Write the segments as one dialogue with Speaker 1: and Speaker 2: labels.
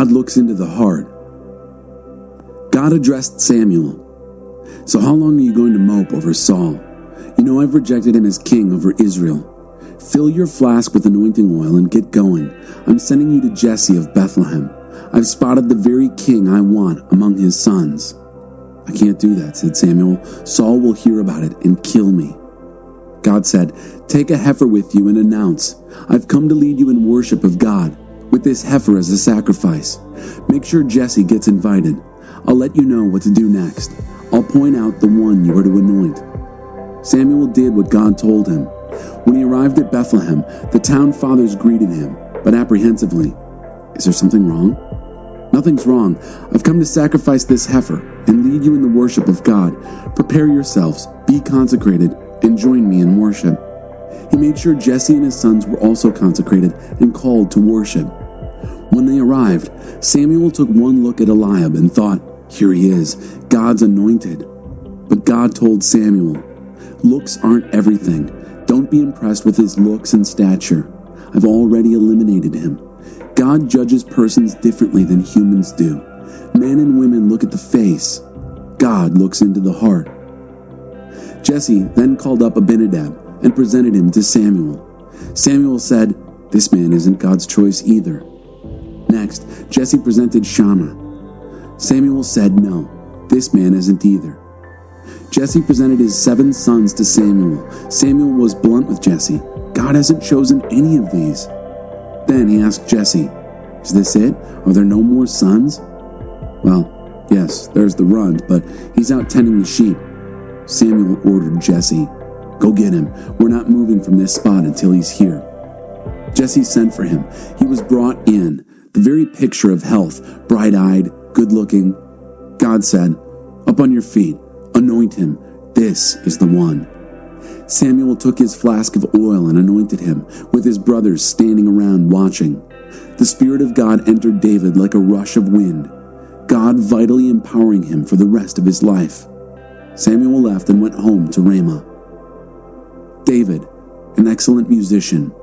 Speaker 1: God looks into the heart. God addressed Samuel. So how long are you going to mope over Saul? You know I've rejected him as king over Israel. Fill your flask with anointing oil and get going. I'm sending you to Jesse of Bethlehem. I've spotted the very king I want among his sons. I can't do that, said Samuel. Saul will hear about it and kill me. God said, take a heifer with you and announce, I've come to lead you in worship of God, with this heifer as a sacrifice. Make sure Jesse gets invited. I'll let you know what to do next. I'll point out the one you are to anoint. Samuel did what God told him. When he arrived at Bethlehem, the town fathers greeted him, but apprehensively. Is there something wrong? Nothing's wrong. I've come to sacrifice this heifer and lead you in the worship of God. Prepare yourselves, be consecrated, and join me in worship. He made sure Jesse and his sons were also consecrated and called to worship. When they arrived, Samuel took one look at Eliab and thought, here he is, God's anointed. But God told Samuel, looks aren't everything. Don't be impressed with his looks and stature. I've already eliminated him. God judges persons differently than humans do. Men and women look at the face. God looks into the heart. Jesse then called up Abinadab and presented him to Samuel. Samuel said, this man isn't God's choice either. Next, Jesse presented Shammah. Samuel said, no, this man isn't either. Jesse presented his 7 sons to Samuel. Samuel was blunt with Jesse. God hasn't chosen any of these. Then he asked Jesse, is this it? Are there no more sons? Well, yes, there's the runt, but he's out tending the sheep. Samuel ordered Jesse, go get him. We're not moving from this spot until he's here. Jesse sent for him. He was brought in, the very picture of health, bright-eyed, good-looking. God said, up on your feet, anoint him. This is the one. Samuel took his flask of oil and anointed him, with his brothers standing around watching. The Spirit of God entered David like a rush of wind, God vitally empowering him for the rest of his life. Samuel left and went home to Ramah. David, an excellent musician.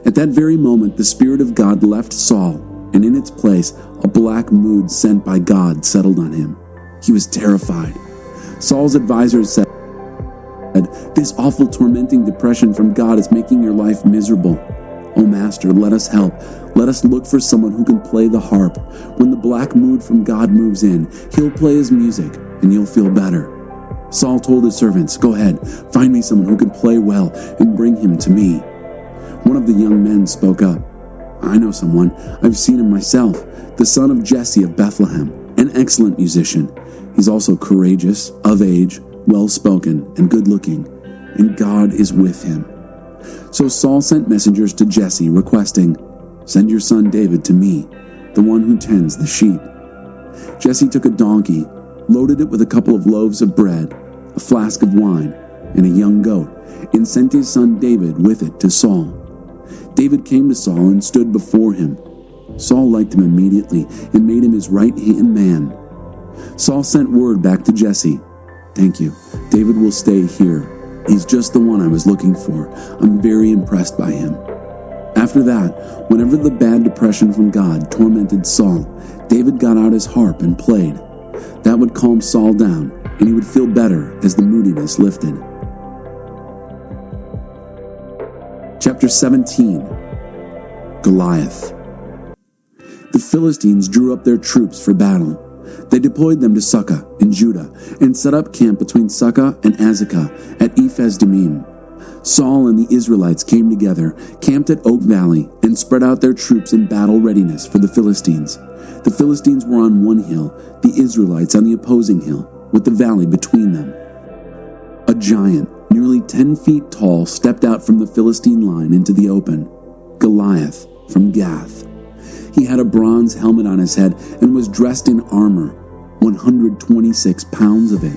Speaker 1: At that very moment, the Spirit of God left Saul, and in its place, a black mood sent by God settled on him. He was terrified. Saul's advisors said, this awful tormenting depression from God is making your life miserable. Oh, Master, let us help. Let us look for someone who can play the harp. When the black mood from God moves in, he'll play his music, and you'll feel better. Saul told his servants, go ahead, find me someone who can play well, and bring him to me. One of the young men spoke up. I know someone. I've seen him myself, the son of Jesse of Bethlehem, an excellent musician. He's also courageous, of age, well-spoken, and good-looking, and God is with him. So Saul sent messengers to Jesse, requesting, send your son David to me, the one who tends the sheep. Jesse took a donkey, loaded it with a couple of loaves of bread, a flask of wine, and a young goat, and sent his son David with it to Saul. David came to Saul and stood before him. Saul liked him immediately and made him his right-hand man. Saul sent word back to Jesse, thank you. David will stay here. He's just the one I was looking for. I'm very impressed by him. After that, whenever the bad depression from God tormented Saul, David got out his harp and played. That would calm Saul down, and he would feel better as the moodiness lifted. Chapter 17. Goliath. The Philistines drew up their troops for battle. They deployed them to Succah in Judah and set up camp between Succah and Azekah at Ephes-Dammim. Saul and the Israelites came together, camped at Oak Valley, and spread out their troops in battle readiness for the Philistines. The Philistines were on one hill, the Israelites on the opposing hill, with the valley between them. A giant, nearly 10 feet tall, stepped out from the Philistine line into the open. Goliath from Gath. He had a bronze helmet on his head and was dressed in armor, 126 pounds of it.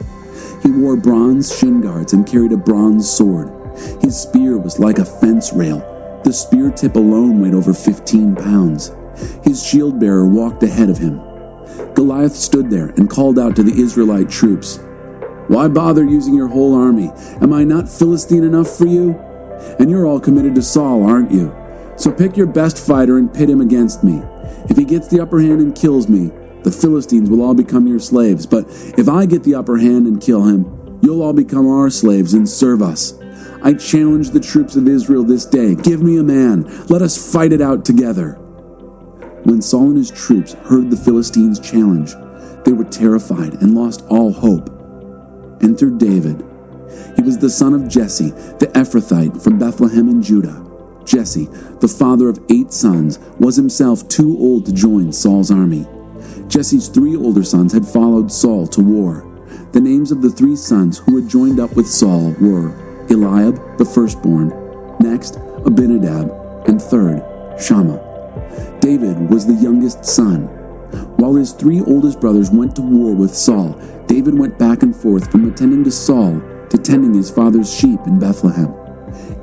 Speaker 1: He wore bronze shin guards and carried a bronze sword. His spear was like a fence rail. The spear tip alone weighed over 15 pounds. His shield bearer walked ahead of him. Goliath stood there and called out to the Israelite troops, "Why bother using your whole army? Am I not Philistine enough for you? And you're all committed to Saul, aren't you? So pick your best fighter and pit him against me. If he gets the upper hand and kills me, the Philistines will all become your slaves. But if I get the upper hand and kill him, you'll all become our slaves and serve us. I challenge the troops of Israel this day. Give me a man. Let us fight it out together." When Saul and his troops heard the Philistines' challenge, they were terrified and lost all hope. Enter David. He was the son of Jesse, the Ephrathite from Bethlehem in Judah. Jesse, the father of 8 sons, was himself too old to join Saul's army. Jesse's 3 older sons had followed Saul to war. The names of the 3 sons who had joined up with Saul were Eliab, the firstborn, next Abinadab, and third Shammah. David was the youngest son. While his 3 oldest brothers went to war with Saul, David went back and forth from attending to Saul to tending his father's sheep in Bethlehem.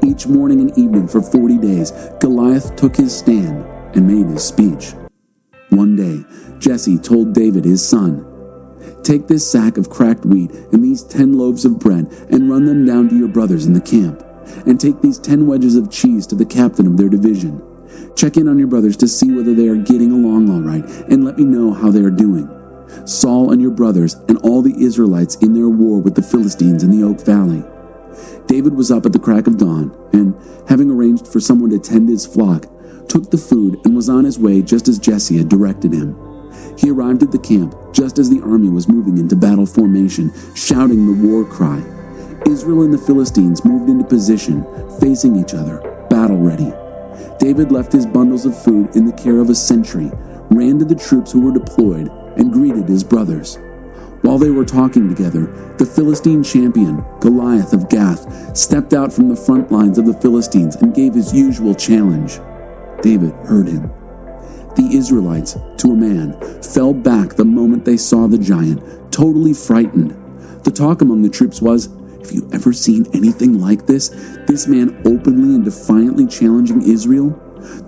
Speaker 1: Each morning and evening for 40 days, Goliath took his stand and made his speech. One day, Jesse told David his son, "Take this sack of cracked wheat and these 10 loaves of bread and run them down to your brothers in the camp. And take these 10 wedges of cheese to the captain of their division. Check in on your brothers to see whether they are getting along all right, and let me know how they are doing. Saul and your brothers and all the Israelites in their war with the Philistines in the Oak Valley." David was up at the crack of dawn, and, having arranged for someone to tend his flock, took the food and was on his way just as Jesse had directed him. He arrived at the camp just as the army was moving into battle formation, shouting the war cry. Israel and the Philistines moved into position, facing each other, battle ready. David left his bundles of food in the care of a sentry, ran to the troops who were deployed, and greeted his brothers. While they were talking together, the Philistine champion, Goliath of Gath, stepped out from the front lines of the Philistines and gave his usual challenge. David heard him. The Israelites, to a man, fell back the moment they saw the giant, totally frightened. The talk among the troops was, "Have you ever seen anything like this? This man openly and defiantly challenging Israel?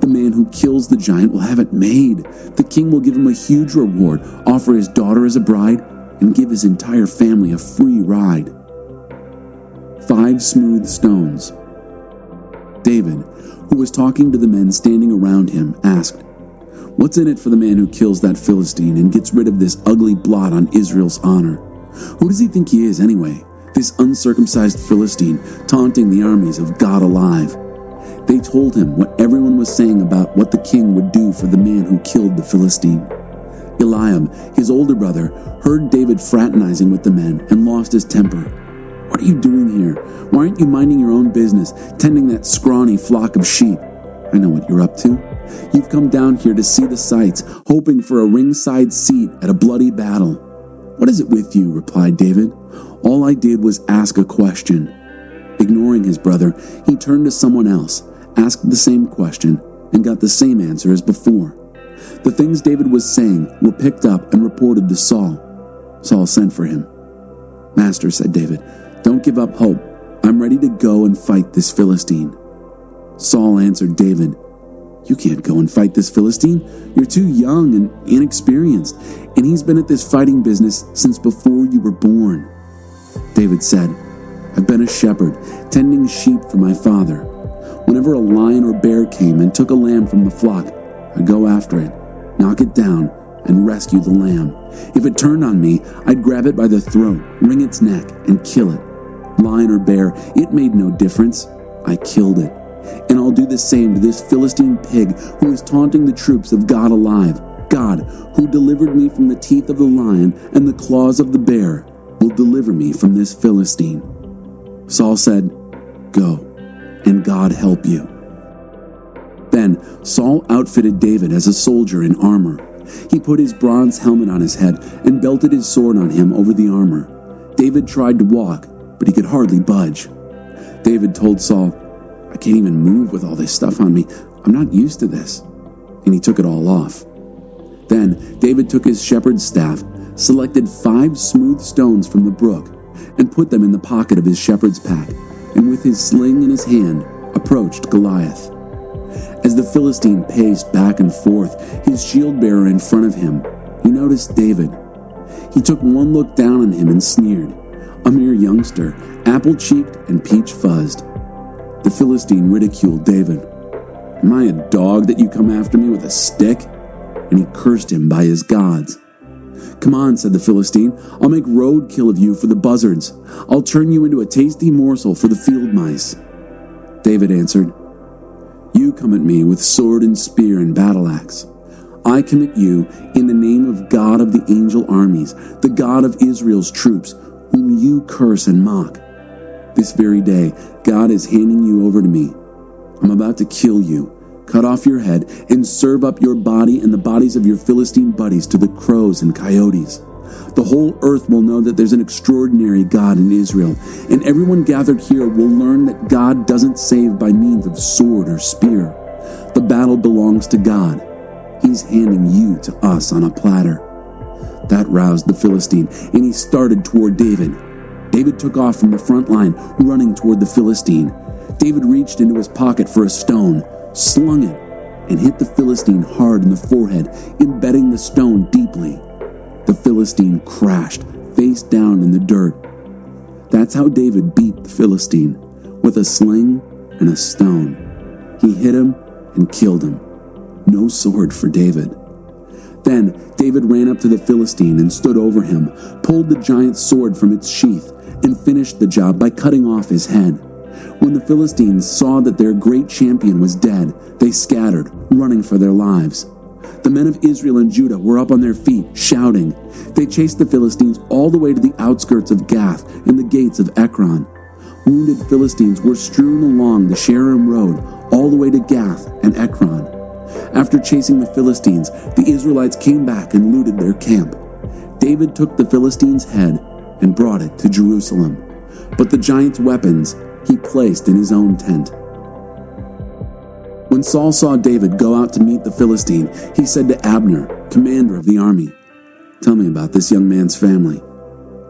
Speaker 1: The man who kills the giant will have it made. The king will give him a huge reward, offer his daughter as a bride, and give his entire family a free ride." 5 smooth stones. David, who was talking to the men standing around him, asked, "What's in it for the man who kills that Philistine and gets rid of this ugly blot on Israel's honor? Who does he think he is anyway? This uncircumcised Philistine taunting the armies of God alive." They told him what everyone was saying about what the king would do for the man who killed the Philistine. Eliab, his older brother, heard David fraternizing with the men and lost his temper. "What are you doing here? Why aren't you minding your own business, tending that scrawny flock of sheep? I know what you're up to. You've come down here to see the sights, hoping for a ringside seat at a bloody battle." "What is it with you?" replied David. "All I did was ask a question." Ignoring his brother, he turned to someone else, asked the same question, and got the same answer as before. The things David was saying were picked up and reported to Saul. Saul sent for him. "Master," said David, "don't give up hope. I'm ready to go and fight this Philistine." Saul answered David, "You can't go and fight this Philistine. You're too young and inexperienced, and he's been at this fighting business since before you were born." David said, "I've been a shepherd, tending sheep for my father. Whenever a lion or bear came and took a lamb from the flock, I'd go after it, knock it down, and rescue the lamb. If it turned on me, I'd grab it by the throat, wring its neck, and kill it. Lion or bear, it made no difference. I killed it. And I'll do the same to this Philistine pig who is taunting the troops of God alive. God, who delivered me from the teeth of the lion and the claws of the bear, will deliver me from this Philistine." Saul said, "Go, and God help you." Then Saul outfitted David as a soldier in armor. He put his bronze helmet on his head and belted his sword on him over the armor. David tried to walk, but he could hardly budge. David told Saul, "I can't even move with all this stuff on me. I'm not used to this." And he took it all off. Then David took his shepherd's staff, selected 5 smooth stones from the brook, and put them in the pocket of his shepherd's pack, and with his sling in his hand, approached Goliath. As the Philistine paced back and forth, his shield-bearer in front of him, he noticed David. He took one look down on him and sneered. A mere youngster, apple-cheeked and peach-fuzzed. The Philistine ridiculed David. "Am I a dog that you come after me with a stick? and he cursed him by his gods. "Come on," said the Philistine, "I'll make roadkill of you for the buzzards. I'll turn you into a tasty morsel for the field mice." David answered, "You come at me with sword and spear and battle axe. I come at you in the name of God of the angel armies, the God of Israel's troops, whom you curse and mock. This very day, God is handing you over to me. I'm about to kill you, cut off your head, and serve up your body and the bodies of your Philistine buddies to the crows and coyotes. The whole earth will know that there's an extraordinary God in Israel, and everyone gathered here will learn that God doesn't save by means of sword or spear. The battle belongs to God. He's handing you to us on a platter." That roused the Philistine, and he started toward David. David took off from the front line, running toward the Philistine. David reached into his pocket for a stone, slung it, and hit the Philistine hard in the forehead, embedding the stone deeply. The Philistine crashed, face down in the dirt. That's how David beat the Philistine, with a sling and a stone. He hit him and killed him. No sword for David. Then David ran up to the Philistine and stood over him, pulled the giant's sword from its sheath, and finished the job by cutting off his head. When the Philistines saw that their great champion was dead, they scattered, running for their lives. The men of Israel and Judah were up on their feet, shouting. They chased the Philistines all the way to the outskirts of Gath and the gates of Ekron. Wounded Philistines were strewn along the Shaaraim road all the way to Gath and Ekron. After chasing the Philistines, the Israelites came back and looted their camp. David took the Philistine's head and brought it to Jerusalem, but the giant's weapons he placed in his own tent. When Saul saw David go out to meet the Philistine, he said to Abner, commander of the army, "Tell me about this young man's family."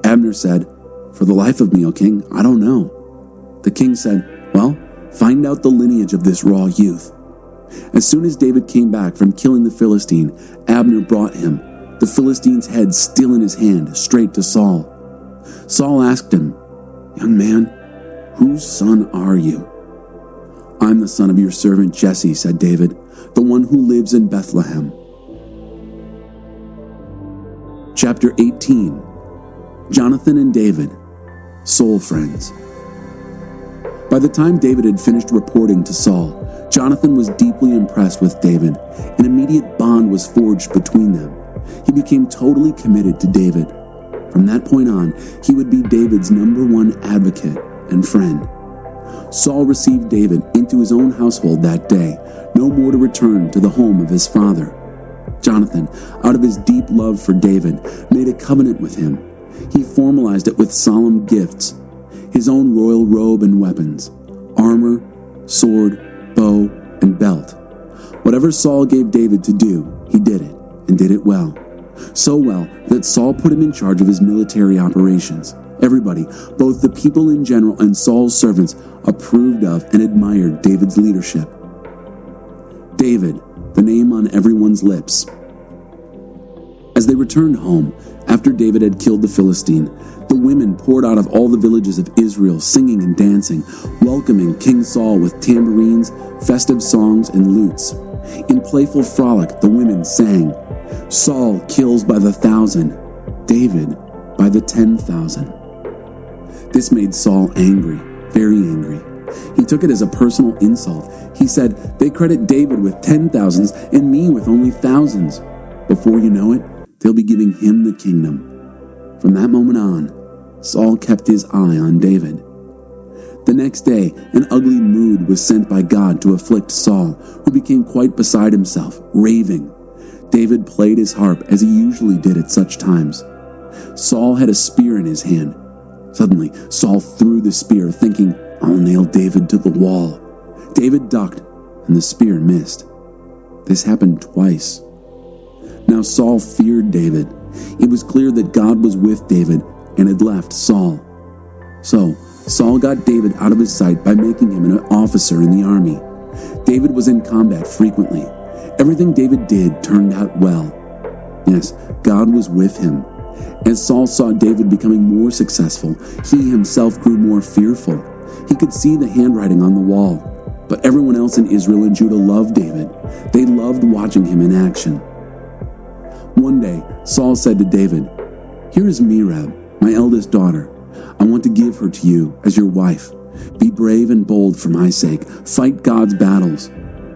Speaker 1: Abner said, "For the life of me, O king, I don't know." The king said, "Well, find out the lineage of this raw youth." As soon as David came back from killing the Philistine, Abner brought him, the Philistine's head still in his hand, straight to Saul. Saul asked him, "Young man, whose son are you?" "I'm the son of your servant Jesse," said David, "the one who lives in Bethlehem." Chapter 18. Jonathan and David, soul friends. By the time David had finished reporting to Saul, Jonathan was deeply impressed with David. An immediate bond was forged between them. He became totally committed to David. From that point on, he would be David's #1 advocate and friend. Saul received David into his own household that day, no more to return to the home of his father. Jonathan, out of his deep love for David, made a covenant with him. He formalized it with solemn gifts, his own royal robe and weapons, armor, sword, bow, and belt. Whatever Saul gave David to do, he did it, and did it well. So well that Saul put him in charge of his military operations. Everybody, both the people in general and Saul's servants, approved of and admired David's leadership. David, the name on everyone's lips. As they returned home, after David had killed the Philistine, the women poured out of all the villages of Israel, singing and dancing, welcoming King Saul with tambourines, festive songs, and lutes. In playful frolic, the women sang, "Saul kills by the 1,000, David by the 10,000. This made Saul angry, very angry. He took it as a personal insult. He said, "They credit David with 10,000s and me with only thousands. Before you know it, they'll be giving him the kingdom." From that moment on, Saul kept his eye on David. The next day, an ugly mood was sent by God to afflict Saul, who became quite beside himself, raving. David played his harp as he usually did at such times. Saul had a spear in his hand. Suddenly, Saul threw the spear, thinking, "I'll nail David to the wall." David ducked, and the spear missed. This happened twice. Now Saul feared David. It was clear that God was with David and had left Saul. So Saul got David out of his sight by making him an officer in the army. David was in combat frequently. Everything David did turned out well. Yes, God was with him. As Saul saw David becoming more successful, he himself grew more fearful. He could see the handwriting on the wall. But everyone else in Israel and Judah loved David. They loved watching him in action. One day, Saul said to David, "Here is Merab, my eldest daughter. I want to give her to you as your wife. Be brave and bold for my sake. Fight God's battles."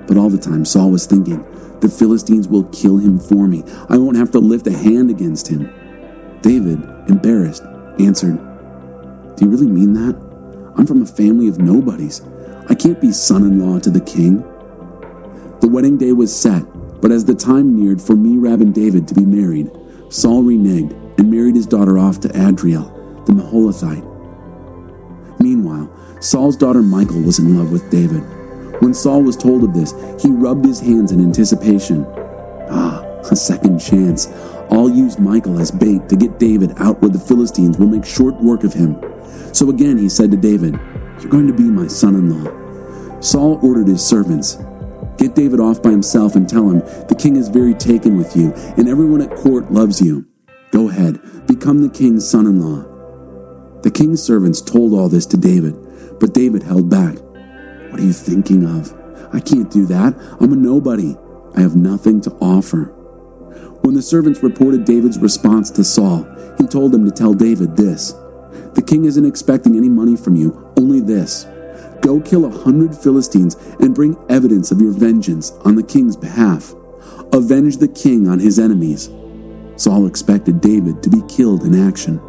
Speaker 1: But all the time Saul was thinking, "The Philistines will kill him for me. I won't have to lift a hand against him." David, embarrassed, answered, "Do you really mean that? I'm from a family of nobodies. I can't be son-in-law to the king." The wedding day was set, but as the time neared for Merab and David to be married, Saul reneged and married his daughter off to Adriel, the Maholathite. Meanwhile, Saul's daughter Michal was in love with David. When Saul was told of this, he rubbed his hands in anticipation. A second chance. I'll use Michal as bait to get David out where the Philistines will make short work of him. So again he said to David, "You're going to be my son-in-law." Saul ordered his servants, "Get David off by himself and tell him, the king is very taken with you, and everyone at court loves you. Go ahead, become the king's son-in-law." The king's servants told all this to David, but David held back. "What are you thinking of? I can't do that. I'm a nobody. I have nothing to offer." When the servants reported David's response to Saul, he told them to tell David this: "The king isn't expecting any money from you, only this. Go kill 100 Philistines and bring evidence of your vengeance on the king's behalf. Avenge the king on his enemies." Saul expected David to be killed in action.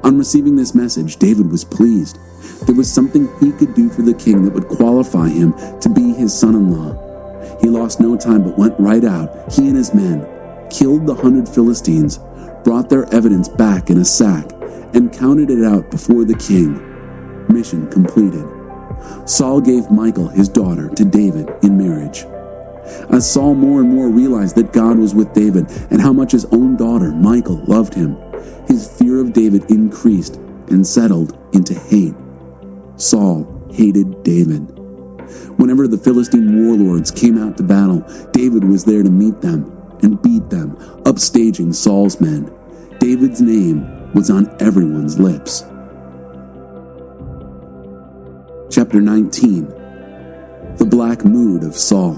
Speaker 1: On receiving this message, David was pleased. There was something he could do for the king that would qualify him to be his son-in-law. He lost no time but went right out, he and his men, killed the 100 Philistines, brought their evidence back in a sack, and counted it out before the king. Mission completed. Saul gave Michal, his daughter, to David in marriage. As Saul more and more realized that God was with David and how much his own daughter, Michal, loved him, his fear of David increased and settled into hate. Saul hated David. Whenever the Philistine warlords came out to battle, David was there to meet them and beat them, upstaging Saul's men. David's name was on everyone's lips. Chapter 19. The Black Mood of Saul.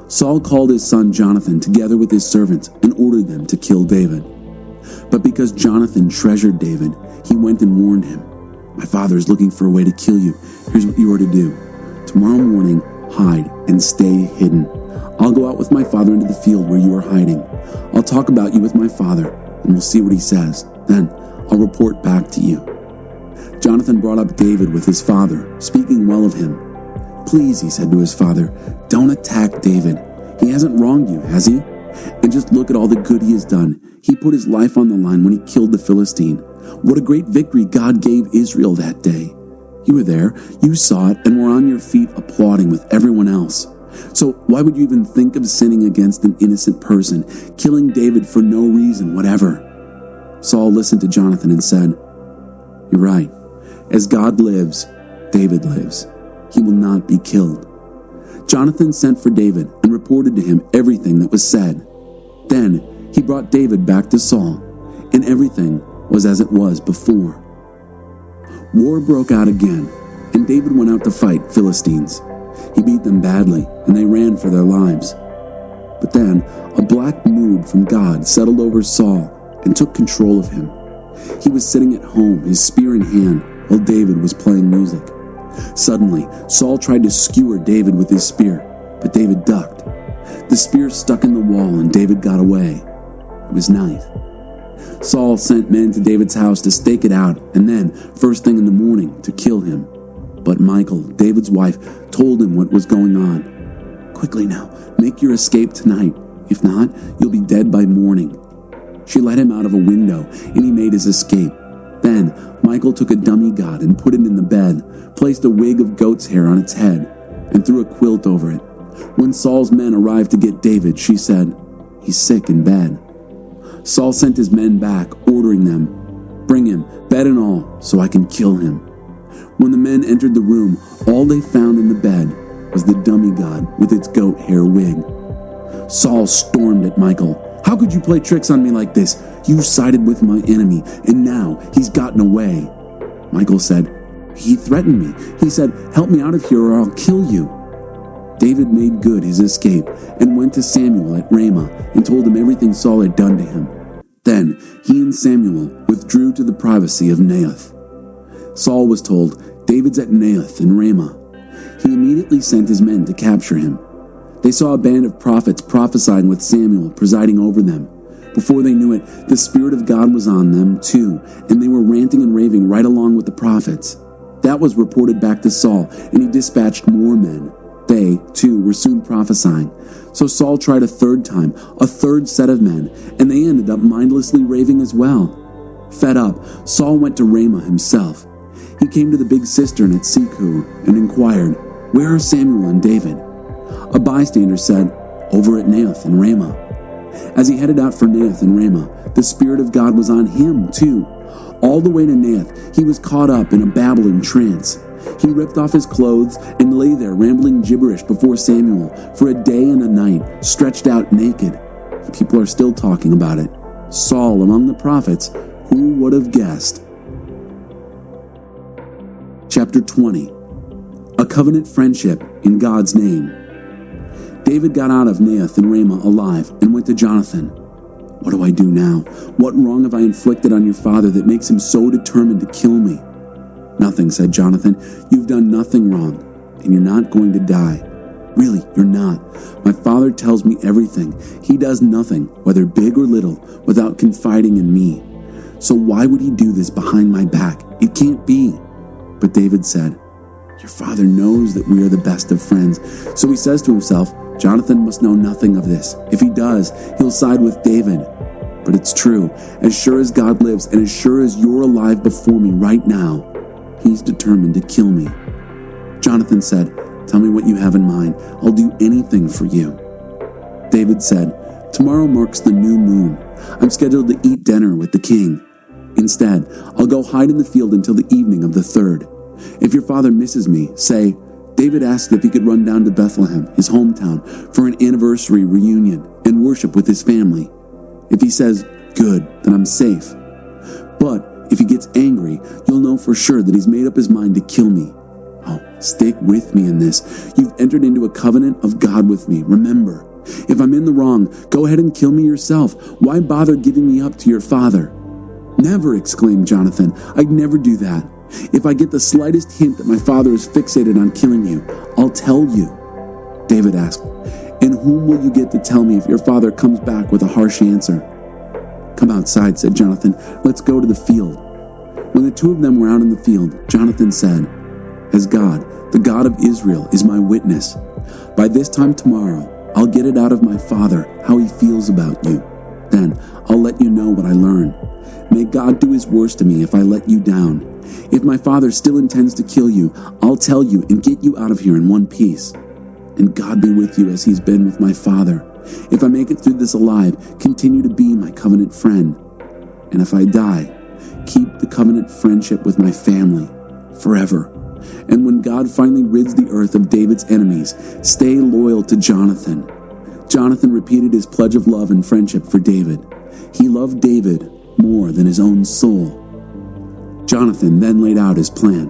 Speaker 1: Saul called his son Jonathan together with his servants and ordered them to kill David. But because Jonathan treasured David, he went and warned him, "My father is looking for a way to kill you. Here's what you are to do. Tomorrow morning, hide and stay hidden. I'll go out with my father into the field where you are hiding. I'll talk about you with my father, and we'll see what he says. Then I'll report back to you." Jonathan brought up David with his father, speaking well of him. "Please," he said to his father, "don't attack David. He hasn't wronged you, has he? And just look at all the good he has done. He put his life on the line when he killed the Philistine. What a great victory God gave Israel that day. You were there, you saw it, and were on your feet applauding with everyone else. So why would you even think of sinning against an innocent person, killing David for no reason whatever?" Saul listened to Jonathan and said, "You're right. As God lives, David lives. He will not be killed." Jonathan sent for David and reported to him everything that was said. Then he brought David back to Saul, and everything was as it was before. War broke out again, and David went out to fight Philistines. He beat them badly, and they ran for their lives. But then a black mood from God settled over Saul and took control of him. He was sitting at home, his spear in hand, while David was playing music. Suddenly, Saul tried to skewer David with his spear, but David ducked. The spear stuck in the wall, and David got away. It was night. Saul sent men to David's house to stake it out, and then, first thing in the morning, to kill him. But Michal, David's wife, told him what was going on. "Quickly now, make your escape tonight. If not, you'll be dead by morning." She let him out of a window, and he made his escape. Then Michal took a dummy god and put it in the bed, placed a wig of goat's hair on its head, and threw a quilt over it. When Saul's men arrived to get David, she said, "He's sick in bed." Saul sent his men back, ordering them, "Bring him, bed and all, so I can kill him." When the men entered the room, all they found in the bed was the dummy god with its goat hair wig. Saul stormed at Michal. "How could you play tricks on me like this? You sided with my enemy, and now he's gotten away." Michal said, "He threatened me. He said, 'Help me out of here or I'll kill you.'" David made good his escape and went to Samuel at Ramah and told him everything Saul had done to him. Then he and Samuel withdrew to the privacy of Naioth. Saul was told, "David's at Naioth in Ramah." He immediately sent his men to capture him. They saw a band of prophets prophesying with Samuel presiding over them. Before they knew it, the Spirit of God was on them too, and they were ranting and raving right along with the prophets. That was reported back to Saul, and he dispatched more men. They, too, were soon prophesying. So Saul tried a third time, a third set of men, and they ended up mindlessly raving as well. Fed up, Saul went to Ramah himself. He came to the big cistern at Siku and inquired, "Where are Samuel and David?" A bystander said, "Over at Naioth in Ramah." As he headed out for Naioth in Ramah, the Spirit of God was on him too. All the way to Naioth, he was caught up in a babbling trance. He ripped off his clothes and lay there rambling gibberish before Samuel for a day and a night, stretched out naked. People are still talking about it. Saul among the prophets, who would have guessed? Chapter 20. A covenant friendship in God's name. David got out of Naioth and Ramah alive and went to Jonathan. "What do I do now? What wrong have I inflicted on your father that makes him so determined to kill me?" "Nothing," said Jonathan. "You've done nothing wrong, and you're not going to die." "Really, you're not. My father tells me everything. He does nothing, whether big or little, without confiding in me. So why would he do this behind my back? It can't be." But David said, "Your father knows that we are the best of friends, so he says to himself, 'Jonathan must know nothing of this. If he does, he'll side with David.' But it's true. As sure as God lives, and as sure as you're alive before me right now, he's determined to kill me." Jonathan said, "Tell me what you have in mind. I'll do anything for you." David said, "Tomorrow marks the new moon. I'm scheduled to eat dinner with the king. Instead, I'll go hide in the field until the evening of the 3rd. If your father misses me, say, 'David asked if he could run down to Bethlehem, his hometown, for an anniversary reunion and worship with his family.' If he says, 'Good,' then I'm safe. But if he gets angry, you'll know for sure that he's made up his mind to kill me. Oh, stick with me in this. You've entered into a covenant of God with me. Remember, if I'm in the wrong, go ahead and kill me yourself. Why bother giving me up to your father?" "Never," exclaimed Jonathan. "I'd never do that. If I get the slightest hint that my father is fixated on killing you, I'll tell you." David asked, "And whom will you get to tell me if your father comes back with a harsh answer?" "Come outside," said Jonathan. "Let's go to the field." When the two of them were out in the field, Jonathan said, "As God, the God of Israel, is my witness, by this time tomorrow, I'll get it out of my father how he feels about you. Then I'll let you know what I learn. May God do his worst to me if I let you down. If my father still intends to kill you, I'll tell you and get you out of here in one piece. And God be with you as he's been with my father. If I make it through this alive, continue to be my covenant friend. And if I die, keep the covenant friendship with my family forever. And when God finally rids the earth of David's enemies, stay loyal to Jonathan." Jonathan repeated his pledge of love and friendship for David. He loved David more than his own soul. Jonathan then laid out his plan.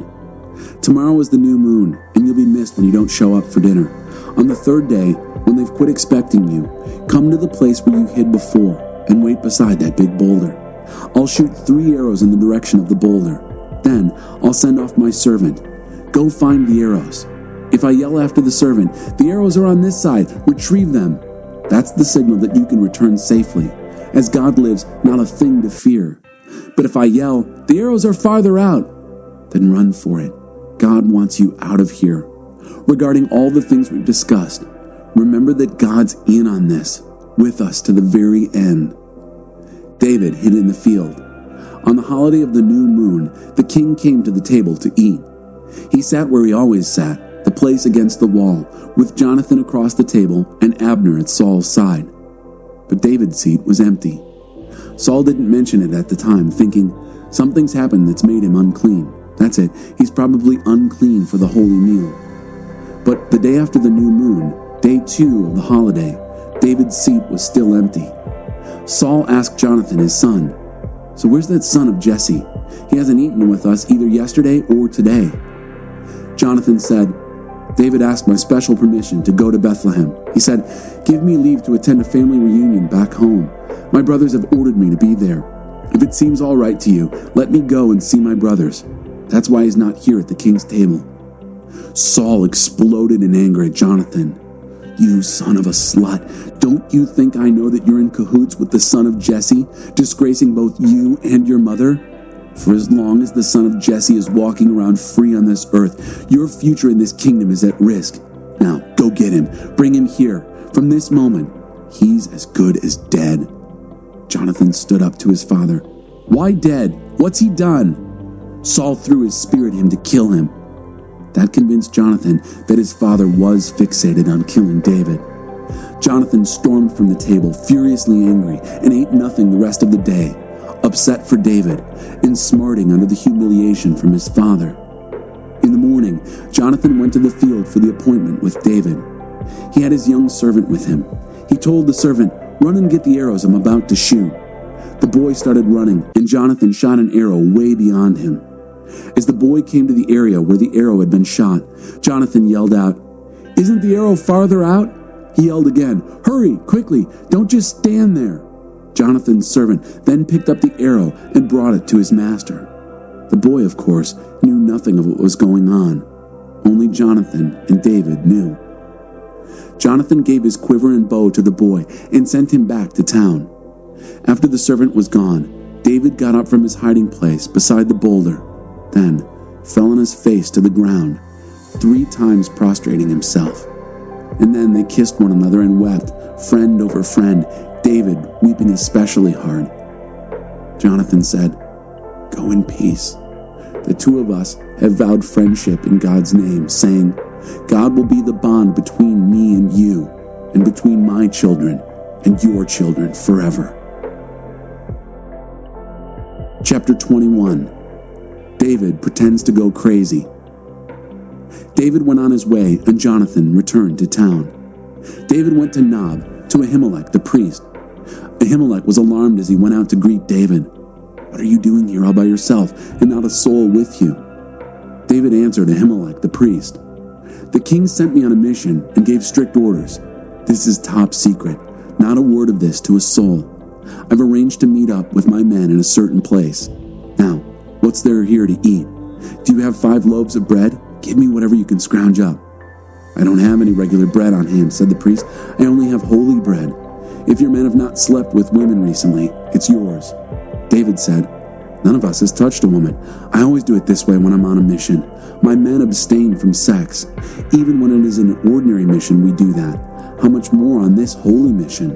Speaker 1: "Tomorrow is the new moon, and you'll be missed when you don't show up for dinner. On the 3rd day, when they've quit expecting you, come to the place where you hid before and wait beside that big boulder. I'll shoot 3 arrows in the direction of the boulder. Then I'll send off my servant. Go find the arrows. If I yell after the servant, 'The arrows are on this side, retrieve them,' that's the signal that you can return safely. As God lives, not a thing to fear. But if I yell, 'The arrows are farther out,' then run for it. God wants you out of here. Regarding all the things we've discussed, remember that God's in on this, with us to the very end." David hid in the field. On the holiday of the new moon, the king came to the table to eat. He sat where he always sat, the place against the wall, with Jonathan across the table and Abner at Saul's side. But David's seat was empty. Saul didn't mention it at the time, thinking, "Something's happened that's made him unclean. That's it, he's probably unclean for the holy meal." But the day after the new moon, day 2 of the holiday, David's seat was still empty. Saul asked Jonathan, his son, "So where's that son of Jesse? He hasn't eaten with us either yesterday or today." Jonathan said, David asked my special permission to go to Bethlehem. He said, "Give me leave to attend a family reunion back home. My brothers have ordered me to be there. If it seems all right to you, let me go and see my brothers. That's why he's not here at the king's table." Saul exploded in anger at Jonathan. "You son of a slut, don't you think I know that you're in cahoots with the son of Jesse, disgracing both you and your mother? For as long as the son of Jesse is walking around free on this earth, your future in this kingdom is at risk. Now, go get him. Bring him here. From this moment, he's as good as dead." Jonathan stood up to his father. "Why dead? What's he done?" Saul threw his spear at him to kill him. That convinced Jonathan that his father was fixated on killing David. Jonathan stormed from the table, furiously angry, and ate nothing the rest of the day, upset for David and smarting under the humiliation from his father. In the morning, Jonathan went to the field for the appointment with David. He had his young servant with him. He told the servant, "Run and get the arrows I'm about to shoot." The boy started running, and Jonathan shot an arrow way beyond him. As the boy came to the area where the arrow had been shot, Jonathan yelled out, "Isn't the arrow farther out?" He yelled again, "Hurry, quickly, don't just stand there." Jonathan's servant then picked up the arrow and brought it to his master. The boy, of course, knew nothing of what was going on. Only Jonathan and David knew. Jonathan gave his quiver and bow to the boy and sent him back to town. After the servant was gone, David got up from his hiding place beside the boulder, then fell on his face to the ground, 3 times prostrating himself. And then they kissed one another and wept, friend over friend, David weeping especially hard. Jonathan said, "Go in peace. The 2 of us have vowed friendship in God's name, saying, 'God will be the bond between me and you, and between my children and your children forever.'" Chapter 21. David pretends to go crazy. David went on his way, and Jonathan returned to town. David went to Nob, to Ahimelech the priest. Ahimelech was alarmed as he went out to greet David. "What are you doing here all by yourself, and not a soul with you?" David answered Ahimelech the priest, "The king sent me on a mission and gave strict orders. This is top secret, not a word of this to a soul. I've arranged to meet up with my men in a certain place. Now, what's there here to eat? Do you have 5 loaves of bread? Give me whatever you can scrounge up." "I don't have any regular bread on hand," said the priest. "I only have holy bread. If your men have not slept with women recently, it's yours." David said, "None of us has touched a woman. I always do it this way when I'm on a mission. My men abstain from sex. Even when it is an ordinary mission, we do that. How much more on this holy mission?"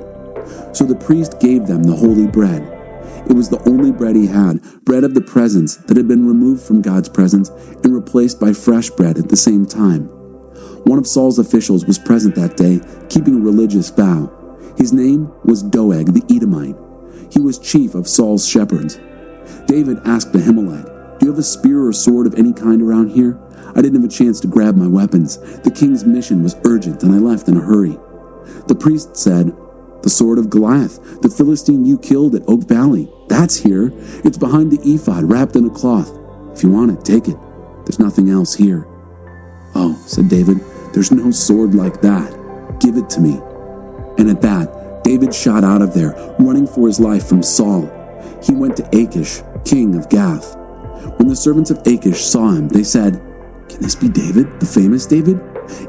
Speaker 1: So the priest gave them the holy bread. It was the only bread he had, bread of the presence that had been removed from God's presence and replaced by fresh bread at the same time. One of Saul's officials was present that day, keeping a religious vow. His name was Doeg the Edomite. He was chief of Saul's shepherds. David asked Ahimelech, "Do you have a spear or sword of any kind around here? I didn't have a chance to grab my weapons. The king's mission was urgent, and I left in a hurry." The priest said, "The sword of Goliath, the Philistine you killed at Oak Valley. That's here. It's behind the ephod, wrapped in a cloth. If you want it, take it. There's nothing else here." "Oh," said David, "there's no sword like that. Give it to me." And at that, David shot out of there, running for his life from Saul. He went to Achish, king of Gath. When the servants of Achish saw him, they said, "Can this be David, the famous David?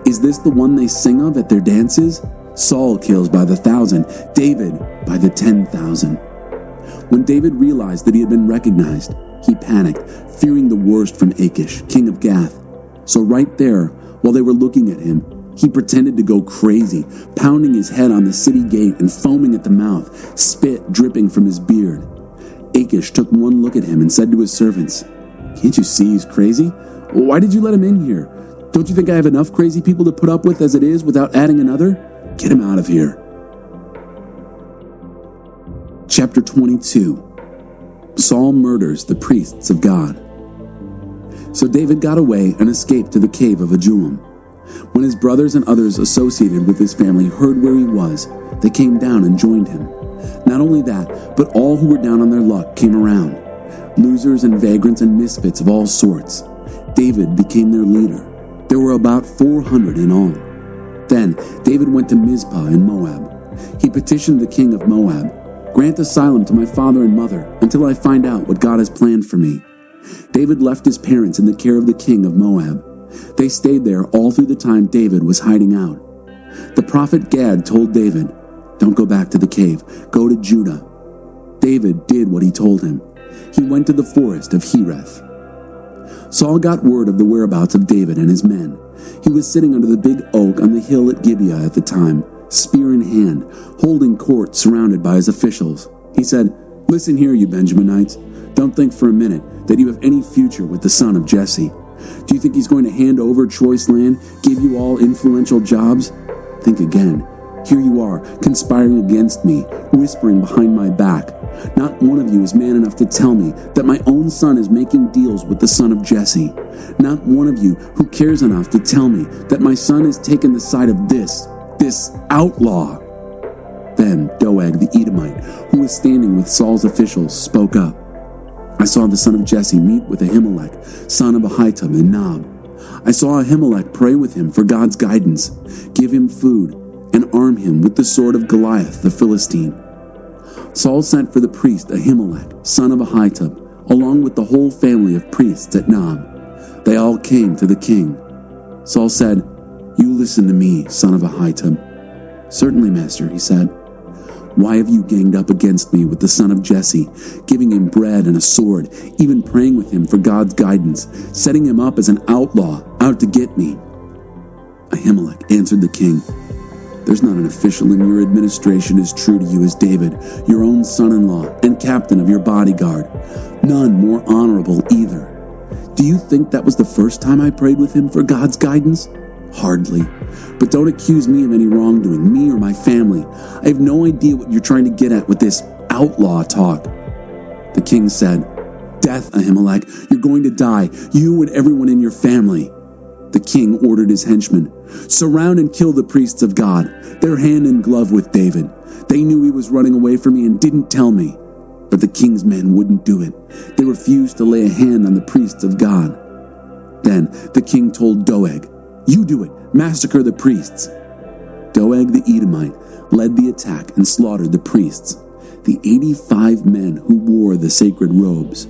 Speaker 1: Is this the one they sing of at their dances? Saul kills by the 1,000, David by the 10,000. When David realized that he had been recognized, he panicked, fearing the worst from Achish, king of Gath. So right there, while they were looking at him, he pretended to go crazy, pounding his head on the city gate and foaming at the mouth, spit dripping from his beard. Achish took one look at him and said to his servants, "Can't you see he's crazy? Why did you let him in here? Don't you think I have enough crazy people to put up with as it is without adding another? Get him out of here." Chapter 22. Saul murders the priests of God. So David got away and escaped to the cave of Adullam. When his brothers and others associated with his family heard where he was, they came down and joined him. Not only that, but all who were down on their luck came around. Losers and vagrants and misfits of all sorts. David became their leader. There were about 400 in all. Then David went to Mizpah in Moab. He petitioned the king of Moab, "Grant asylum to my father and mother until I find out what God has planned for me." David left his parents in the care of the king of Moab. They stayed there all through the time David was hiding out. The prophet Gad told David, "Don't go back to the cave. Go to Judah." David did what he told him. He went to the forest of Hereth. Saul got word of the whereabouts of David and his men. He was sitting under the big oak on the hill at Gibeah at the time, spear in hand, holding court surrounded by his officials. He said, "Listen here, you Benjaminites. Don't think for a minute that you have any future with the son of Jesse. Do you think he's going to hand over choice land, give you all influential jobs? Think again. Here you are, conspiring against me, whispering behind my back. Not one of you is man enough to tell me that my own son is making deals with the son of Jesse. Not one of you who cares enough to tell me that my son has taken the side of this outlaw." Then Doeg the Edomite, who was standing with Saul's officials, spoke up. "I saw the son of Jesse meet with Ahimelech, son of Ahitub in Nob. I saw Ahimelech pray with him for God's guidance, give him food, and arm him with the sword of Goliath the Philistine." Saul sent for the priest Ahimelech, son of Ahitub, along with the whole family of priests at Nob. They all came to the king. Saul said, "You listen to me, son of Ahitub." "Certainly, master," he said. "Why have you ganged up against me with the son of Jesse, giving him bread and a sword, even praying with him for God's guidance, setting him up as an outlaw, out to get me?" Ahimelech answered the king, "There's not an official in your administration as true to you as David, your own son-in-law and captain of your bodyguard. None more honorable either. Do you think that was the first time I prayed with him for God's guidance? Hardly. But don't accuse me of any wrongdoing, me or my family. I have no idea what you're trying to get at with this outlaw talk." The king said, "Death, Ahimelech, you're going to die, you and everyone in your family." The king ordered his henchmen, "Surround and kill the priests of God. They're hand in glove with David. They knew he was running away from me and didn't tell me." But the king's men wouldn't do it. They refused to lay a hand on the priests of God. Then the king told Doeg, "You do it. Massacre the priests." Doeg the Edomite led the attack and slaughtered the priests, the 85 men who wore the sacred robes.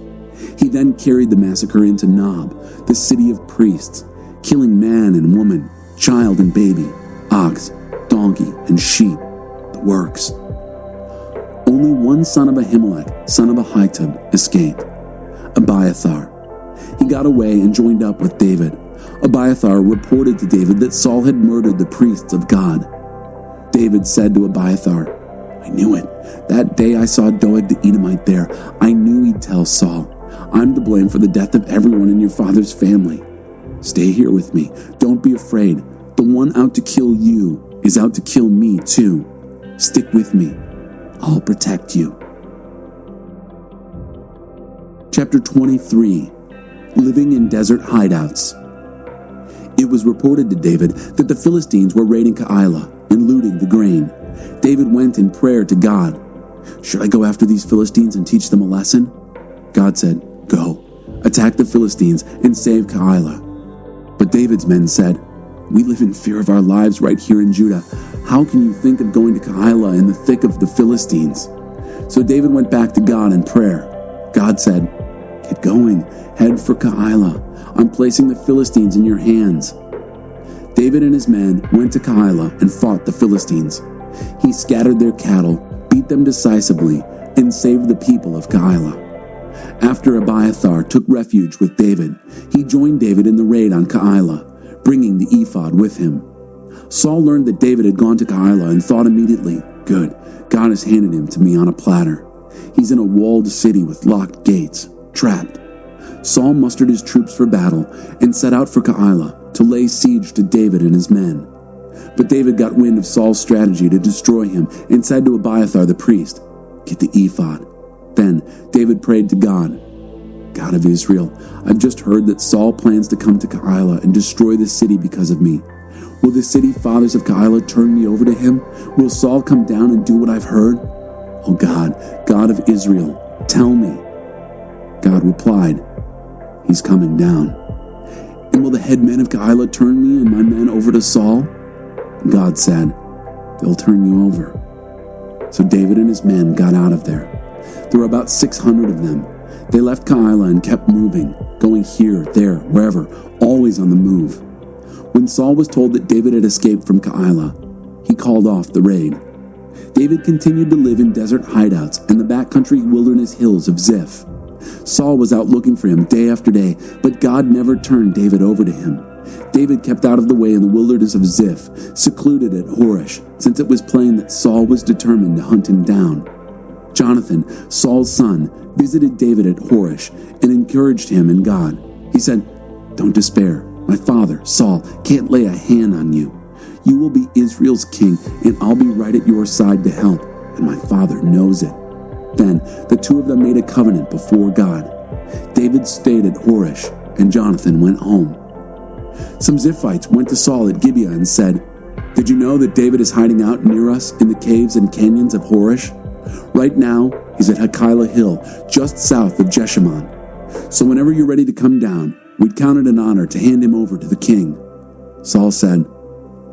Speaker 1: He then carried the massacre into Nob, the city of priests, killing man and woman, child and baby, ox, donkey, and sheep, the works. Only one son of Ahimelech, son of Ahitub, escaped, Abiathar. He got away and joined up with David. Abiathar reported to David that Saul had murdered the priests of God. David said to Abiathar, "I knew it. That day I saw Doeg the Edomite there. I knew he'd tell Saul. I'm to blame for the death of everyone in your father's family. Stay here with me. Don't be afraid. The one out to kill you is out to kill me too. Stick with me. I'll protect you." Chapter 23. Living in Desert Hideouts. It was reported to David that the Philistines were raiding Keilah and looting the grain. David went in prayer to God. "Should I go after these Philistines and teach them a lesson?" God said, "Go. Attack the Philistines and save Keilah." But David's men said, "We live in fear of our lives right here in Judah. How can you think of going to Keilah in the thick of the Philistines?" So David went back to God in prayer. God said, "Get going. Head for Keilah. I'm placing the Philistines in your hands." David and his men went to Keilah and fought the Philistines. He scattered their cattle, beat them decisively, and saved the people of Keilah. After Abiathar took refuge with David, he joined David in the raid on Keilah, bringing the ephod with him. Saul learned that David had gone to Keilah and thought immediately, "Good, God has handed him to me on a platter. He's in a walled city with locked gates, trapped." Saul mustered his troops for battle and set out for Keilah to lay siege to David and his men. But David got wind of Saul's strategy to destroy him and said to Abiathar the priest, "Get the ephod." Then David prayed to God, "God of Israel, I've just heard that Saul plans to come to Keilah and destroy the city because of me. Will the city fathers of Keilah turn me over to him? Will Saul come down and do what I've heard? Oh God, God of Israel, tell me." God replied, "He's coming down." And will the head men of Keilah turn me and my men over to Saul? And God said, they'll turn you over. So David and his men got out of there. There were about 600 of them. They left Keilah and kept moving, going here, there, wherever, always on the move. When Saul was told that David had escaped from Keilah, he called off the raid. David continued to live in desert hideouts and the backcountry wilderness hills of Ziph. Saul was out looking for him day after day, but God never turned David over to him. David kept out of the way in the wilderness of Ziph, secluded at Horesh, since it was plain that Saul was determined to hunt him down. Jonathan, Saul's son, visited David at Horesh and encouraged him in God. He said, "Don't despair. My father, Saul, can't lay a hand on you. You will be Israel's king, and I'll be right at your side to help, and my father knows it." Then the two of them made a covenant before God. David stayed at Horesh, and Jonathan went home. Some Ziphites went to Saul at Gibeah and said, "Did you know that David is hiding out near us in the caves and canyons of Horesh? Right now, he's at Hakilah Hill, just south of Jeshimon. So whenever you're ready to come down, we'd count it an honor to hand him over to the king." Saul said,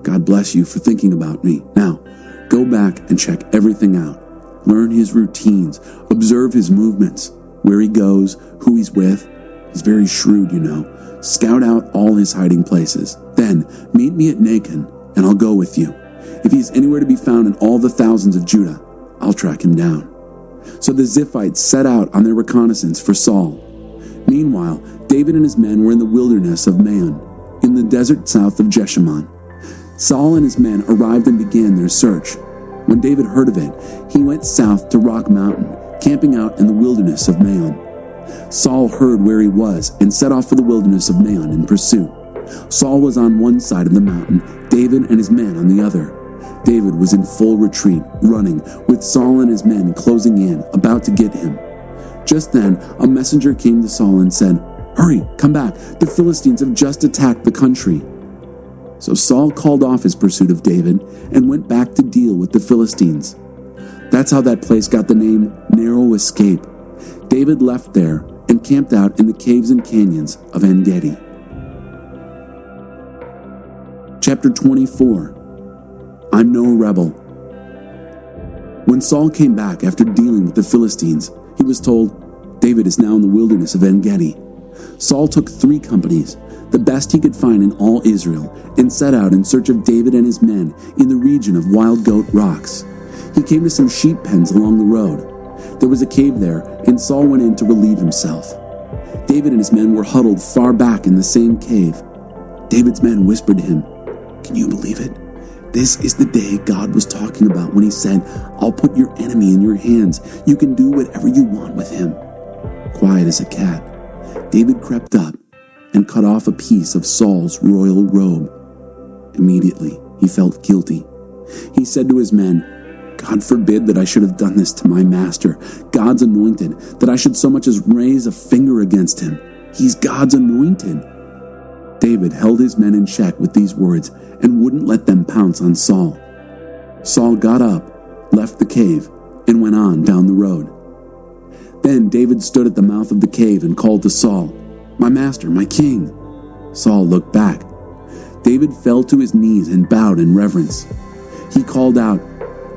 Speaker 1: "God bless you for thinking about me. Now, go back and check everything out. Learn his routines, observe his movements, where he goes, who he's with. He's very shrewd, you know. Scout out all his hiding places. Then meet me at Nacon, and I'll go with you. If he's anywhere to be found in all the thousands of Judah, I'll track him down." So the Ziphites set out on their reconnaissance for Saul. Meanwhile, David and his men were in the wilderness of Maon, in the desert south of Jeshimon. Saul and his men arrived and began their search. When David heard of it, he went south to Rock Mountain, camping out in the wilderness of Maon. Saul heard where he was and set off for the wilderness of Maon in pursuit. Saul was on one side of the mountain, David and his men on the other. David was in full retreat, running, with Saul and his men closing in, about to get him. Just then, a messenger came to Saul and said, "Hurry, come back. The Philistines have just attacked the country." So Saul called off his pursuit of David and went back to deal with the Philistines. That's how that place got the name Narrow Escape. David left there and camped out in the caves and canyons of En-Gedi. Chapter 24. I'm no rebel. When Saul came back after dealing with the Philistines, he was told, "David is now in the wilderness of En-Gedi." Saul took 3 companies, the best he could find in all Israel, and set out in search of David and his men in the region of Wild Goat Rocks. He came to some sheep pens along the road. There was a cave there, and Saul went in to relieve himself. David and his men were huddled far back in the same cave. David's men whispered to him, "Can you believe it? This is the day God was talking about when he said, 'I'll put your enemy in your hands. You can do whatever you want with him.'" Quiet as a cat, David crept up and cut off a piece of Saul's royal robe. Immediately, he felt guilty. He said to his men, "God forbid that I should have done this to my master, God's anointed, that I should so much as raise a finger against him. He's God's anointed." David held his men in check with these words and wouldn't let them pounce on Saul. Saul got up, left the cave, and went on down the road. Then David stood at the mouth of the cave and called to Saul, "My master, my king." Saul looked back. David fell to his knees and bowed in reverence. He called out,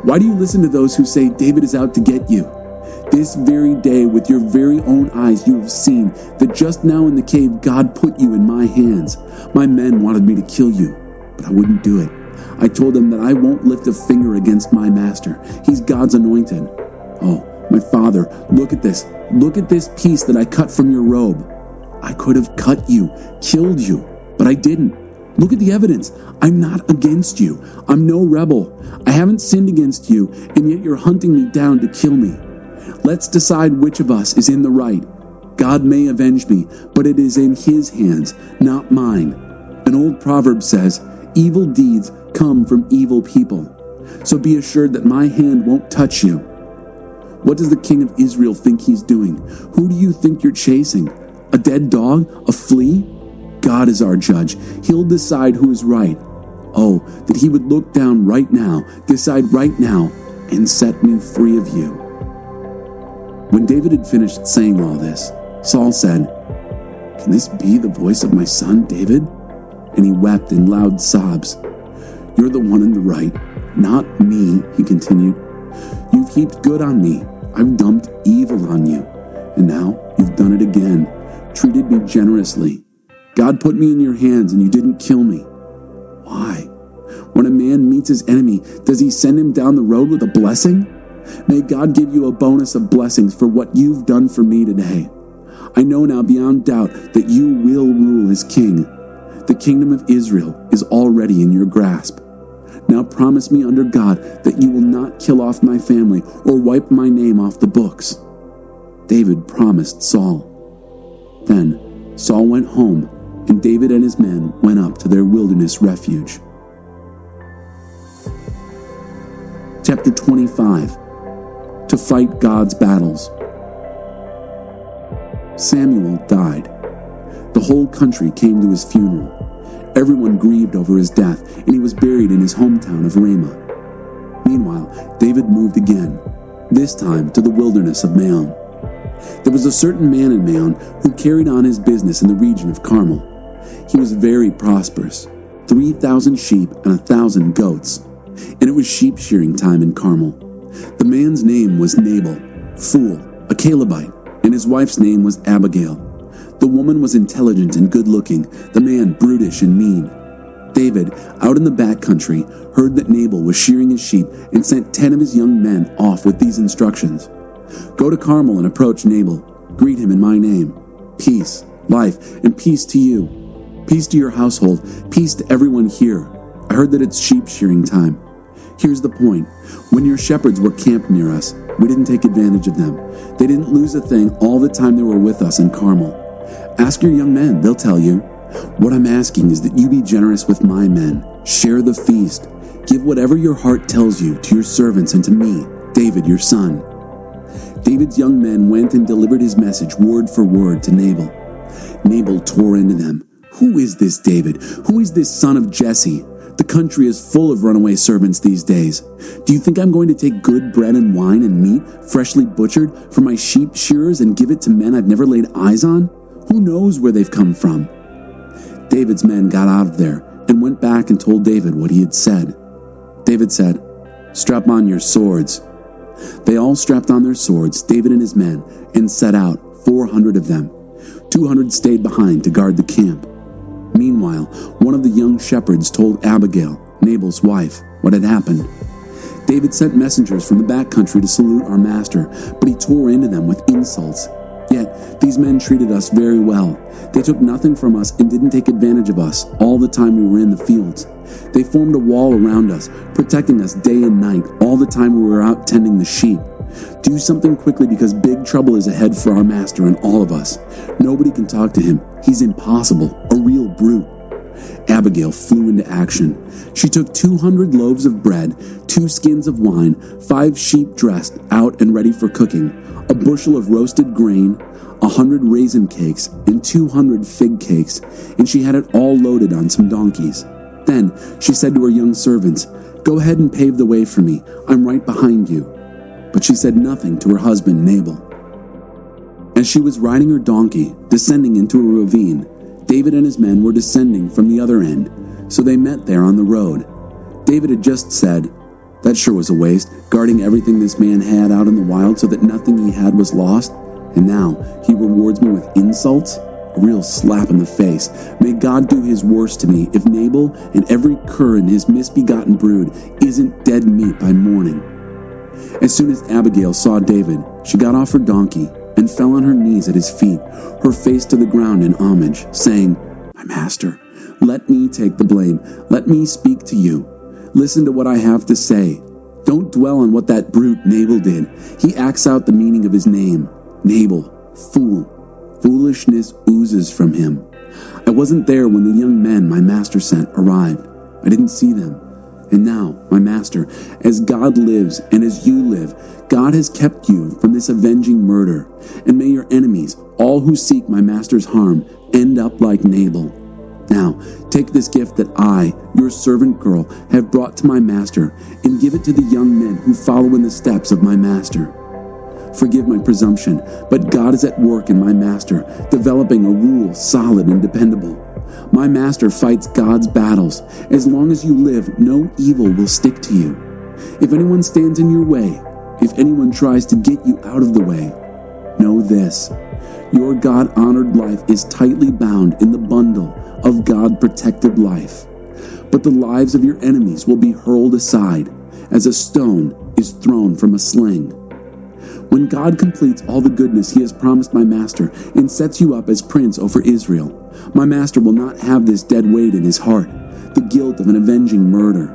Speaker 1: "Why do you listen to those who say David is out to get you? This very day with your very own eyes you have seen that just now in the cave God put you in my hands. My men wanted me to kill you, but I wouldn't do it. I told them that I won't lift a finger against my master. He's God's anointed. Oh, my father, look at this. Look at this piece that I cut from your robe. I could have cut you, killed you, but I didn't. Look at the evidence. I'm not against you. I'm no rebel. I haven't sinned against you, and yet you're hunting me down to kill me. Let's decide which of us is in the right. God may avenge me, but it is in his hands, not mine. An old proverb says, 'Evil deeds come from evil people.' So be assured that my hand won't touch you. What does the king of Israel think he's doing? Who do you think you're chasing? A dead dog? A flea? God is our judge. He'll decide who is right. Oh, that he would look down right now, decide right now, and set me free of you." When David had finished saying all this, Saul said, Can this be the voice of my son David? And he wept in loud sobs. You're the one in the right, not me, he continued. You've heaped good on me. I've dumped evil on you. And now you've done it again, treated me generously. God put me in your hands and you didn't kill me. Why? When a man meets his enemy, does he send him down the road with a blessing? May God give you a bonus of blessings for what you've done for me today. I know now beyond doubt that you will rule as king. The kingdom of Israel is already in your grasp. Now promise me under God that you will not kill off my family or wipe my name off the books. David promised Saul. Then Saul went home, and David and his men went up to their wilderness refuge. Chapter 25. To fight God's battles. Samuel died. The whole country came to his funeral. Everyone grieved over his death, and he was buried in his hometown of Ramah. Meanwhile, David moved again, this time to the wilderness of Maon. There was a certain man in Maon who carried on his business in the region of Carmel. He was very prosperous, 3,000 sheep and 1,000 goats, and it was sheep shearing time in Carmel. The man's name was Nabal, fool, a Calebite, and his wife's name was Abigail. The woman was intelligent and good-looking, the man brutish and mean. David, out in the back country, heard that Nabal was shearing his sheep and sent 10 of his young men off with these instructions. Go to Carmel and approach Nabal. Greet him in my name. Peace, life, and peace to you. Peace to your household. Peace to everyone here. I heard that it's sheep shearing time. Here's the point. When your shepherds were camped near us, we didn't take advantage of them. They didn't lose a thing all the time they were with us in Carmel. Ask your young men, they'll tell you. What I'm asking is that you be generous with my men. Share the feast. Give whatever your heart tells you to your servants and to me, David, your son. David's young men went and delivered his message word for word to Nabal. Nabal tore into them. Who is this David? Who is this son of Jesse? The country is full of runaway servants these days. Do you think I'm going to take good bread and wine and meat, freshly butchered, for my sheep shearers and give it to men I've never laid eyes on? Who knows where they've come from? David's men got out of there and went back and told David what he had said. David said, Strap on your swords. They all strapped on their swords, David and his men, and set out, 400 of them. 200 stayed behind to guard the camp. Meanwhile, one of the young shepherds told Abigail, Nabal's wife, what had happened. David sent messengers from the back country to salute our master, but he tore into them with insults. Yet, these men treated us very well. They took nothing from us and didn't take advantage of us all the time we were in the fields. They formed a wall around us, protecting us day and night all the time we were out tending the sheep. Do something quickly because big trouble is ahead for our master and all of us. Nobody can talk to him. He's impossible, a real brute. Abigail flew into action. She took 200 loaves of bread, 2 skins of wine, 5 sheep dressed out and ready for cooking, a bushel of roasted grain, 100 raisin cakes, and 200 fig cakes, and she had it all loaded on some donkeys. Then she said to her young servants, Go ahead and pave the way for me. I'm right behind you. But she said nothing to her husband Nabal. As she was riding her donkey, descending into a ravine, David and his men were descending from the other end, so they met there on the road. David had just said, That sure was a waste, guarding everything this man had out in the wild so that nothing he had was lost, and now he rewards me with insults? A real slap in the face. May God do his worst to me if Nabal and every cur in his misbegotten brood isn't dead meat by morning. As soon as Abigail saw David, she got off her donkey and fell on her knees at his feet, her face to the ground in homage, saying, My master, let me take the blame. Let me speak to you. Listen to what I have to say. Don't dwell on what that brute Nabal did. He acts out the meaning of his name. Nabal, fool. Foolishness oozes from him. I wasn't there when the young men my master sent arrived. I didn't see them. And now, my master, as God lives and as you live, God has kept you from this avenging murder. And may your enemies, all who seek my master's harm, end up like Nabal. Now, take this gift that I, your servant girl, have brought to my master, and give it to the young men who follow in the steps of my master. Forgive my presumption, but God is at work in my master, developing a rule solid and dependable. My master fights God's battles. As long as you live, no evil will stick to you. If anyone stands in your way, if anyone tries to get you out of the way, know this: your God-honored life is tightly bound in the bundle of God-protected life. But the lives of your enemies will be hurled aside as a stone is thrown from a sling. When God completes all the goodness he has promised my master and sets you up as prince over Israel, my master will not have this dead weight in his heart, the guilt of an avenging murder.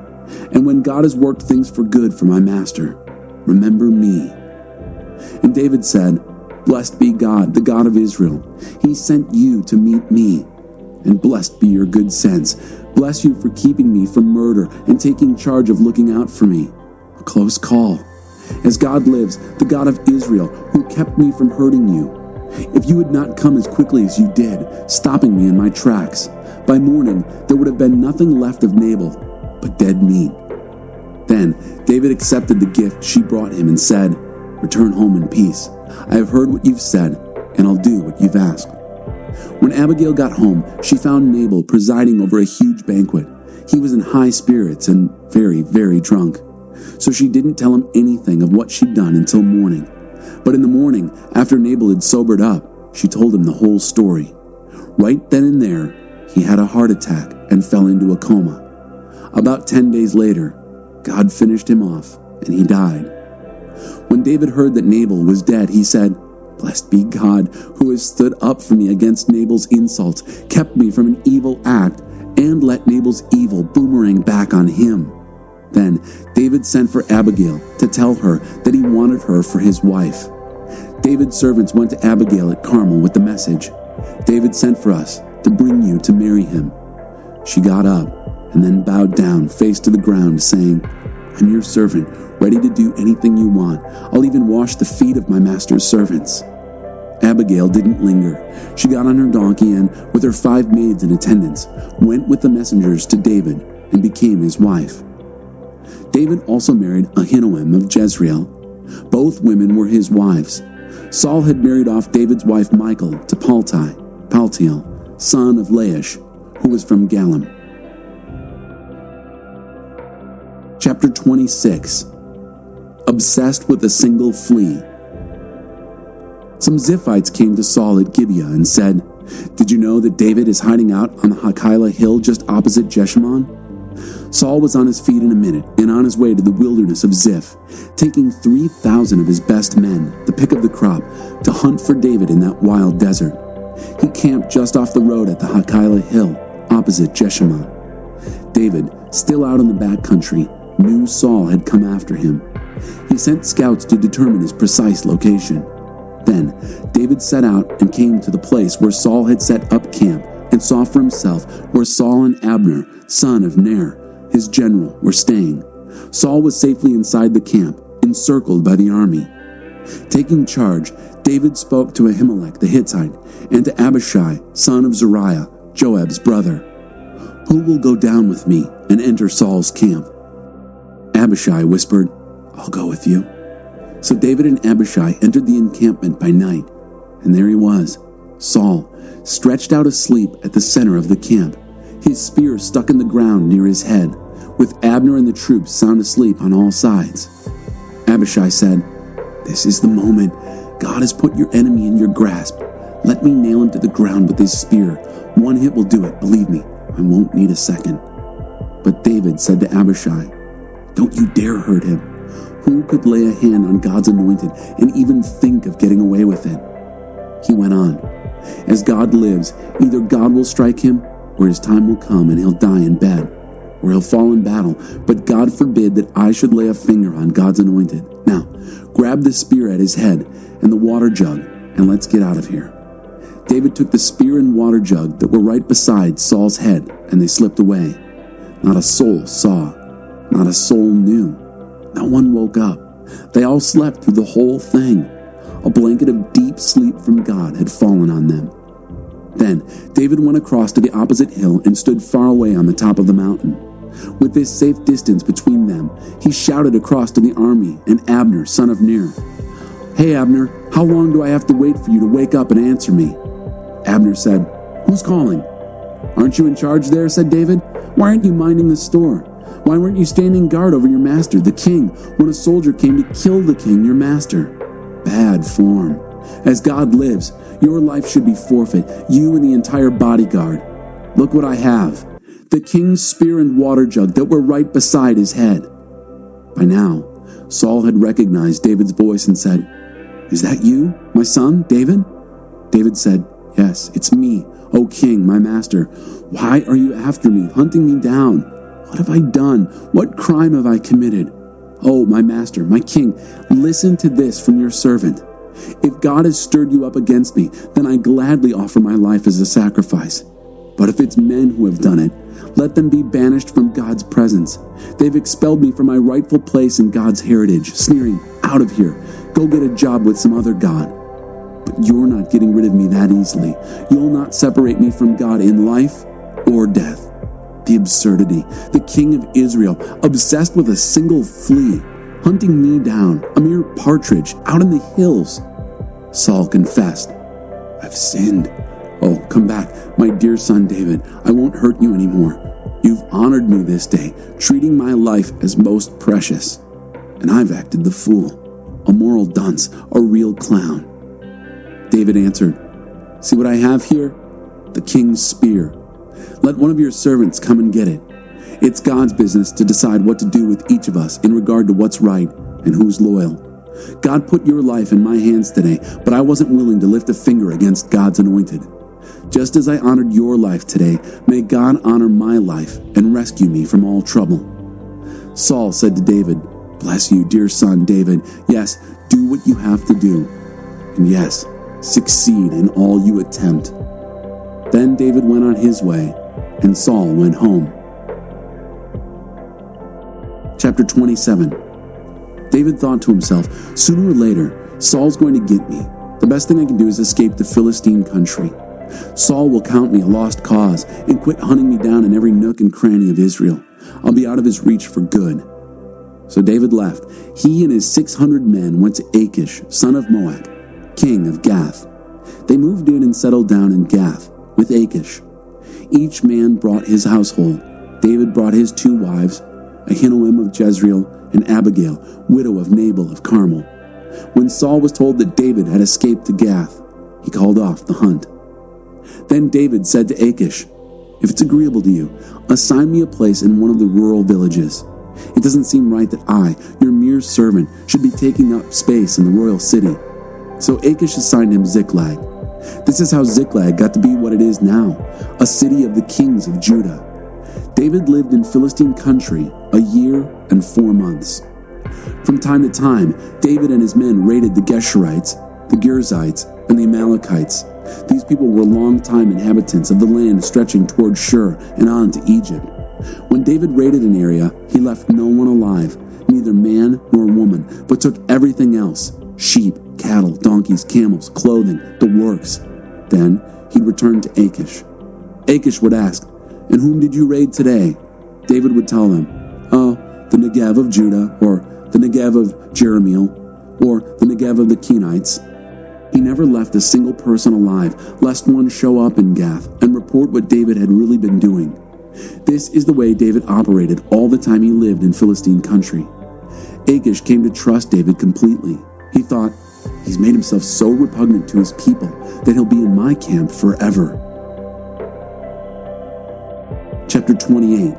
Speaker 1: And when God has worked things for good for my master, remember me. And David said, Blessed be God, the God of Israel. He sent you to meet me. And blessed be your good sense. Bless you for keeping me from murder and taking charge of looking out for me. A close call. As God lives, the God of Israel, who kept me from hurting you. If you had not come as quickly as you did, stopping me in my tracks, by morning there would have been nothing left of Nabal but dead meat. Then David accepted the gift she brought him and said, Return home in peace. I have heard what you've said, and I'll do what you've asked. When Abigail got home, she found Nabal presiding over a huge banquet. He was in high spirits and very, very drunk. So she didn't tell him anything of what she'd done until morning. But in the morning, after Nabal had sobered up, she told him the whole story. Right then and there, he had a heart attack and fell into a coma. About 10 days later, God finished him off, and he died. When David heard that Nabal was dead, he said, Blessed be God, who has stood up for me against Nabal's insults, kept me from an evil act, and let Nabal's evil boomerang back on him. Then David sent for Abigail to tell her that he wanted her for his wife. David's servants went to Abigail at Carmel with the message, David sent for us to bring you to marry him. She got up and then bowed down, face to the ground, saying, I'm your servant, ready to do anything you want. I'll even wash the feet of my master's servants. Abigail didn't linger. She got on her donkey and, with her 5 maids in attendance, went with the messengers to David and became his wife. David also married Ahinoam of Jezreel. Both women were his wives. Saul had married off David's wife Michal to Paltiel, son of Laish, who was from Galim. Chapter 26. Obsessed with a single flea. Some Ziphites came to Saul at Gibeah and said, Did you know that David is hiding out on the Hakilah hill just opposite Jeshimon? Saul was on his feet in a minute and on his way to the wilderness of Ziph, taking 3,000 of his best men, the pick of the crop, to hunt for David in that wild desert. He camped just off the road at the Hakilah hill, opposite Jeshimon. David, still out in the back country, knew Saul had come after him. He sent scouts to determine his precise location. Then David set out and came to the place where Saul had set up camp and saw for himself where Saul and Abner, son of Ner, his general, were staying. Saul was safely inside the camp, encircled by the army. Taking charge, David spoke to Ahimelech the Hittite and to Abishai, son of Zeruiah, Joab's brother. Who will go down with me and enter Saul's camp? Abishai whispered, I'll go with you. So David and Abishai entered the encampment by night, and there he was, Saul, stretched out asleep at the center of the camp, his spear stuck in the ground near his head, with Abner and the troops sound asleep on all sides. Abishai said, This is the moment. God has put your enemy in your grasp. Let me nail him to the ground with his spear. One hit will do it, believe me. I won't need a second. But David said to Abishai, Don't you dare hurt him. Who could lay a hand on God's anointed and even think of getting away with it? He went on, As God lives, either God will strike him, or his time will come and he'll die in bed, or he'll fall in battle, but God forbid that I should lay a finger on God's anointed. Now, grab the spear at his head and the water jug, and let's get out of here. David took the spear and water jug that were right beside Saul's head, and they slipped away. Not a soul saw, not a soul knew. No one woke up. They all slept through the whole thing. A blanket of deep sleep from God had fallen on them. Then David went across to the opposite hill and stood far away on the top of the mountain. With this safe distance between them, he shouted across to the army and Abner, son of Ner, "Hey, Abner, how long do I have to wait for you to wake up and answer me?" Abner said, "Who's calling?" "Aren't you in charge there?" said David. "Why aren't you minding the store? Why weren't you standing guard over your master, the king, when a soldier came to kill the king, your master?" Bad form. As God lives, your life should be forfeit, you and the entire bodyguard. Look what I have. The king's spear and water jug that were right beside his head. By now, Saul had recognized David's voice and said, "Is that you, my son, David?" David said, "Yes, it's me, O king, my master. Why are you after me, hunting me down? What have I done? What crime have I committed? Oh, my master, my king, listen to this from your servant. If God has stirred you up against me, then I gladly offer my life as a sacrifice. But if it's men who have done it, let them be banished from God's presence. They've expelled me from my rightful place in God's heritage, sneering, 'Out of here. Go get a job with some other god.' But you're not getting rid of me that easily. You'll not separate me from God in life or death." The absurdity. The king of Israel, obsessed with a single flea, hunting me down, a mere partridge, out in the hills. Saul confessed, "I've sinned. Oh, come back, my dear son David. I won't hurt you anymore. You've honored me this day, treating my life as most precious. And I've acted the fool, a moral dunce, a real clown." David answered, "See what I have here? The king's spear. Let one of your servants come and get it. It's God's business to decide what to do with each of us in regard to what's right and who's loyal. God put your life in my hands today, but I wasn't willing to lift a finger against God's anointed. Just as I honored your life today, may God honor my life and rescue me from all trouble." Saul said to David, "Bless you, dear son David. Yes, do what you have to do. And yes, succeed in all you attempt." Then David went on his way, and Saul went home. Chapter 27. David thought to himself, "Sooner or later, Saul's going to get me. The best thing I can do is escape the Philistine country. Saul will count me a lost cause and quit hunting me down in every nook and cranny of Israel. I'll be out of his reach for good." So David left. He and his 600 men went to Achish, son of Maok, king of Gath. They moved in and settled down in Gath with Achish. Each man brought his household. David brought his 2 wives, Ahinoam of Jezreel and Abigail, widow of Nabal of Carmel. When Saul was told that David had escaped to Gath, he called off the hunt. Then David said to Achish, "If it's agreeable to you, assign me a place in one of the rural villages. It doesn't seem right that I, your mere servant, should be taking up space in the royal city." So Achish assigned him Ziklag. This is how Ziklag got to be what it is now, a city of the kings of Judah. David lived in Philistine country a year and 4 months. From time to time, David and his men raided the Geshurites, the Girzites, and the Amalekites. These people were long-time inhabitants of the land stretching toward Shur and on to Egypt. When David raided an area, he left no one alive, neither man nor woman, but took everything else: sheep, cattle, donkeys, camels, clothing, the works. Then he'd return to Achish. Achish would ask, "And whom did you raid today?" David would tell them, "Oh, the Negev of Judah, or the Negev of Jerahmeel, or the Negev of the Kenites." He never left a single person alive, lest one show up in Gath and report what David had really been doing. This is the way David operated all the time he lived in Philistine country. Achish came to trust David completely. He thought, "He's made himself so repugnant to his people that he'll be in my camp forever." Chapter 28.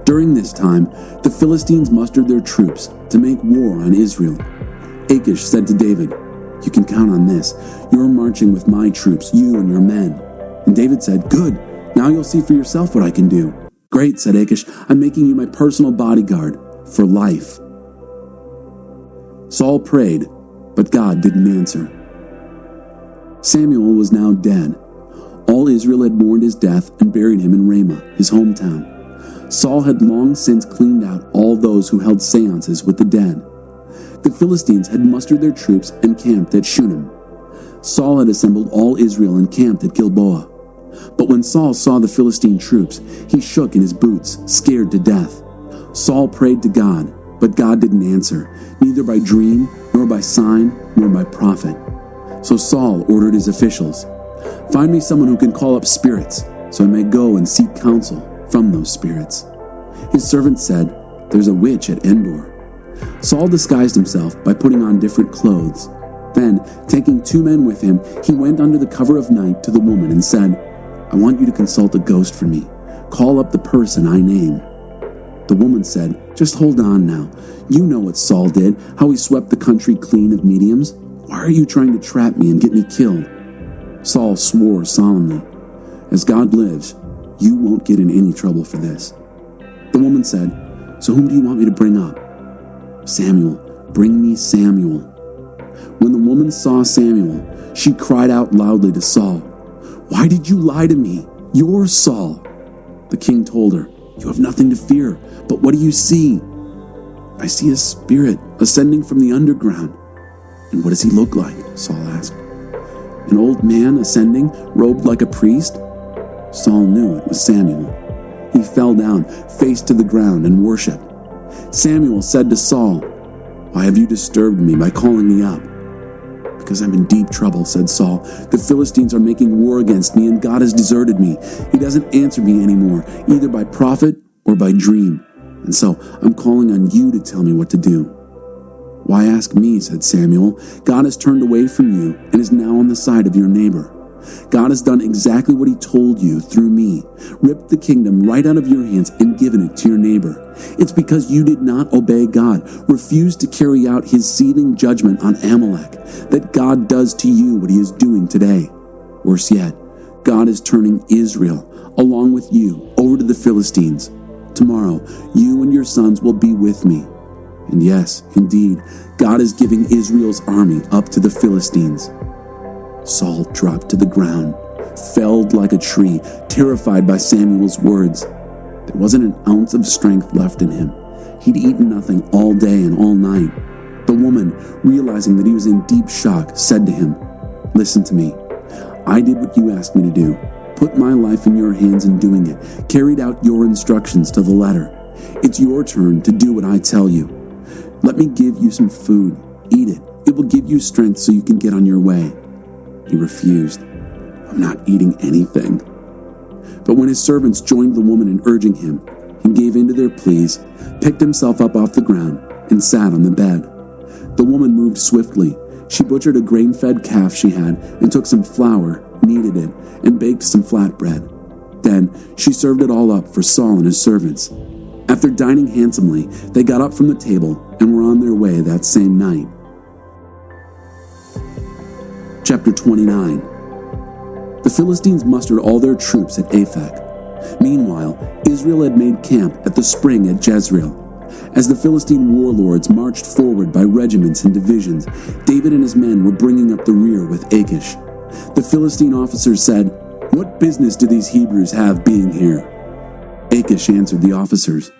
Speaker 1: During this time, the Philistines mustered their troops to make war on Israel. Achish said to David, "You can count on this. You're marching with my troops, you and your men." And David said, "Good. Now you'll see for yourself what I can do." "Great," said Achish. "I'm making you my personal bodyguard for life." Saul prayed, but God didn't answer. Samuel was now dead. All Israel had mourned his death and buried him in Ramah, his hometown. Saul had long since cleaned out all those who held seances with the dead. The Philistines had mustered their troops and camped at Shunem. Saul had assembled all Israel and camped at Gilboa. But when Saul saw the Philistine troops, he shook in his boots, scared to death. Saul prayed to God, but God didn't answer, neither by dream nor by sign, nor by prophet. So Saul ordered his officials, "Find me someone who can call up spirits, so I may go and seek counsel from those spirits." His servant said, "There's a witch at Endor." Saul disguised himself by putting on different clothes. Then, taking 2 men with him, he went under the cover of night to the woman and said, "I want you to consult a ghost for me. Call up the person I name." The woman said, "Just hold on now. You know what Saul did, how he swept the country clean of mediums. Why are you trying to trap me and get me killed?" Saul swore solemnly, "As God lives, you won't get in any trouble for this." The woman said, "So whom do you want me to bring up?" "Samuel. Bring me Samuel." When the woman saw Samuel, she cried out loudly to Saul, "Why did you lie to me? You're Saul." The king told her, "You have nothing to fear, but what do you see?" "I see a spirit ascending from the underground." "And what does he look like?" Saul asked. "An old man ascending, robed like a priest." Saul knew it was Samuel. He fell down, face to the ground, and worshipped. Samuel said to Saul, "Why have you disturbed me by calling me up?" "Because I'm in deep trouble," said Saul. "The Philistines are making war against me, and God has deserted me. He doesn't answer me anymore, either by prophet or by dream. And so I'm calling on you to tell me what to do." "Why ask me?" said Samuel. "God has turned away from you and is now on the side of your neighbor. God has done exactly what he told you through me, ripped the kingdom right out of your hands and given it to your neighbor. It's because you did not obey God, refused to carry out his seething judgment on Amalek, that God does to you what he is doing today. Worse yet, God is turning Israel, along with you, over to the Philistines. Tomorrow, you and your sons will be with me. And yes, indeed, God is giving Israel's army up to the Philistines." Saul dropped to the ground, felled like a tree, terrified by Samuel's words. There wasn't an ounce of strength left in him. He'd eaten nothing all day and all night. The woman, realizing that he was in deep shock, said to him, "Listen to me. I did what you asked me to do. Put my life in your hands in doing it. Carried out your instructions to the letter. It's your turn to do what I tell you. Let me give you some food. Eat it. It will give you strength so you can get on your way." He refused. "I'm not eating anything." But when his servants joined the woman in urging him, he gave in to their pleas, picked himself up off the ground, and sat on the bed. The woman moved swiftly. She butchered a grain-fed calf she had and took some flour, kneaded it, and baked some flatbread. Then she served it all up for Saul and his servants. After dining handsomely, they got up from the table and were on their way that same night. Chapter 29. The Philistines mustered all their troops at Aphek. Meanwhile, Israel had made camp at the spring at Jezreel. As the Philistine warlords marched forward by regiments and divisions, David and his men were bringing up the rear with Achish. The Philistine officers said, "What business do these Hebrews have being here?" Achish answered the officers,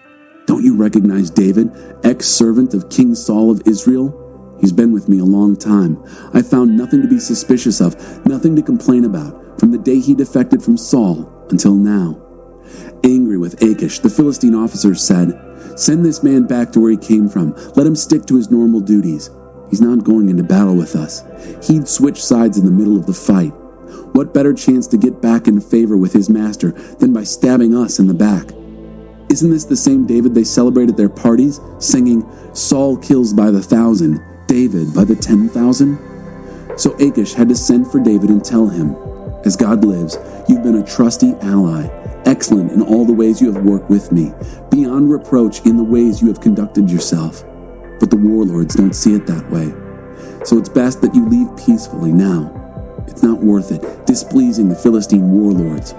Speaker 1: "Don't you recognize David, ex-servant of King Saul of Israel? He's been with me a long time. I found nothing to be suspicious of, nothing to complain about, from the day he defected from Saul until now." Angry with Achish, the Philistine officers said, "Send this man back to where he came from. Let him stick to his normal duties. He's not going into battle with us. He'd switch sides in the middle of the fight. What better chance to get back in favor with his master than by stabbing us in the back? Isn't this the same David they celebrate at their parties, singing, 'Saul kills by the 1,000, David by the 10,000'? So Achish had to send for David and tell him, "As God lives, you've been a trusty ally, excellent in all the ways you have worked with me, beyond reproach in the ways you have conducted yourself. But the warlords don't see it that way. So it's best that you leave peacefully now. It's not worth it, displeasing the Philistine warlords."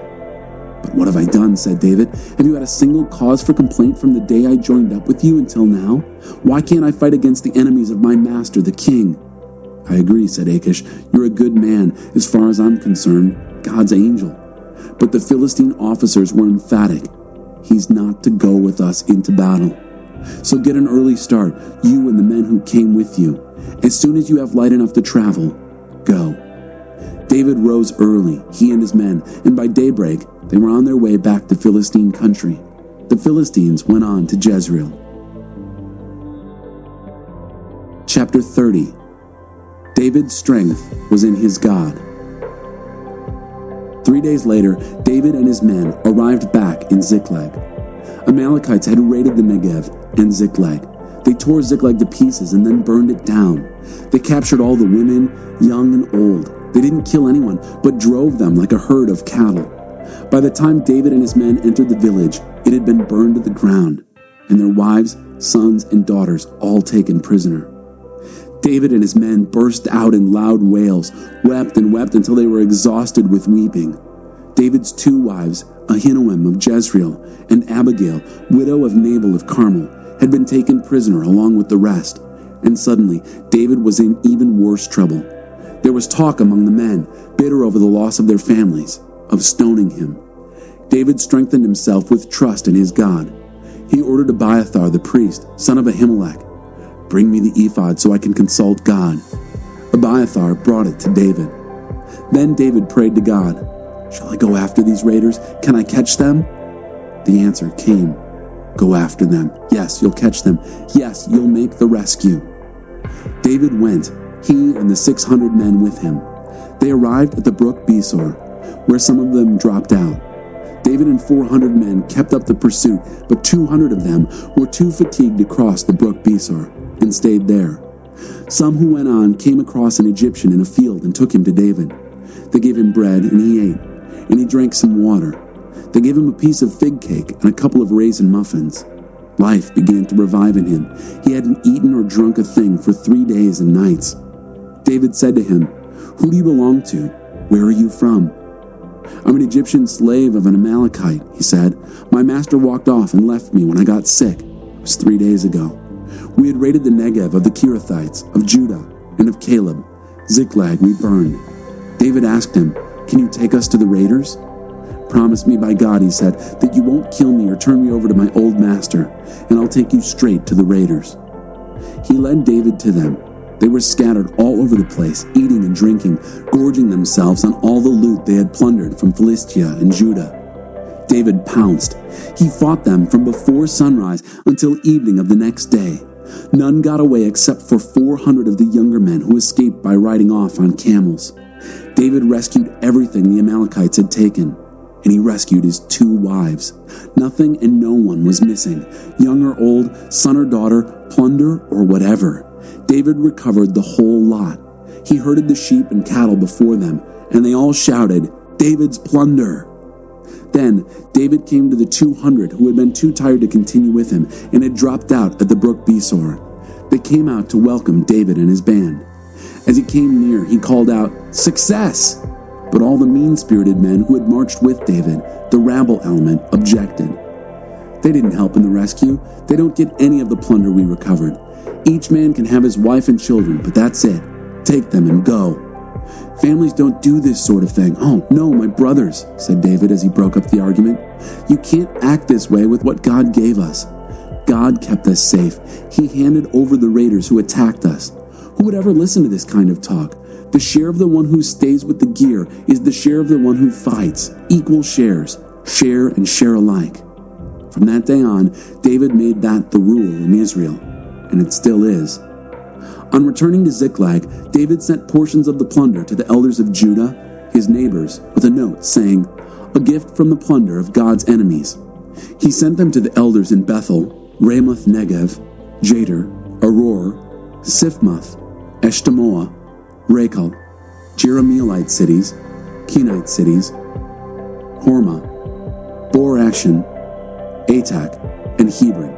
Speaker 1: "But what have I done?" said David. "Have you had a single cause for complaint from the day I joined up with you until now? Why can't I fight against the enemies of my master, the king?" "I agree," said Achish. "You're a good man, as far as I'm concerned, God's angel." But the Philistine officers were emphatic. "He's not to go with us into battle. So get an early start, you and the men who came with you. As soon as you have light enough to travel, go." David rose early, he and his men, and by daybreak they were on their way back to Philistine country. The Philistines went on to Jezreel. Chapter 30. David's strength was in his God. 3 days later, David and his men arrived back in Ziklag. Amalekites had raided the Negev and Ziklag. They tore Ziklag to pieces and then burned it down. They captured all the women, young and old. They didn't kill anyone, but drove them like a herd of cattle. By the time David and his men entered the village, it had been burned to the ground, and their wives, sons, and daughters all taken prisoner. David and his men burst out in loud wails, wept and wept until they were exhausted with weeping. David's 2 wives, Ahinoam of Jezreel and Abigail, widow of Nabal of Carmel, had been taken prisoner along with the rest, and suddenly David was in even worse trouble. There was talk among the men, bitter over the loss of their families, of stoning him. David strengthened himself with trust in his God. He ordered Abiathar the priest, son of Ahimelech, "Bring me the ephod so I can consult God." Abiathar brought it to David. Then David prayed to God, "Shall I go after these raiders? Can I catch them?" The answer came, "Go after them. Yes, you'll catch them. Yes, you'll make the rescue." David went, he and the 600 men with him. They arrived at the brook Besor, where some of them dropped out. David and 400 men kept up the pursuit, but 200 of them were too fatigued to cross the brook Besor and stayed there. Some who went on came across an Egyptian in a field and took him to David. They gave him bread and he ate, and he drank some water. They gave him a piece of fig cake and a couple of raisin muffins. Life began to revive in him. He hadn't eaten or drunk a thing for 3 days and nights. David said to him, "Who do you belong to? Where are you from?" "I'm an Egyptian slave of an Amalekite," he said. "My master walked off and left me when I got sick. It was 3 days ago. We had raided the Negev of the Kerethites, of Judah, and of Caleb. Ziklag we burned." David asked him, "Can you take us to the raiders?" "Promise me by God," he said, "that you won't kill me or turn me over to my old master, and I'll take you straight to the raiders." He led David to them. They were scattered all over the place, eating and drinking, gorging themselves on all the loot they had plundered from Philistia and Judah. David pounced. He fought them from before sunrise until evening of the next day. None got away except for 400 of the younger men who escaped by riding off on camels. David rescued everything the Amalekites had taken, and he rescued his 2 wives. Nothing and no one was missing, young or old, son or daughter, plunder or whatever. David recovered the whole lot. He herded the sheep and cattle before them, and they all shouted, "David's plunder!" Then David came to the 200 who had been too tired to continue with him and had dropped out at the brook Besor. They came out to welcome David and his band. As he came near, he called out, "Success!" But all the mean-spirited men who had marched with David, the rabble element, objected. "They didn't help in the rescue. They don't get any of the plunder we recovered. Each man can have his wife and children, but that's it. Take them and go." "Families don't do this sort of thing." "Oh, no, my brothers," said David as he broke up the argument. "You can't act this way with what God gave us. God kept us safe. He handed over the raiders who attacked us. Who would ever listen to this kind of talk? The share of the one who stays with the gear is the share of the one who fights. Equal shares. Share and share alike." From that day on, David made that the rule in Israel, and it still is. On returning to Ziklag, David sent portions of the plunder to the elders of Judah, his neighbors, with a note saying, "A gift from the plunder of God's enemies." He sent them to the elders in Bethel, Ramoth Negev, Jatir, Aror, Siphmoth, Eshtemoa, Rachel, Jerahmeelite cities, Kenite cities, Hormah, Bor-Ashan, Atak, and Hebron,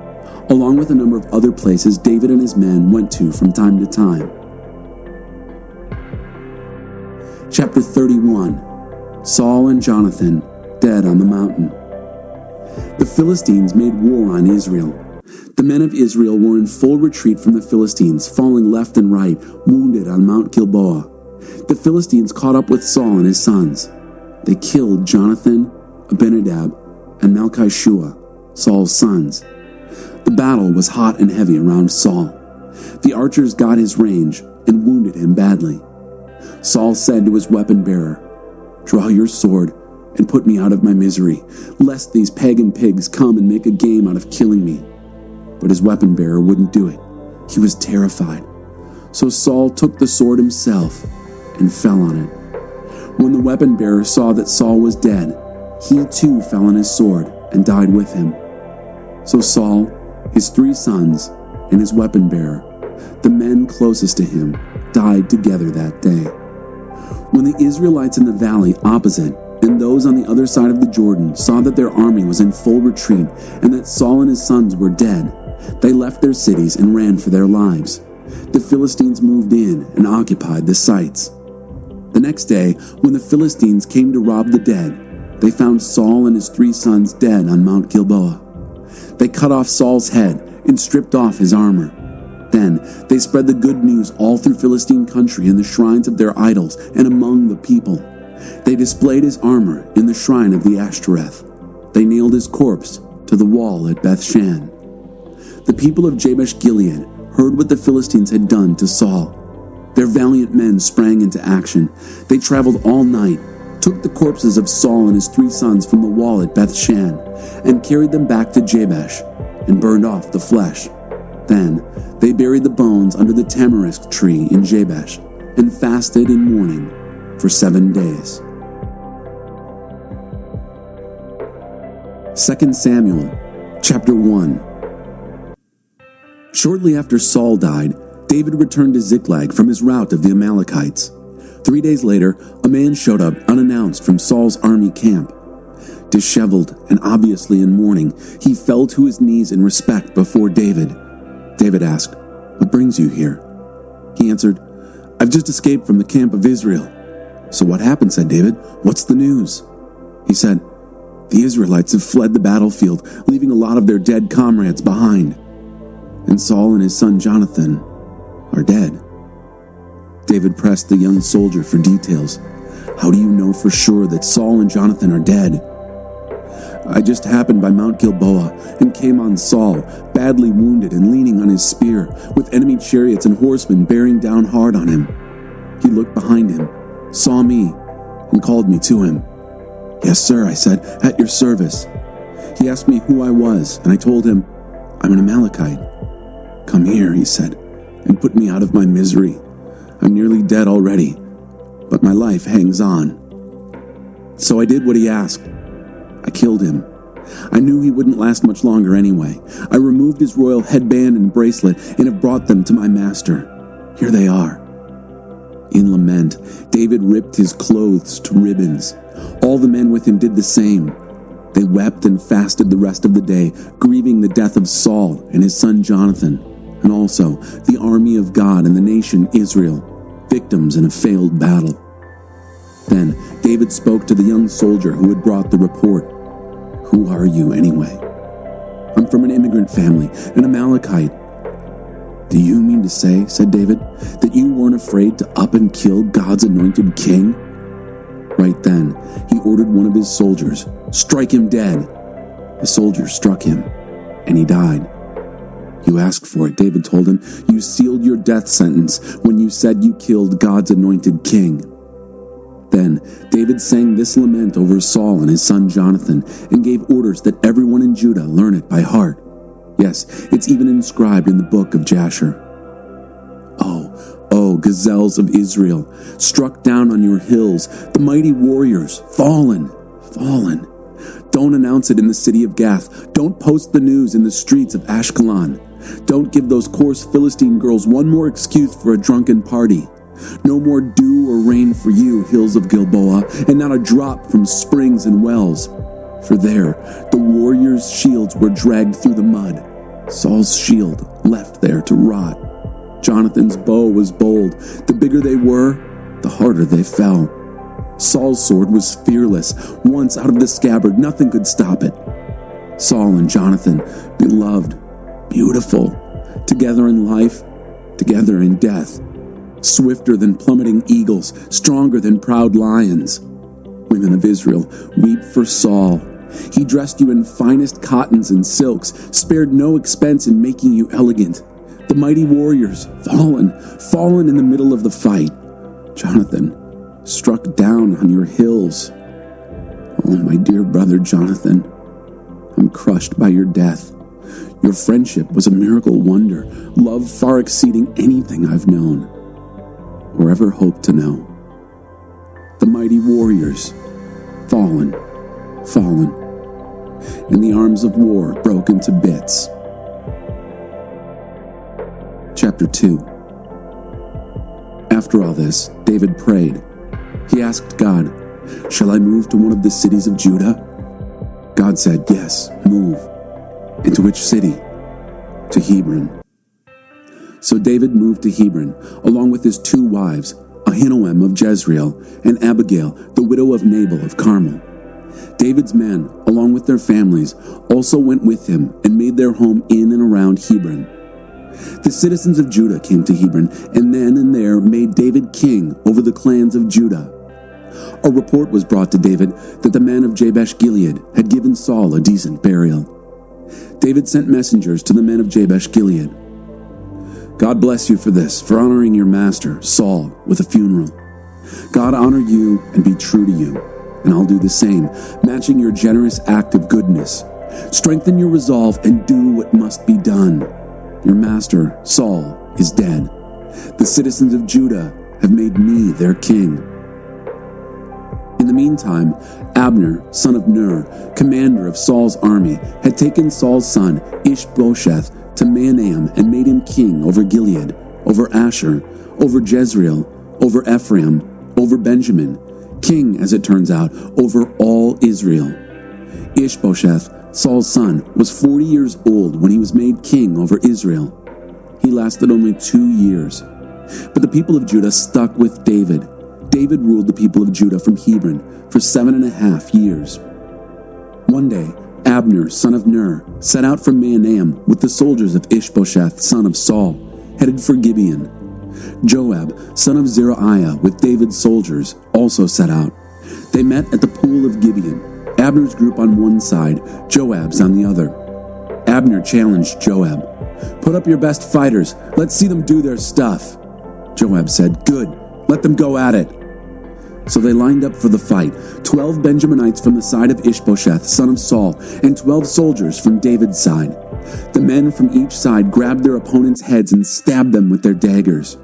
Speaker 1: along with a number of other places David and his men went to from time to time. Chapter 31. Saul and Jonathan, dead on the mountain. The Philistines made war on Israel. The men of Israel were in full retreat from the Philistines, falling left and right, wounded on Mount Gilboa. The Philistines caught up with Saul and his sons. They killed Jonathan, Abinadab, and Malchishua, Saul's sons. The battle was hot and heavy around Saul. The archers got his range and wounded him badly. Saul said to his weapon bearer, "Draw your sword and put me out of my misery, lest these pagan pigs come and make a game out of killing me." But his weapon bearer wouldn't do it. He was terrified. So Saul took the sword himself and fell on it. When the weapon bearer saw that Saul was dead, he too fell on his sword and died with him. So Saul, his 3 sons, and his weapon bearer, the men closest to him, died together that day. When the Israelites in the valley opposite and those on the other side of the Jordan saw that their army was in full retreat and that Saul and his sons were dead, they left their cities and ran for their lives. The Philistines moved in and occupied the sites. The next day, when the Philistines came to rob the dead, they found Saul and his 3 sons dead on Mount Gilboa. They cut off Saul's head and stripped off his armor. Then they spread the good news all through Philistine country in the shrines of their idols and among the people. They displayed his armor in the shrine of the Ashtoreth. They nailed his corpse to the wall at Beth-shan. The people of Jabesh Gilead heard what the Philistines had done to Saul. Their valiant men sprang into action. They traveled all night, took the corpses of Saul and his 3 sons from the wall at Beth-shan, and carried them back to Jabesh, and burned off the flesh. Then they buried the bones under the tamarisk tree in Jabesh, and fasted in mourning for 7 days. 2 Samuel, chapter 1. Shortly after Saul died, David returned to Ziklag from his rout of the Amalekites. 3 days later, a man showed up unannounced from Saul's army camp. Disheveled and obviously in mourning, he fell to his knees in respect before David. David asked, "What brings you here?" He answered, "I've just escaped from the camp of Israel." "So what happened?" said David. "What's the news?" He said, "The Israelites have fled the battlefield, leaving a lot of their dead comrades behind. And Saul and his son Jonathan are dead." David pressed the young soldier for details. "How do you know for sure that Saul and Jonathan are dead?" "I just happened by Mount Gilboa and came on Saul, badly wounded and leaning on his spear, with enemy chariots and horsemen bearing down hard on him. He looked behind him, saw me, and called me to him. 'Yes, sir,' I said, 'at your service.' He asked me who I was, and I told him, 'I'm an Amalekite.' 'Come here,' he said, 'and put me out of my misery. I'm nearly dead already, but my life hangs on.' So I did what he asked. I killed him. I knew he wouldn't last much longer anyway. I removed his royal headband and bracelet and have brought them to my master. Here they are." In lament, David ripped his clothes to ribbons. All the men with him did the same. They wept and fasted the rest of the day, grieving the death of Saul and his son Jonathan, and also the army of God and the nation Israel, victims in a failed battle. Then David spoke to the young soldier who had brought the report. "Who are you, anyway?" "I'm from an immigrant family, an Amalekite." "Do you mean to say," said David, "that you weren't afraid to up and kill God's anointed king?" Right then, he ordered one of his soldiers, "Strike him dead." The soldier struck him, and he died. "You asked for it," David told him. "You sealed your death sentence when you said you killed God's anointed king." Then David sang this lament over Saul and his son Jonathan, and gave orders that everyone in Judah learn it by heart. Yes, it's even inscribed in the book of Jasher. Oh, gazelles of Israel, struck down on your hills, the mighty warriors, fallen. Don't announce it in the city of Gath. Don't post the news in the streets of Ashkelon. Don't give those coarse Philistine girls one more excuse for a drunken party. No more dew or rain for you, hills of Gilboa, and not a drop from springs and wells. For there, the warriors' shields were dragged through the mud, Saul's shield left there to rot. Jonathan's bow was bold. The bigger they were, the harder they fell. Saul's sword was fearless. Once out of the scabbard, nothing could stop it. Saul and Jonathan, beloved, beautiful, together in life, together in death. Swifter than plummeting eagles, stronger than proud lions. Women of Israel, weep for Saul. He dressed you in finest cottons and silks, spared no expense in making you elegant. The mighty warriors, fallen in the middle of the fight. Jonathan, struck down on your hills. Oh, my dear brother Jonathan, I'm crushed by your death. Your friendship was a miracle wonder, love far exceeding anything I've known or ever hoped to know. The mighty warriors, fallen, in the arms of war broken to bits. Chapter 2. After all this, David prayed. He asked God, "Shall I move to one of the cities of Judah?" God said, "Yes, move." "And to which city?" "To Hebron." So David moved to Hebron, along with his 2 wives, Ahinoam of Jezreel and Abigail, the widow of Nabal of Carmel. David's men, along with their families, also went with him and made their home in and around Hebron. The citizens of Judah came to Hebron, and then and there made David king over the clans of Judah. A report was brought to David that the men of Jabesh-Gilead had given Saul a decent burial. David sent messengers to the men of Jabesh-Gilead. "God bless you for this, for honoring your master, Saul, with a funeral. God honor you and be true to you, and I'll do the same, matching your generous act of goodness. Strengthen your resolve and do what must be done. Your master, Saul, is dead. The citizens of Judah have made me their king." In the meantime, Abner, son of Ner, commander of Saul's army, had taken Saul's son, Ishbosheth, to Mahanaim and made him king over Gilead, over Asher, over Jezreel, over Ephraim, over Benjamin, king, as it turns out, over all Israel. Ishbosheth, Saul's son, was 40 years old when he was made king over Israel. He lasted only 2 years. But the people of Judah stuck with David. David ruled the people of Judah from Hebron for 7.5 years. One day, Abner, son of Ner, set out from Mahanaim with the soldiers of Ishbosheth, son of Saul, headed for Gibeon. Joab, son of Zeruiah, with David's soldiers, also set out. They met at the pool of Gibeon, Abner's group on one side, Joab's on the other. Abner challenged Joab. "Put up your best fighters. Let's see them do their stuff." Joab said, "Good. Let them go at it." So they lined up for the fight, 12 Benjaminites from the side of Ishbosheth, son of Saul, and 12 soldiers from David's side. The men from each side grabbed their opponents' heads and stabbed them with their daggers.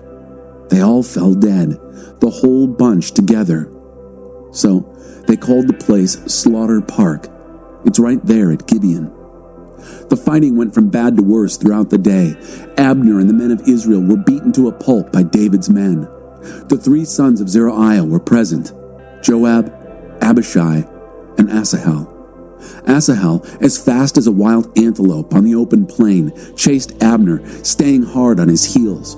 Speaker 1: They all fell dead, the whole bunch together. So they called the place Slaughter Park. It's right there at Gibeon. The fighting went from bad to worse throughout the day. Abner and the men of Israel were beaten to a pulp by David's men. The 3 sons of Zeruiah were present: Joab, Abishai, and Asahel. Asahel, as fast as a wild antelope on the open plain, chased Abner, staying hard on his heels.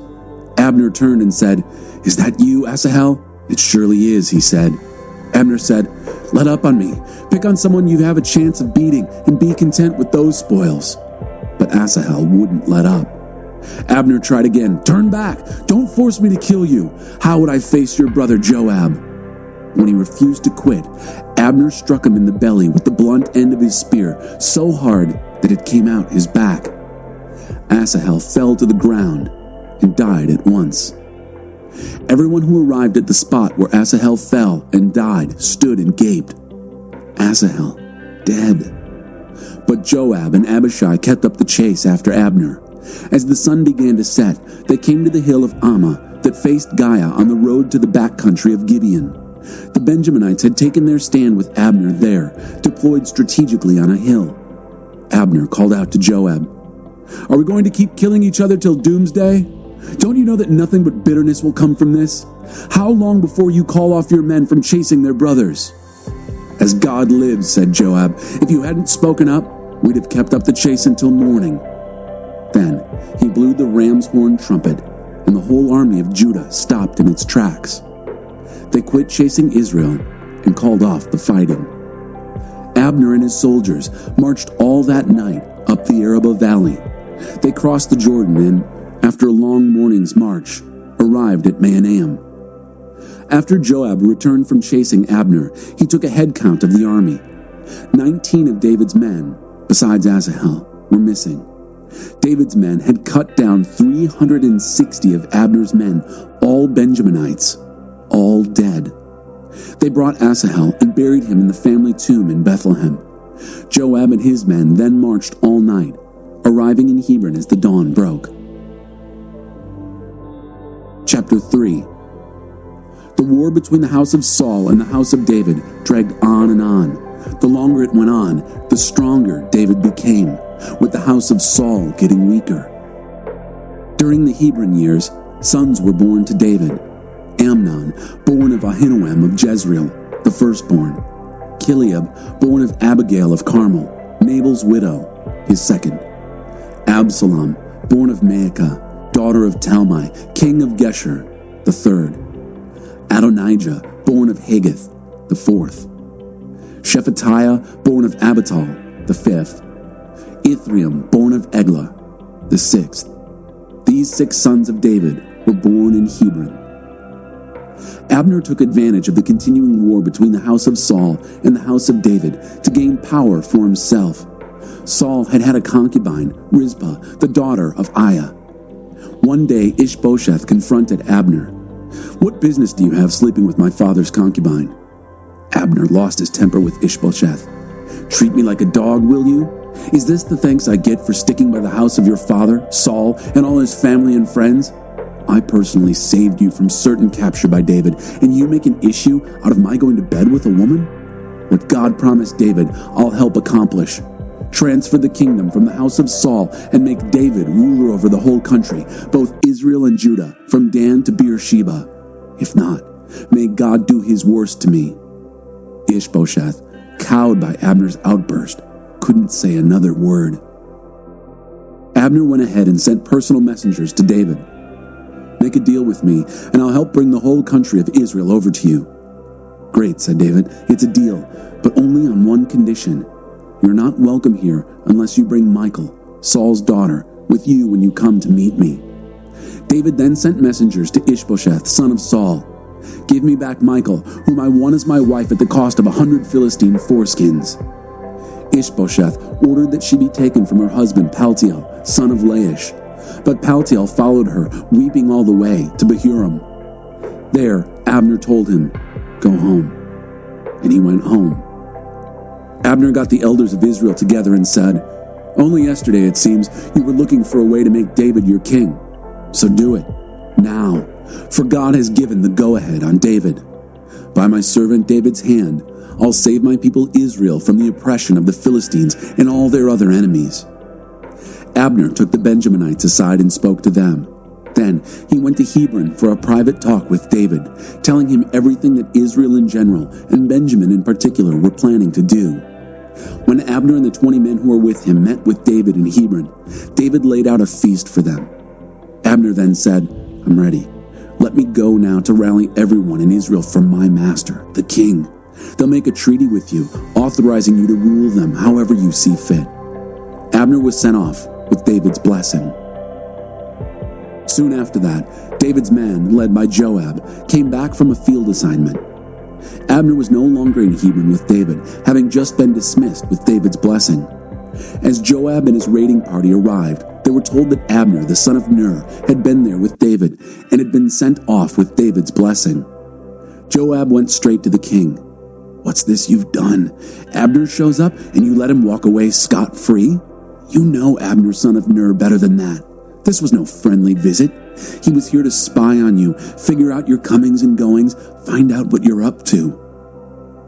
Speaker 1: Abner turned and said, "Is that you, Asahel?" "It surely is," he said. Abner said, "Let up on me. Pick on someone you have a chance of beating, and be content with those spoils." But Asahel wouldn't let up. Abner tried again. "Turn back. Don't force me to kill you. How would I face your brother Joab?" When he refused to quit, Abner struck him in the belly with the blunt end of his spear so hard that it came out his back. Asahel fell to the ground and died at once. Everyone who arrived at the spot where Asahel fell and died stood and gaped. Asahel, dead. But Joab and Abishai kept up the chase after Abner. As the sun began to set, they came to the hill of Ammah that faced Giah on the road to the back country of Gibeon. The Benjaminites had taken their stand with Abner there, deployed strategically on a hill. Abner called out to Joab, "Are we going to keep killing each other till doomsday? Don't you know that nothing but bitterness will come from this? How long before you call off your men from chasing their brothers?" "As God lives," said Joab, "if you hadn't spoken up, we'd have kept up the chase until morning." Then he blew the ram's horn trumpet, and the whole army of Judah stopped in its tracks. They quit chasing Israel and called off the fighting. Abner and his soldiers marched all that night up the Arabah Valley. They crossed the Jordan and, after a long morning's march, arrived at Mahanaim. After Joab returned from chasing Abner, he took a head count of the army. 19 of David's men, besides Asahel, were missing. David's men had cut down 360 of Abner's men, all Benjaminites, all dead. They brought Asahel and buried him in the family tomb in Bethlehem. Joab and his men then marched all night, arriving in Hebron as the dawn broke. Chapter 3. The war between the house of Saul and the house of David dragged on and on. The longer it went on, the stronger David became, with the house of Saul getting weaker. During the Hebron years, sons were born to David. Amnon, born of Ahinoam of Jezreel, the firstborn. Kileab, born of Abigail of Carmel, Nabal's widow, his second. Absalom, born of Maacah, daughter of Talmai, king of Geshur, the third. Adonijah, born of Haggith, the fourth. Shephatiah, born of Abital, the fifth. Ithream, born of Eglah, the sixth. These 6 sons of David were born in Hebron. Abner took advantage of the continuing war between the house of Saul and the house of David to gain power for himself. Saul had a concubine, Rizpah, the daughter of Aiah. One day Ishbosheth confronted Abner. "What business do you have sleeping with my father's concubine?" Abner lost his temper with Ishbosheth. "Treat me like a dog, will you? Is this the thanks I get for sticking by the house of your father, Saul, and all his family and friends? I personally saved you from certain capture by David, and you make an issue out of my going to bed with a woman? What God promised David, I'll help accomplish. Transfer the kingdom from the house of Saul and make David ruler over the whole country, both Israel and Judah, from Dan to Beersheba. If not, may God do his worst to me." Ishbosheth, cowed by Abner's outburst, couldn't say another word. Abner went ahead and sent personal messengers to David. "Make a deal with me, and I'll help bring the whole country of Israel over to you." "Great," said David. "It's a deal, but only on one condition. You're not welcome here unless you bring Michal, Saul's daughter, with you when you come to meet me." David then sent messengers to Ishbosheth, son of Saul. "Give me back Michal, whom I won as my wife at the cost of 100 Philistine foreskins." Ishbosheth ordered that she be taken from her husband Paltiel, son of Laish. But Paltiel followed her, weeping all the way, to Bahurim. There, Abner told him, "Go home." And he went home. Abner got the elders of Israel together and said, "Only yesterday, it seems, you were looking for a way to make David your king. So do it, now, for God has given the go-ahead on David. By my servant David's hand, I'll save my people Israel from the oppression of the Philistines and all their other enemies." Abner took the Benjaminites aside and spoke to them. Then he went to Hebron for a private talk with David, telling him everything that Israel in general and Benjamin in particular were planning to do. When Abner and the 20 men who were with him met with David in Hebron, David laid out a feast for them. Abner then said, "I'm ready. Let me go now to rally everyone in Israel for my master, the king. They'll make a treaty with you, authorizing you to rule them however you see fit." Abner was sent off with David's blessing. Soon after that, David's men, led by Joab, came back from a field assignment. Abner was no longer in Hebron with David, having just been dismissed with David's blessing. As Joab and his raiding party arrived, they were told that Abner, the son of Ner, had been there with David and had been sent off with David's blessing. Joab went straight to the king. "What's this you've done? Abner shows up and you let him walk away scot-free? You know Abner, son of Ner, better than that. This was no friendly visit. He was here to spy on you, figure out your comings and goings, find out what you're up to."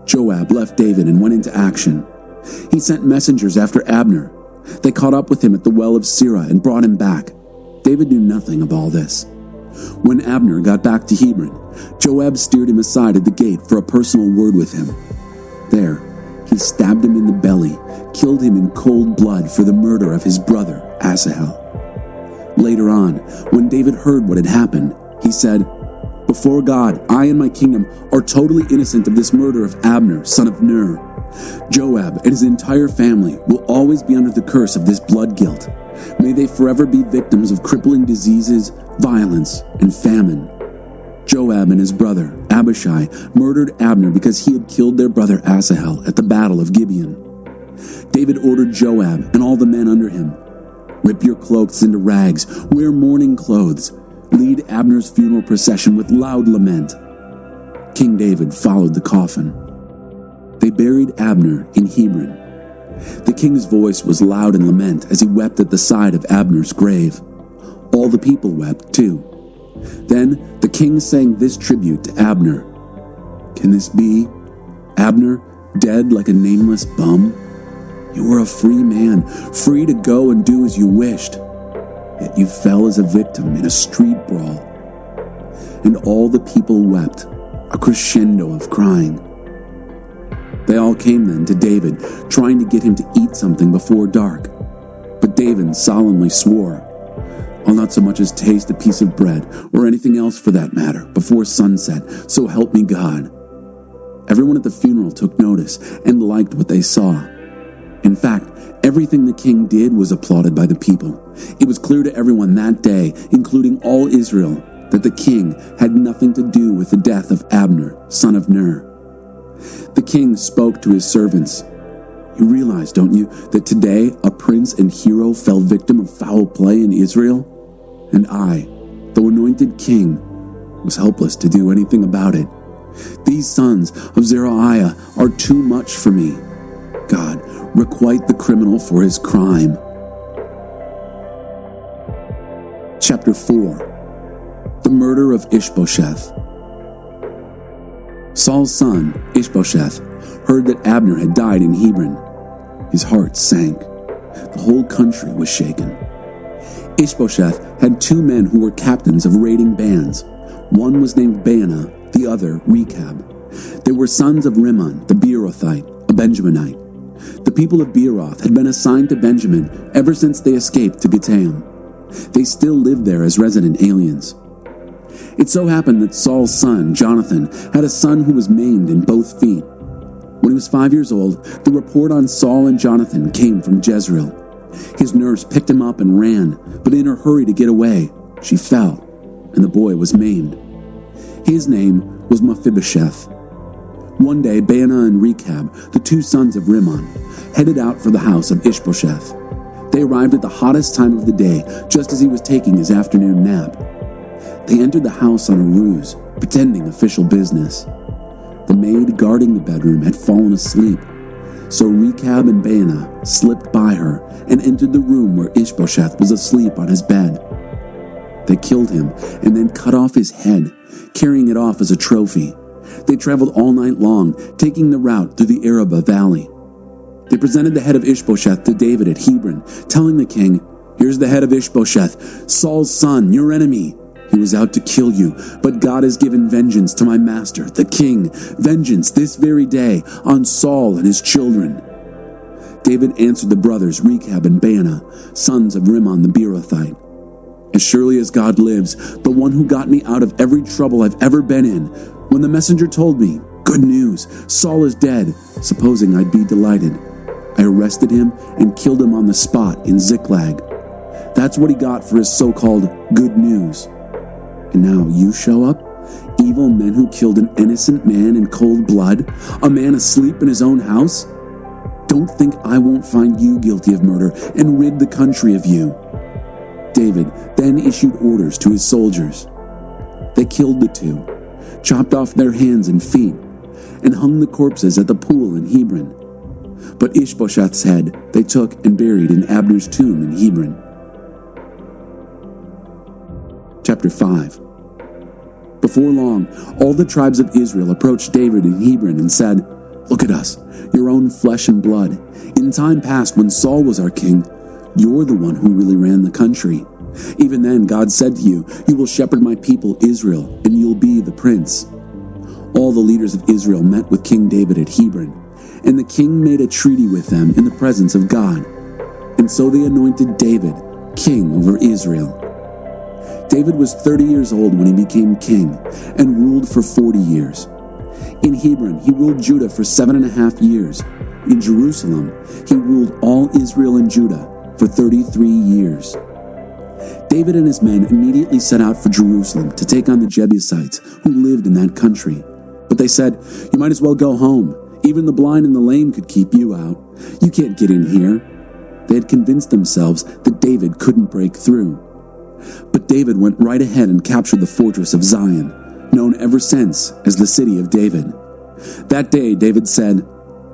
Speaker 1: Joab left David and went into action. He sent messengers after Abner. They caught up with him at the well of Sirah and brought him back. David knew nothing of all this. When Abner got back to Hebron, Joab steered him aside at the gate for a personal word with him. There, he stabbed him in the belly, killed him in cold blood for the murder of his brother, Asahel. Later on, when David heard what had happened, he said, "Before God, I and my kingdom are totally innocent of this murder of Abner, son of Ner. Joab and his entire family will always be under the curse of this blood guilt. May they forever be victims of crippling diseases, violence, and famine." Joab and his brother, Abishai, murdered Abner because he had killed their brother Asahel at the Battle of Gibeon. David ordered Joab and all the men under him, "Rip your cloaks into rags, wear mourning clothes, lead Abner's funeral procession with loud lament." King David followed the coffin. They buried Abner in Hebron. The king's voice was loud in lament as he wept at the side of Abner's grave. All the people wept too. Then the king sang this tribute to Abner. Can this be? Abner, dead like a nameless bum? You were a free man, free to go and do as you wished. Yet you fell as a victim in a street brawl. And all the people wept, a crescendo of crying. They all came then to David, trying to get him to eat something before dark. But David solemnly swore, I'll not so much as taste a piece of bread, or anything else for that matter, before sunset, so help me God. Everyone at the funeral took notice and liked what they saw. In fact, everything the king did was applauded by the people. It was clear to everyone that day, including all Israel, that the king had nothing to do with the death of Abner, son of Ner. The king spoke to his servants. You realize, don't you, that today a prince and hero fell victim of foul play in Israel? And I, though anointed king, was helpless to do anything about it. These sons of Zeruiah are too much for me. God, requite the criminal for his crime. Chapter 4. The Murder of Ishbosheth. Saul's son, Ishbosheth, heard that Abner had died in Hebron. His heart sank. The whole country was shaken. Ishbosheth had 2 men who were captains of raiding bands. One was named Baanah, the other Rechab. They were sons of Rimmon, the Beerothite, a Benjaminite. The people of Beeroth had been assigned to Benjamin ever since they escaped to Gittaim. They still lived there as resident aliens. It so happened that Saul's son, Jonathan, had a son who was maimed in both feet. When he was 5 years old, the report on Saul and Jonathan came from Jezreel. His nurse picked him up and ran, but in her hurry to get away, she fell, and the boy was maimed. His name was Mephibosheth. One day, Baanah and Rechab, the 2 sons of Rimmon, headed out for the house of Ishbosheth. They arrived at the hottest time of the day, just as he was taking his afternoon nap. They entered the house on a ruse, pretending official business. The maid guarding the bedroom had fallen asleep, so Rechab and Baanah slipped by her and entered the room where Ishbosheth was asleep on his bed. They killed him and then cut off his head, carrying it off as a trophy. They traveled all night long, taking the route through the Arabah Valley. They presented the head of Ishbosheth to David at Hebron, telling the king, Here's the head of Ishbosheth, Saul's son, your enemy. He was out to kill you, but God has given vengeance to my master, the king, vengeance this very day on Saul and his children. David answered the brothers Rechab and Baanah, sons of Rimmon the Beerothite. As surely as God lives, the one who got me out of every trouble I've ever been in, when the messenger told me, Good news, Saul is dead, supposing I'd be delighted, I arrested him and killed him on the spot in Ziklag. That's what he got for his so-called good news. And now you show up? Evil men who killed an innocent man in cold blood? A man asleep in his own house? Don't think I won't find you guilty of murder and rid the country of you. David then issued orders to his soldiers. They killed the 2, chopped off their hands and feet, and hung the corpses at the pool in Hebron. But Ishbosheth's head they took and buried in Abner's tomb in Hebron. Chapter 5. Before long, all the tribes of Israel approached David in Hebron and said, Look at us, your own flesh and blood. In time past, when Saul was our king, you're the one who really ran the country. Even then, God said to you, You will shepherd my people Israel, and you'll be the prince. All the leaders of Israel met with King David at Hebron, and the king made a treaty with them in the presence of God. And so they anointed David king over Israel. David was 30 years old when he became king and ruled for 40 years. In Hebron, he ruled Judah for 7.5 years. In Jerusalem, he ruled all Israel and Judah for 33 years. David and his men immediately set out for Jerusalem to take on the Jebusites who lived in that country. But they said, You might as well go home. Even the blind and the lame could keep you out. You can't get in here. They had convinced themselves that David couldn't break through. But David went right ahead and captured the fortress of Zion, known ever since as the City of David. That day David said,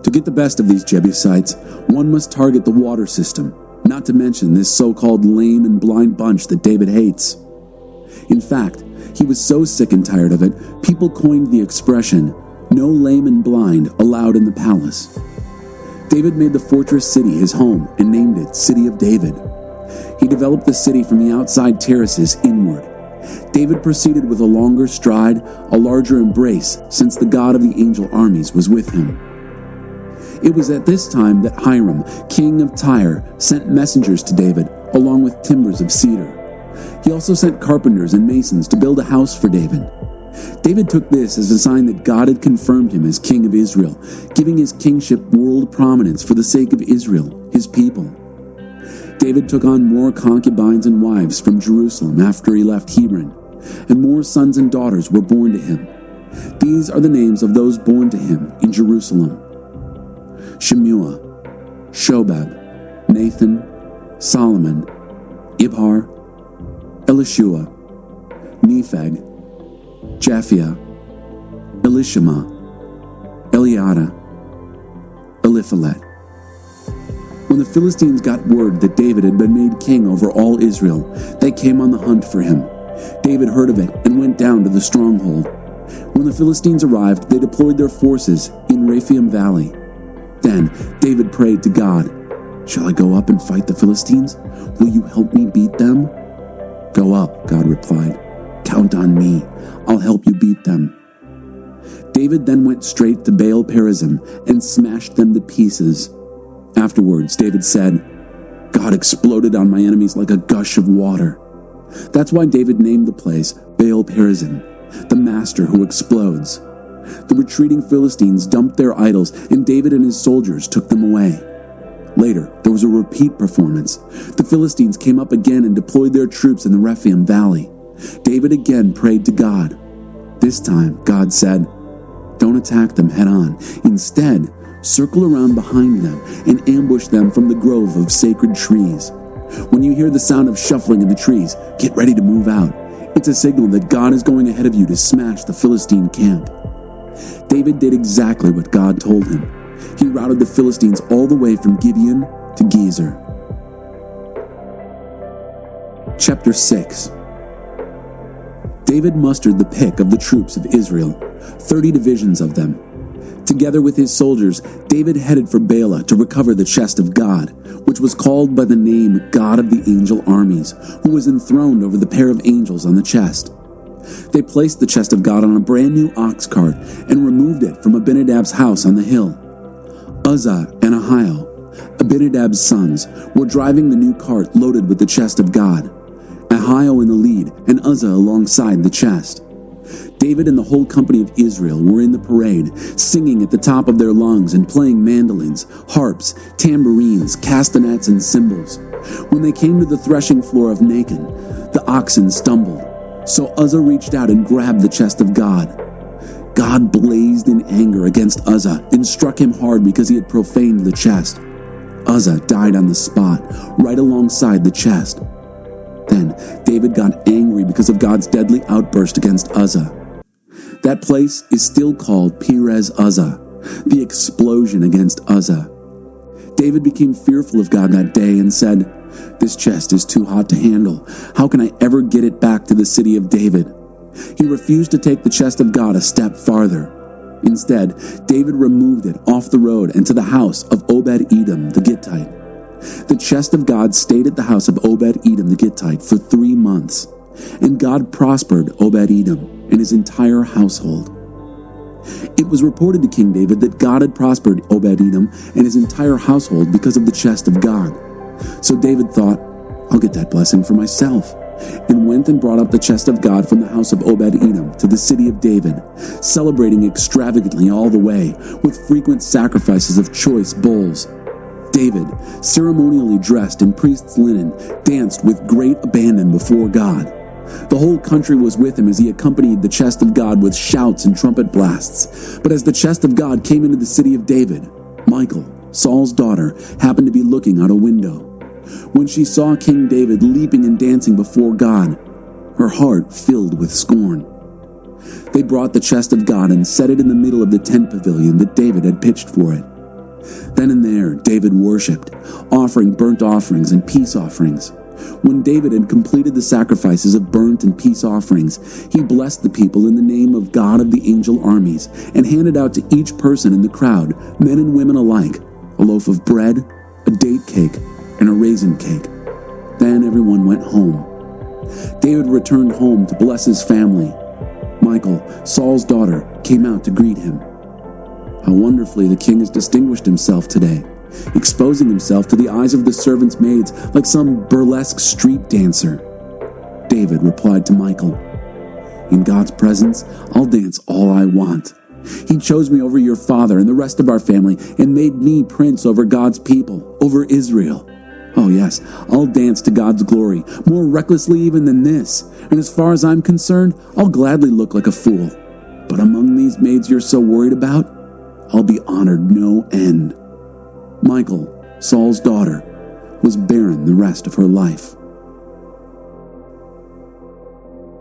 Speaker 1: To get the best of these Jebusites, one must target the water system, not to mention this so-called lame and blind bunch that David hates. In fact, he was so sick and tired of it, people coined the expression, "No lame and blind allowed in the palace." David made the fortress city his home and named it City of David. He developed the city from the outside terraces inward. David proceeded with a longer stride, a larger embrace, since the God of the angel armies was with him. It was at this time that Hiram, king of Tyre, sent messengers to David, along with timbers of cedar. He also sent carpenters and masons to build a house for David. David took this as a sign that God had confirmed him as king of Israel, giving his kingship world prominence for the sake of Israel, his people. David took on more concubines and wives from Jerusalem after he left Hebron, and more sons and daughters were born to him. These are the names of those born to him in Jerusalem: Shemua, Shobab, Nathan, Solomon, Ibhar, Elishua, Nepheg, Japhia, Elishama, Eliada, Eliphalet. When the Philistines got word that David had been made king over all Israel, they came on the hunt for him. David heard of it and went down to the stronghold. When the Philistines arrived, they deployed their forces in Rephaim Valley. Then David prayed to God, "Shall I go up and fight the Philistines? Will you help me beat them?" "Go up," God replied. "Count on me. I'll help you beat them." David then went straight to Baal Perazim and smashed them to pieces. Afterwards, David said, "God exploded on my enemies like a gush of water." That's why David named the place Baal Perazim, the master who explodes. The retreating Philistines dumped their idols, and David and his soldiers took them away. Later, there was a repeat performance. The Philistines came up again and deployed their troops in the Rephaim Valley. David again prayed to God. This time, God said, "Don't attack them head on. Instead, circle around behind them and ambush them from the grove of sacred trees. When you hear the sound of shuffling in the trees, get ready to move out. It's a signal that God is going ahead of you to smash the Philistine camp." David did exactly what God told him. He routed the Philistines all the way from Gibeon to Gezer. Chapter 6. David mustered the pick of the troops of Israel, 30 divisions of them. Together with his soldiers, David headed for Baalah to recover the chest of God, which was called by the name God of the angel armies, who was enthroned over the pair of angels on the chest. They placed the chest of God on a brand new ox cart and removed it from Abinadab's house on the hill. Uzzah and Ahio, Abinadab's sons, were driving the new cart loaded with the chest of God, Ahio in the lead and Uzzah alongside the chest. David and the whole company of Israel were in the parade, singing at the top of their lungs and playing mandolins, harps, tambourines, castanets, and cymbals. When they came to the threshing floor of Nacon, the oxen stumbled. So Uzzah reached out and grabbed the chest of God. God blazed in anger against Uzzah and struck him hard because he had profaned the chest. Uzzah died on the spot, right alongside the chest. Then David got angry because of God's deadly outburst against Uzzah. That place is still called Perez Uzzah, the explosion against Uzzah. David became fearful of God that day and said, "This chest is too hot to handle. How can I ever get it back to the city of David?" He refused to take the chest of God a step farther. Instead, David removed it off the road and to the house of Obed-Edom the Gittite. The chest of God stayed at the house of Obed-Edom the Gittite for 3 months, and God prospered Obed-Edom and his entire household. It was reported to King David that God had prospered Obed-Edom and his entire household because of the chest of God. So David thought, "I'll get that blessing for myself," and went and brought up the chest of God from the house of Obed-Edom to the city of David, celebrating extravagantly all the way, with frequent sacrifices of choice bulls. David, ceremonially dressed in priest's linen, danced with great abandon before God. The whole country was with him as he accompanied the chest of God with shouts and trumpet blasts. But as the chest of God came into the city of David, Michal, Saul's daughter, happened to be looking out a window. When she saw King David leaping and dancing before God, her heart filled with scorn. They brought the chest of God and set it in the middle of the tent pavilion that David had pitched for it. Then and there David worshipped, offering burnt offerings and peace offerings. When David had completed the sacrifices of burnt and peace offerings, he blessed the people in the name of God of the angel armies, and handed out to each person in the crowd, men and women alike, a loaf of bread, a date cake, and a raisin cake. Then everyone went home. David returned home to bless his family. Michal, Saul's daughter, came out to greet him. How wonderfully the king has distinguished himself today, exposing himself to the eyes of the servants' maids like some burlesque street dancer. David replied to Michal, "In God's presence, I'll dance all I want. He chose me over your father and the rest of our family and made me prince over God's people, over Israel. Oh yes, I'll dance to God's glory, more recklessly even than this. And as far as I'm concerned, I'll gladly look like a fool. But among these maids you're so worried about, I'll be honored no end." Michal, Saul's daughter, was barren the rest of her life.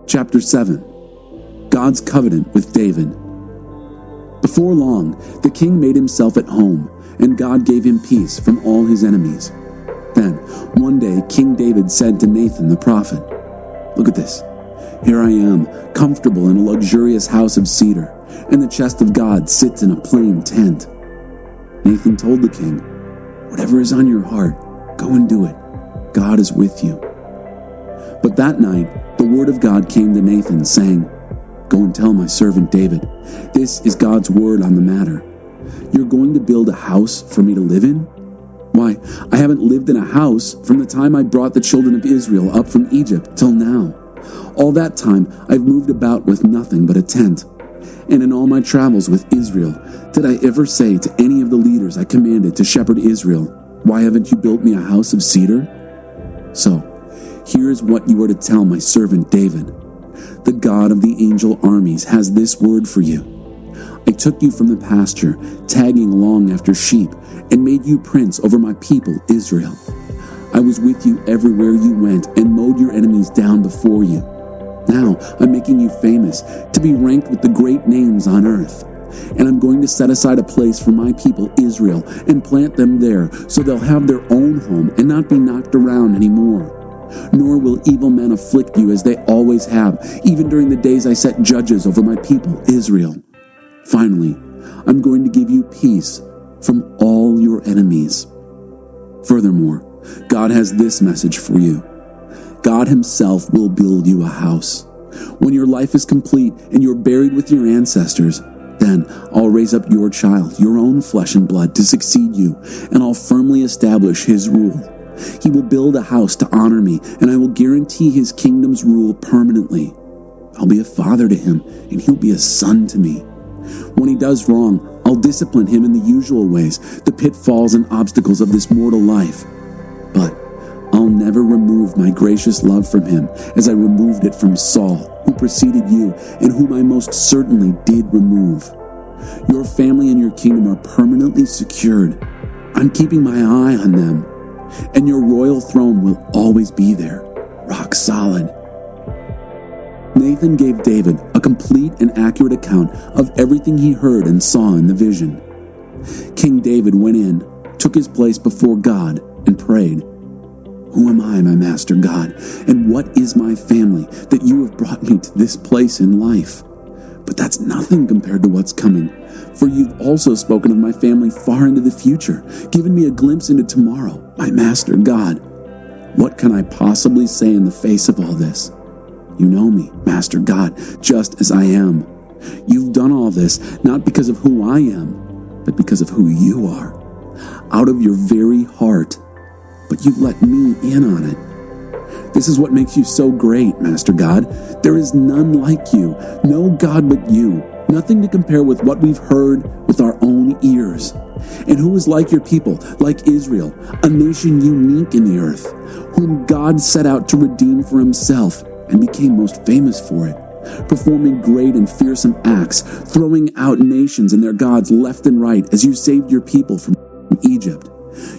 Speaker 1: Chapter 7. God's Covenant with David. Before long, the king made himself at home, and God gave him peace from all his enemies. Then, one day, King David said to Nathan the prophet, "Look at this. Here I am, comfortable in a luxurious house of cedar, and the chest of God sits in a plain tent." Nathan told the king, "Whatever is on your heart, go and do it. God is with you." But that night, the word of God came to Nathan, saying, "Go and tell my servant David, this is God's word on the matter. You're going to build a house for me to live in? Why, I haven't lived in a house from the time I brought the children of Israel up from Egypt till now. All that time I've moved about with nothing but a tent. And in all my travels with Israel, did I ever say to any of the leaders I commanded to shepherd Israel, 'Why haven't you built me a house of cedar?' So, here is what you are to tell my servant David. The God of the angel armies has this word for you. I took you from the pasture, tagging along after sheep, and made you prince over my people Israel. I was with you everywhere you went and mowed your enemies down before you. Now I'm making you famous, to be ranked with the great names on earth. And I'm going to set aside a place for my people Israel and plant them there, so they'll have their own home and not be knocked around anymore. Nor will evil men afflict you as they always have, even during the days I set judges over my people Israel. Finally, I'm going to give you peace from all your enemies." Furthermore, God has this message for you. God himself will build you a house. When your life is complete and you're buried with your ancestors, then I'll raise up your child, your own flesh and blood, to succeed you, and I'll firmly establish his rule. He will build a house to honor me, and I will guarantee his kingdom's rule permanently. I'll be a father to him, and he'll be a son to me. When he does wrong, I'll discipline him in the usual ways, the pitfalls and obstacles of this mortal life. But I'll never remove my gracious love from him, as I removed it from Saul, who preceded you, and whom I most certainly did remove. Your family and your kingdom are permanently secured. I'm keeping my eye on them, and your royal throne will always be there, rock solid. Nathan gave David a complete and accurate account of everything he heard and saw in the vision. King David went in, took his place before God, and prayed, "Who am I, my master God, and what is my family that you have brought me to this place in life? But that's nothing compared to what's coming, for you've also spoken of my family far into the future, given me a glimpse into tomorrow, my master God. What can I possibly say in the face of all this? You know me, Master God, just as I am. You've done all this not because of who I am, but because of who you are, out of your very heart. But you've let me in on it. This is what makes you so great, Master God. There is none like you, no God but you, nothing to compare with what we've heard with our own ears. And who is like your people, like Israel, a nation unique in the earth, whom God set out to redeem for himself, and became most famous for it, performing great and fearsome acts, throwing out nations and their gods left and right as you saved your people from Egypt.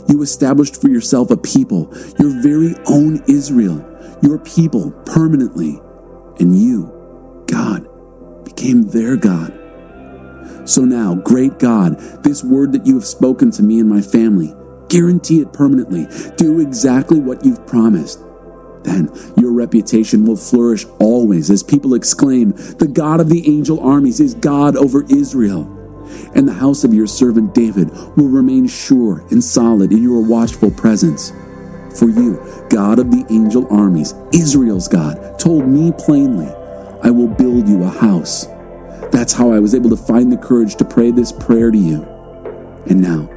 Speaker 1: You established for yourself a people, your very own Israel, your people permanently, and you, God, became their God. So now, great God, this word that you have spoken to me and my family, guarantee it permanently. Do exactly what you've promised. Then your reputation will flourish always as people exclaim, the God of the angel armies is God over Israel. And the house of your servant David will remain sure and solid in your watchful presence. For you, God of the angel armies, Israel's God, told me plainly, I will build you a house. That's how I was able to find the courage to pray this prayer to you. And now,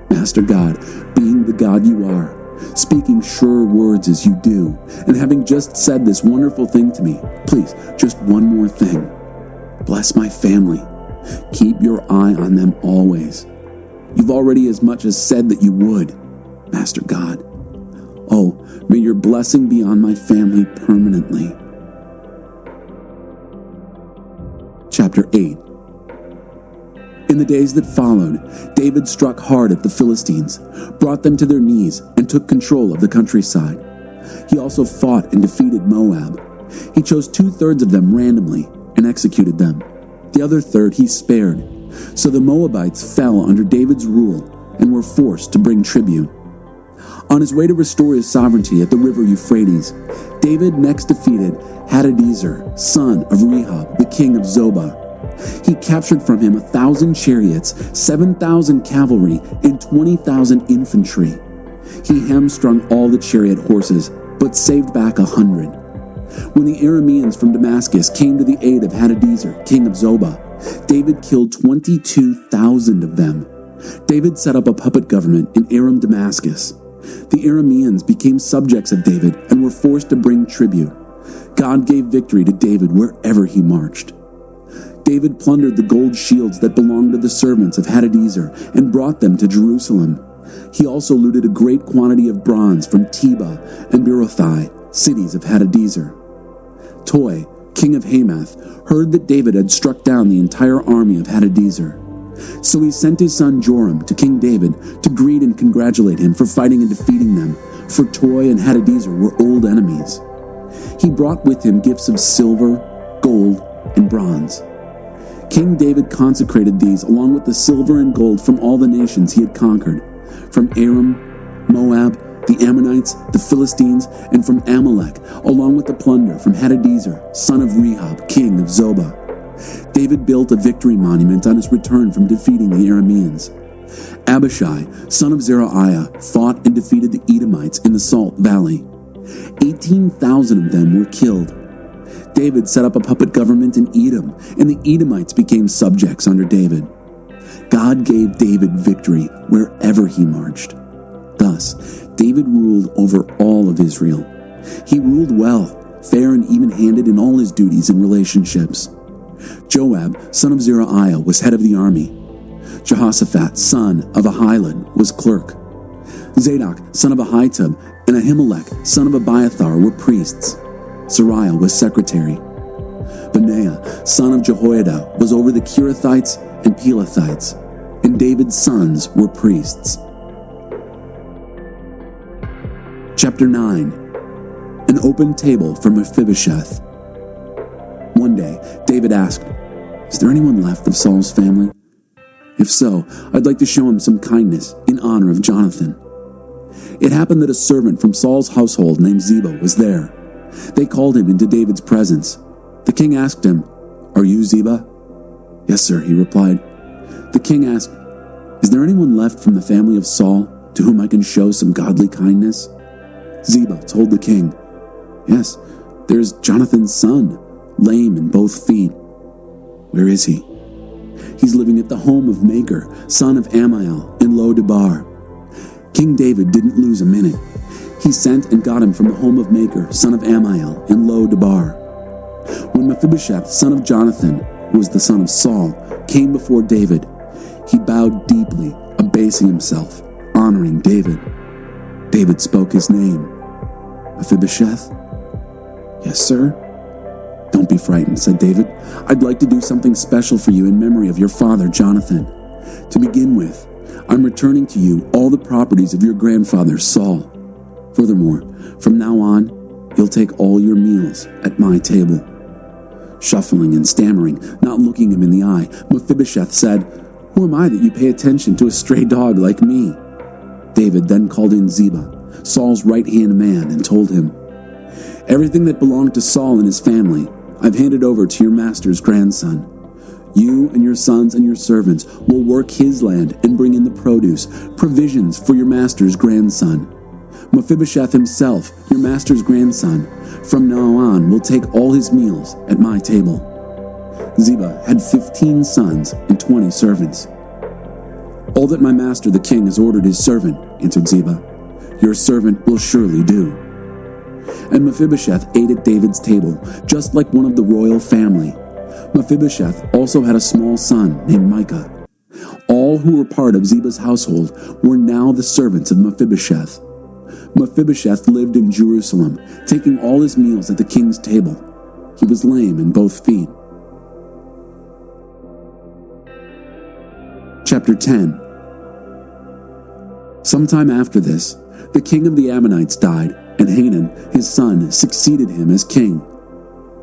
Speaker 1: Master God, being the God you are, speaking sure words as you do, and having just said this wonderful thing to me, please, just one more thing. Bless my family. Keep your eye on them always. You've already as much as said that you would, Master God. Oh, may your blessing be on my family permanently. Chapter 8. In the days that followed, David struck hard at the Philistines, brought them to their knees, and took control of the countryside. He also fought and defeated Moab. He chose 2/3 of them randomly and executed them. The other third he spared. So the Moabites fell under David's rule and were forced to bring tribute. On his way to restore his sovereignty at the river Euphrates, David next defeated Hadadezer, son of Rehob, the king of Zobah. He captured from him 1,000 chariots, 7,000 cavalry, and 20,000 infantry. He hamstrung all the chariot horses, but saved back 100. When the Arameans from Damascus came to the aid of Hadadezer, king of Zobah, David killed 22,000 of them. David set up a puppet government in Aram Damascus. The Arameans became subjects of David and were forced to bring tribute. God gave victory to David wherever he marched. David plundered the gold shields that belonged to the servants of Hadadezer and brought them to Jerusalem. He also looted a great quantity of bronze from Tebah and Berothai, cities of Hadadezer. Toi, king of Hamath, heard that David had struck down the entire army of Hadadezer. So he sent his son Joram to King David to greet and congratulate him for fighting and defeating them, for Toi and Hadadezer were old enemies. He brought with him gifts of silver, gold, and bronze. King David consecrated these along with the silver and gold from all the nations he had conquered, from Aram, Moab, the Ammonites, the Philistines, and from Amalek, along with the plunder from Hadadezer, son of Rehob, king of Zobah. David built a victory monument on his return from defeating the Arameans. Abishai, son of Zeruiah, fought and defeated the Edomites in the Salt Valley. 18,000 of them were killed. David set up a puppet government in Edom, and the Edomites became subjects under David. God gave David victory wherever he marched. Thus, David ruled over all of Israel. He ruled well, fair and even-handed in all his duties and relationships. Joab, son of Zeruiah, was head of the army. Jehoshaphat, son of Ahilud, was clerk. Zadok, son of Ahitub, and Ahimelech, son of Abiathar, were priests. Sariah was secretary. Benaiah, son of Jehoiada, was over the Kerethites and Pelethites, and David's sons were priests. Chapter 9. An open table for Mephibosheth. One day, David asked, "Is there anyone left of Saul's family? If so, I'd like to show him some kindness in honor of Jonathan." It happened that a servant from Saul's household named Ziba was there. They called him into David's presence. The king asked him, "Are you Ziba?" "Yes, sir," he replied. The king asked, "Is there anyone left from the family of Saul to whom I can show some godly kindness?" Ziba told the king, "Yes, there's Jonathan's son, lame in both feet." "Where is he?" "He's living at the home of Machir, son of Ammiel, in Lo-debar." King David didn't lose a minute. He sent and got him from the home of Machir, son of Ammiel, in Lo-debar. When Mephibosheth, son of Jonathan, who was the son of Saul, came before David, he bowed deeply, abasing himself, honoring David. David spoke his name. "Mephibosheth?" "Yes, sir." "Don't be frightened," said David. "I'd like to do something special for you in memory of your father, Jonathan. To begin with, I'm returning to you all the properties of your grandfather, Saul. Furthermore, from now on, you'll take all your meals at my table." Shuffling and stammering, not looking him in the eye, Mephibosheth said, "Who am I that you pay attention to a stray dog like me?" David then called in Ziba, Saul's right-hand man, and told him, "Everything that belonged to Saul and his family, I've handed over to your master's grandson. You and your sons and your servants will work his land and bring in the produce, provisions for your master's grandson. Mephibosheth himself, your master's grandson, from now on will take all his meals at my table." Ziba had 15 sons and 20 servants. "All that my master the king has ordered his servant," answered Ziba, "your servant will surely do." And Mephibosheth ate at David's table, just like one of the royal family. Mephibosheth also had a small son named Micah. All who were part of Ziba's household were now the servants of Mephibosheth. Mephibosheth lived in Jerusalem, taking all his meals at the king's table. He was lame in both feet. Chapter 10. Sometime after this, the king of the Ammonites died, and Hanun, his son, succeeded him as king.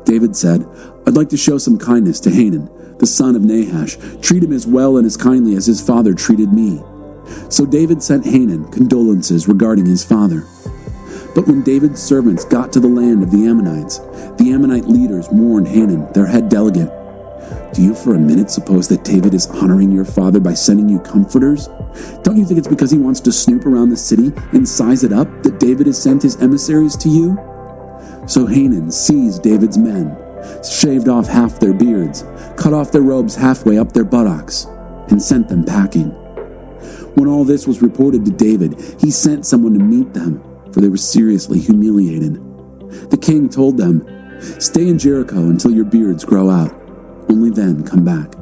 Speaker 1: David said, "I'd like to show some kindness to Hanun, the son of Nahash, treat him as well and as kindly as his father treated me." So David sent Hanun condolences regarding his father. But when David's servants got to the land of the Ammonite leaders warned Hanun, their head delegate, "Do you for a minute suppose that David is honoring your father by sending you comforters? Don't you think it's because he wants to snoop around the city and size it up that David has sent his emissaries to you?" So Hanun seized David's men, shaved off half their beards, cut off their robes halfway up their buttocks, and sent them packing. When all this was reported to David, he sent someone to meet them, for they were seriously humiliated. The king told them, "Stay in Jericho until your beards grow out. Only then come back."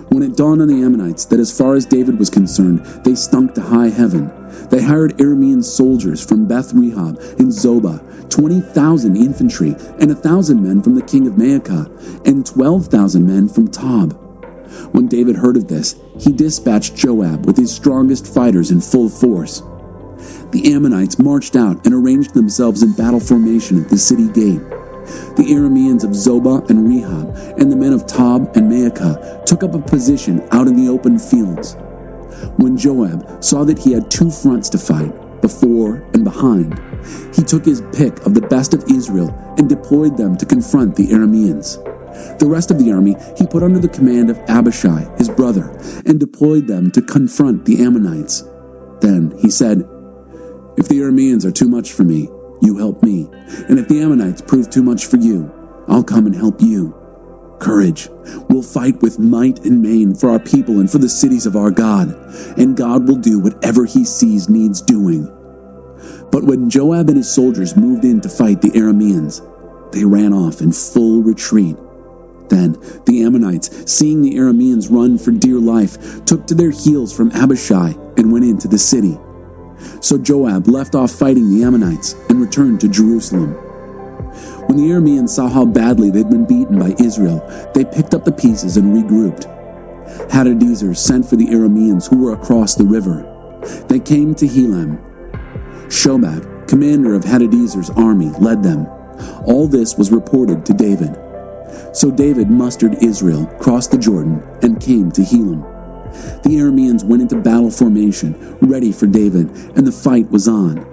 Speaker 1: When it dawned on the Ammonites that as far as David was concerned, they stunk to high heaven, they hired Aramean soldiers from Beth Rehob and Zobah, 20,000 infantry, and 1,000 men from the king of Maacah, and 12,000 men from Tob. When David heard of this, he dispatched Joab with his strongest fighters in full force. The Ammonites marched out and arranged themselves in battle formation at the city gate. The Arameans of Zobah and Rehob and the men of Tob and Maacah took up a position out in the open fields. When Joab saw that he had two fronts to fight, before and behind, he took his pick of the best of Israel and deployed them to confront the Arameans. The rest of the army he put under the command of Abishai, his brother, and deployed them to confront the Ammonites. Then he said, "If the Arameans are too much for me, you help me, and if the Ammonites prove too much for you, I'll come and help you. Courage, we'll fight with might and main for our people and for the cities of our God, and God will do whatever he sees needs doing." But when Joab and his soldiers moved in to fight the Arameans, they ran off in full retreat. Then the Ammonites, seeing the Arameans run for dear life, took to their heels from Abishai and went into the city. So Joab left off fighting the Ammonites and returned to Jerusalem. When the Arameans saw how badly they'd been beaten by Israel, they picked up the pieces and regrouped. Hadadezer sent for the Arameans who were across the river. They came to Helam. Shobak, commander of Hadadezer's army, led them. All this was reported to David. So David mustered Israel, crossed the Jordan, and came to Helam. The Arameans went into battle formation, ready for David, and the fight was on.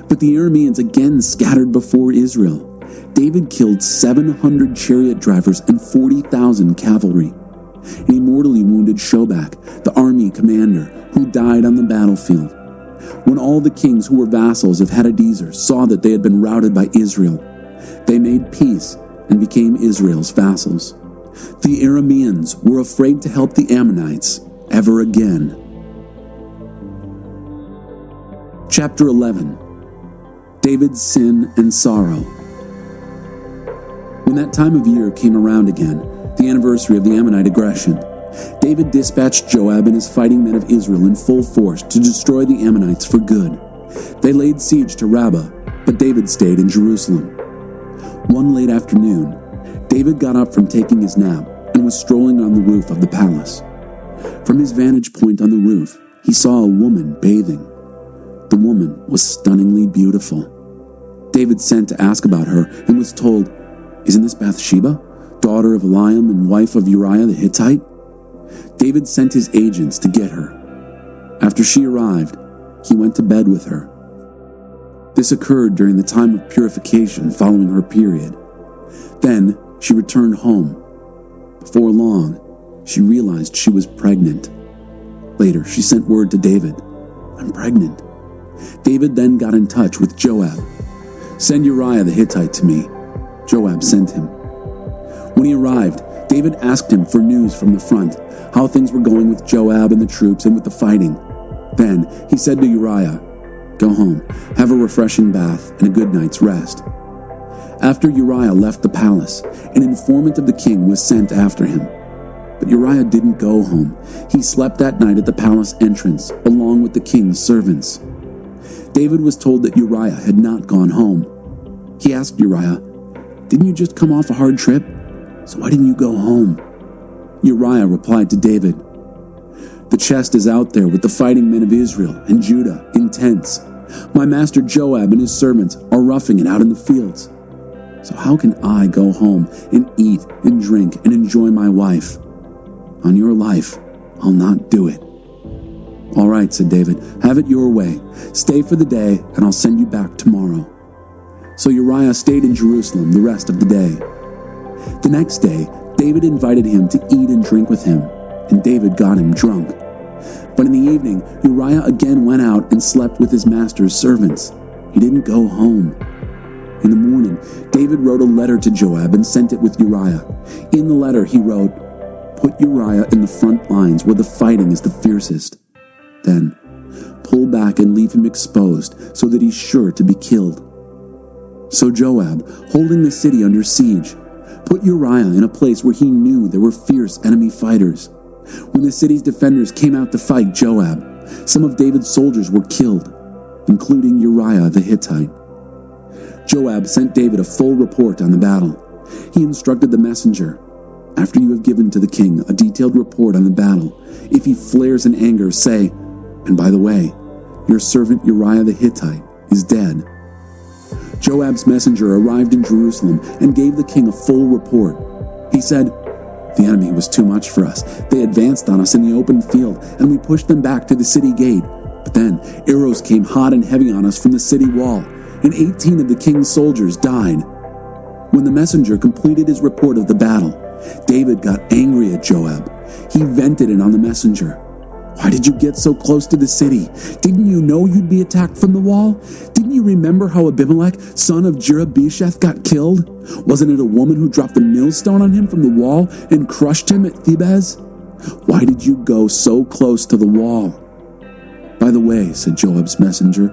Speaker 1: But the Arameans again scattered before Israel. David killed 700 chariot drivers and 40,000 cavalry. And he mortally wounded Shobak, the army commander, who died on the battlefield. When all the kings who were vassals of Hadadezer saw that they had been routed by Israel, they made peace and became Israel's vassals. The Arameans were afraid to help the Ammonites ever again. Chapter 11. David's Sin and Sorrow. When that time of year came around again, the anniversary of the Ammonite aggression, David dispatched Joab and his fighting men of Israel in full force to destroy the Ammonites for good. They laid siege to Rabbah, but David stayed in Jerusalem. One late afternoon, David got up from taking his nap and was strolling on the roof of the palace. From his vantage point on the roof, he saw a woman bathing. The woman was stunningly beautiful. David sent to ask about her and was told, "Isn't this Bathsheba, daughter of Eliam and wife of Uriah the Hittite? David sent his agents to get her. After she arrived, he went to bed with her. This occurred during the time of purification following her period. Then she returned home. Before long, she realized she was pregnant. Later, she sent word to David, "I'm pregnant." David then got in touch with Joab. "Send Uriah the Hittite to me." Joab sent him. When he arrived, David asked him for news from the front, how things were going with Joab and the troops and with the fighting. Then he said to Uriah, "Go home, have a refreshing bath and a good night's rest." After Uriah left the palace, an informant of the king was sent after him. But Uriah didn't go home. He slept that night at the palace entrance, along with the king's servants. David was told that Uriah had not gone home. He asked Uriah, "Didn't you just come off a hard trip? So why didn't you go home?" Uriah replied to David, "The chest is out there with the fighting men of Israel and Judah in tents. My master Joab and his servants are roughing it out in the fields. So how can I go home and eat and drink and enjoy my wife? On your life, I'll not do it." "All right," said David, "have it your way. Stay for the day, and I'll send you back tomorrow." So Uriah stayed in Jerusalem the rest of the day. The next day, David invited him to eat and drink with him, and David got him drunk. But in the evening, Uriah again went out and slept with his master's servants. He didn't go home. In the morning, David wrote a letter to Joab and sent it with Uriah. In the letter, he wrote, "Put Uriah in the front lines where the fighting is the fiercest. Then, pull back and leave him exposed so that he's sure to be killed." So Joab, holding the city under siege, put Uriah in a place where he knew there were fierce enemy fighters. When the city's defenders came out to fight Joab, some of David's soldiers were killed, including Uriah the Hittite. Joab sent David a full report on the battle. He instructed the messenger, "After you have given to the king a detailed report on the battle, if he flares in anger, say, 'And by the way, your servant Uriah the Hittite is dead.'" Joab's messenger arrived in Jerusalem and gave the king a full report. He said, "The enemy was too much for us. They advanced on us in the open field, and we pushed them back to the city gate. But then arrows came hot and heavy on us from the city wall, and 18 of the king's soldiers died." When the messenger completed his report of the battle, David got angry at Joab. He vented it on the messenger. "Why did you get so close to the city? Didn't you know you'd be attacked from the wall? Didn't you remember how Abimelech, son of Jerubesheth, got killed? Wasn't it a woman who dropped a millstone on him from the wall and crushed him at Thebez? Why did you go so close to the wall?" "By the way," said Joab's messenger,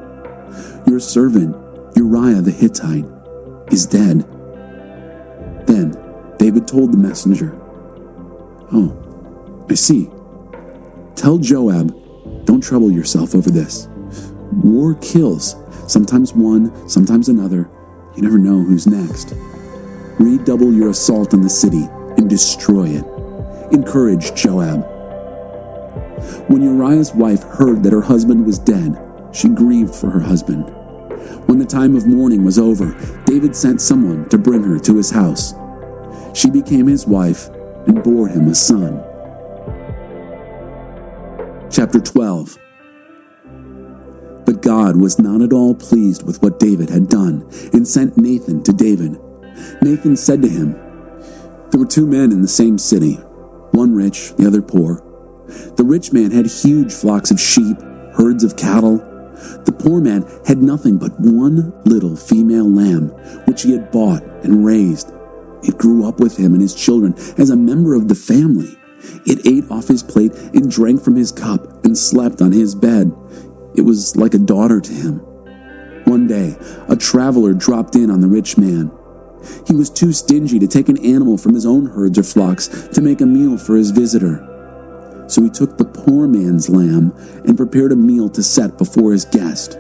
Speaker 1: "your servant, Uriah the Hittite, is dead." Then David told the messenger, "Oh, I see. Tell Joab, don't trouble yourself over this. War kills, sometimes one, sometimes another. You never know who's next. Redouble your assault on the city and destroy it. Encourage Joab." When Uriah's wife heard that her husband was dead, she grieved for her husband. When the time of mourning was over, David sent someone to bring her to his house. She became his wife and bore him a son. Chapter 12. But God was not at all pleased with what David had done and sent Nathan to David. Nathan said to him, "There were two men in the same city, one rich, the other poor. The rich man had huge flocks of sheep, herds of cattle. The poor man had nothing but one little female lamb, which he had bought and raised. It grew up with him and his children as a member of the family. It ate off his plate and drank from his cup and slept on his bed. It was like a daughter to him. One day, a traveler dropped in on the rich man. He was too stingy to take an animal from his own herds or flocks to make a meal for his visitor. So he took the poor man's lamb and prepared a meal to set before his guest."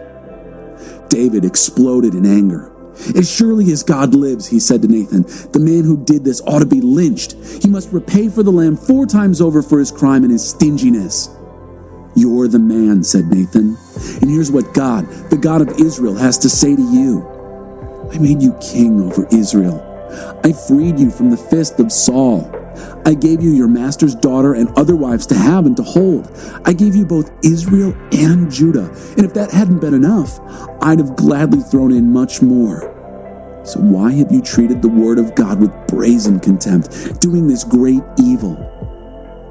Speaker 1: David exploded in anger. "As surely as God lives," he said to Nathan, "the man who did this ought to be lynched. He must repay for the lamb 4 times over for his crime and his stinginess." "You're the man," said Nathan, "and here's what God, the God of Israel, has to say to you. I made you king over Israel. I freed you from the fist of Saul. I gave you your master's daughter and other wives to have and to hold. I gave you both Israel and Judah. And if that hadn't been enough, I'd have gladly thrown in much more. So why have you treated the word of God with brazen contempt, doing this great evil?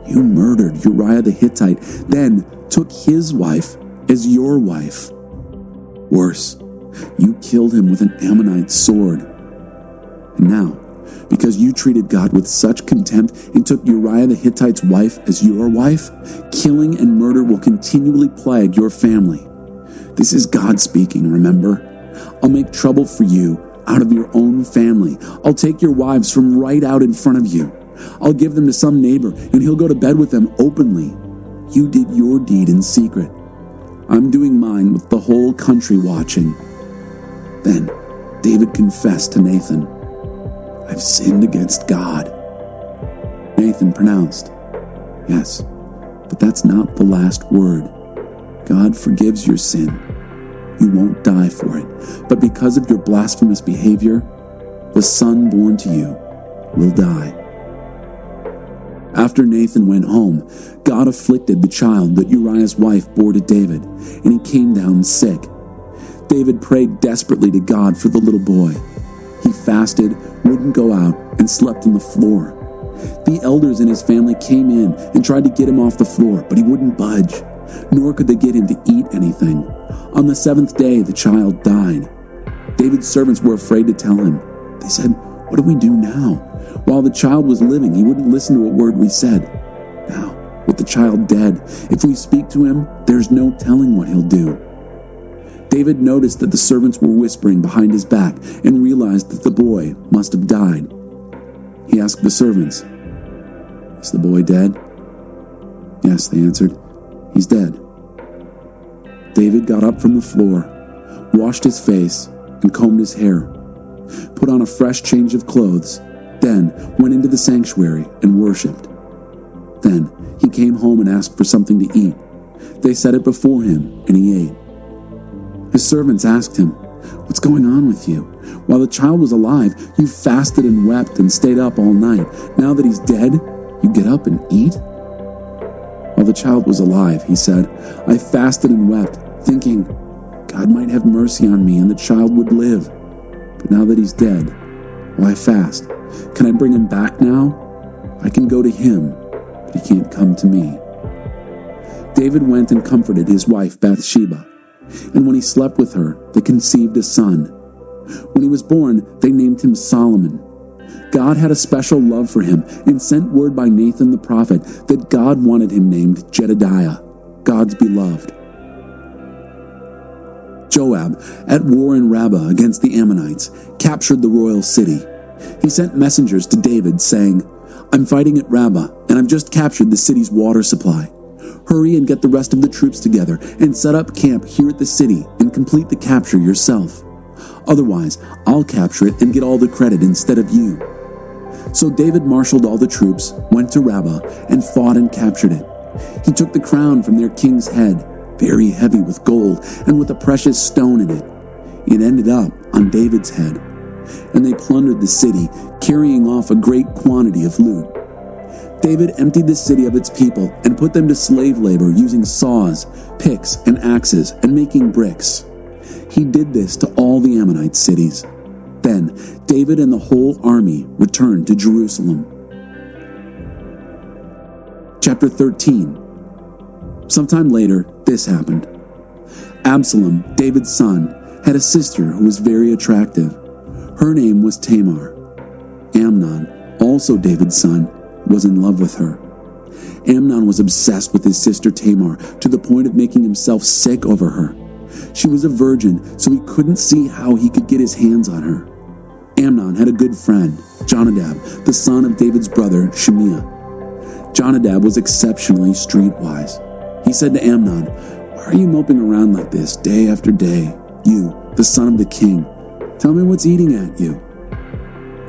Speaker 1: You murdered Uriah the Hittite, then took his wife as your wife. Worse, you killed him with an Ammonite sword. And now, because you treated God with such contempt and took Uriah the Hittite's wife as your wife, killing and murder will continually plague your family. This is God speaking, remember? I'll make trouble for you out of your own family. I'll take your wives from right out in front of you. I'll give them to some neighbor, and he'll go to bed with them openly. You did your deed in secret. I'm doing mine with the whole country watching. Then David confessed to Nathan, I've sinned against God. Nathan pronounced, Yes, but that's not the last word. God forgives your sin. You won't die for it, but because of your blasphemous behavior, the son born to you will die. After Nathan went home, God afflicted the child that Uriah's wife bore to David, and he came down sick. David prayed desperately to God for the little boy. He fasted, wouldn't go out, and slept on the floor. The elders in his family came in and tried to get him off the floor, but he wouldn't budge, nor could they get him to eat anything. On the seventh day, the child died. David's servants were afraid to tell him. They said, What do we do now? While the child was living, he wouldn't listen to a word we said. Now, with the child dead, if we speak to him, there's no telling what he'll do. David noticed that the servants were whispering behind his back and realized that the boy must have died. He asked the servants, Is the boy dead? Yes, they answered. He's dead. David got up from the floor, washed his face, and combed his hair, put on a fresh change of clothes, then went into the sanctuary and worshipped. Then he came home and asked for something to eat. They set it before him, and he ate. His servants asked him, What's going on with you? While the child was alive, you fasted and wept and stayed up all night. Now that he's dead, you get up and eat? While the child was alive, he said, I fasted and wept, thinking, God might have mercy on me and the child would live. But now that he's dead, why fast? Can I bring him back now? I can go to him, but he can't come to me. David went and comforted his wife Bathsheba, and when he slept with her, they conceived a son. When he was born, they named him Solomon. God had a special love for him and sent word by Nathan the prophet that God wanted him named Jedediah, God's beloved. Joab, at war in Rabbah against the Ammonites, captured the royal city. He sent messengers to David saying, I'm fighting at Rabbah, and I've just captured the city's water supply. Hurry and get the rest of the troops together and set up camp here at the city and complete the capture yourself. Otherwise, I'll capture it and get all the credit instead of you. So David marshaled all the troops, went to Rabbah, and fought and captured it. He took the crown from their king's head, very heavy with gold and with a precious stone in it. It ended up on David's head. And they plundered the city, carrying off a great quantity of loot. David emptied the city of its people and put them to slave labor using saws, picks, and axes, and making bricks. He did this to all the Ammonite cities. Then David and the whole army returned to Jerusalem. Chapter 13. Sometime later, this happened. Absalom, David's son, had a sister who was very attractive. Her name was Tamar. Amnon, also David's son, was in love with her. Amnon was obsessed with his sister Tamar to the point of making himself sick over her. She was a virgin, so he couldn't see how he could get his hands on her. Amnon had a good friend, Jonadab, the son of David's brother, Shemiah. Jonadab was exceptionally streetwise. He said to Amnon, Why are you moping around like this day after day? You, the son of the king. Tell me what's eating at you.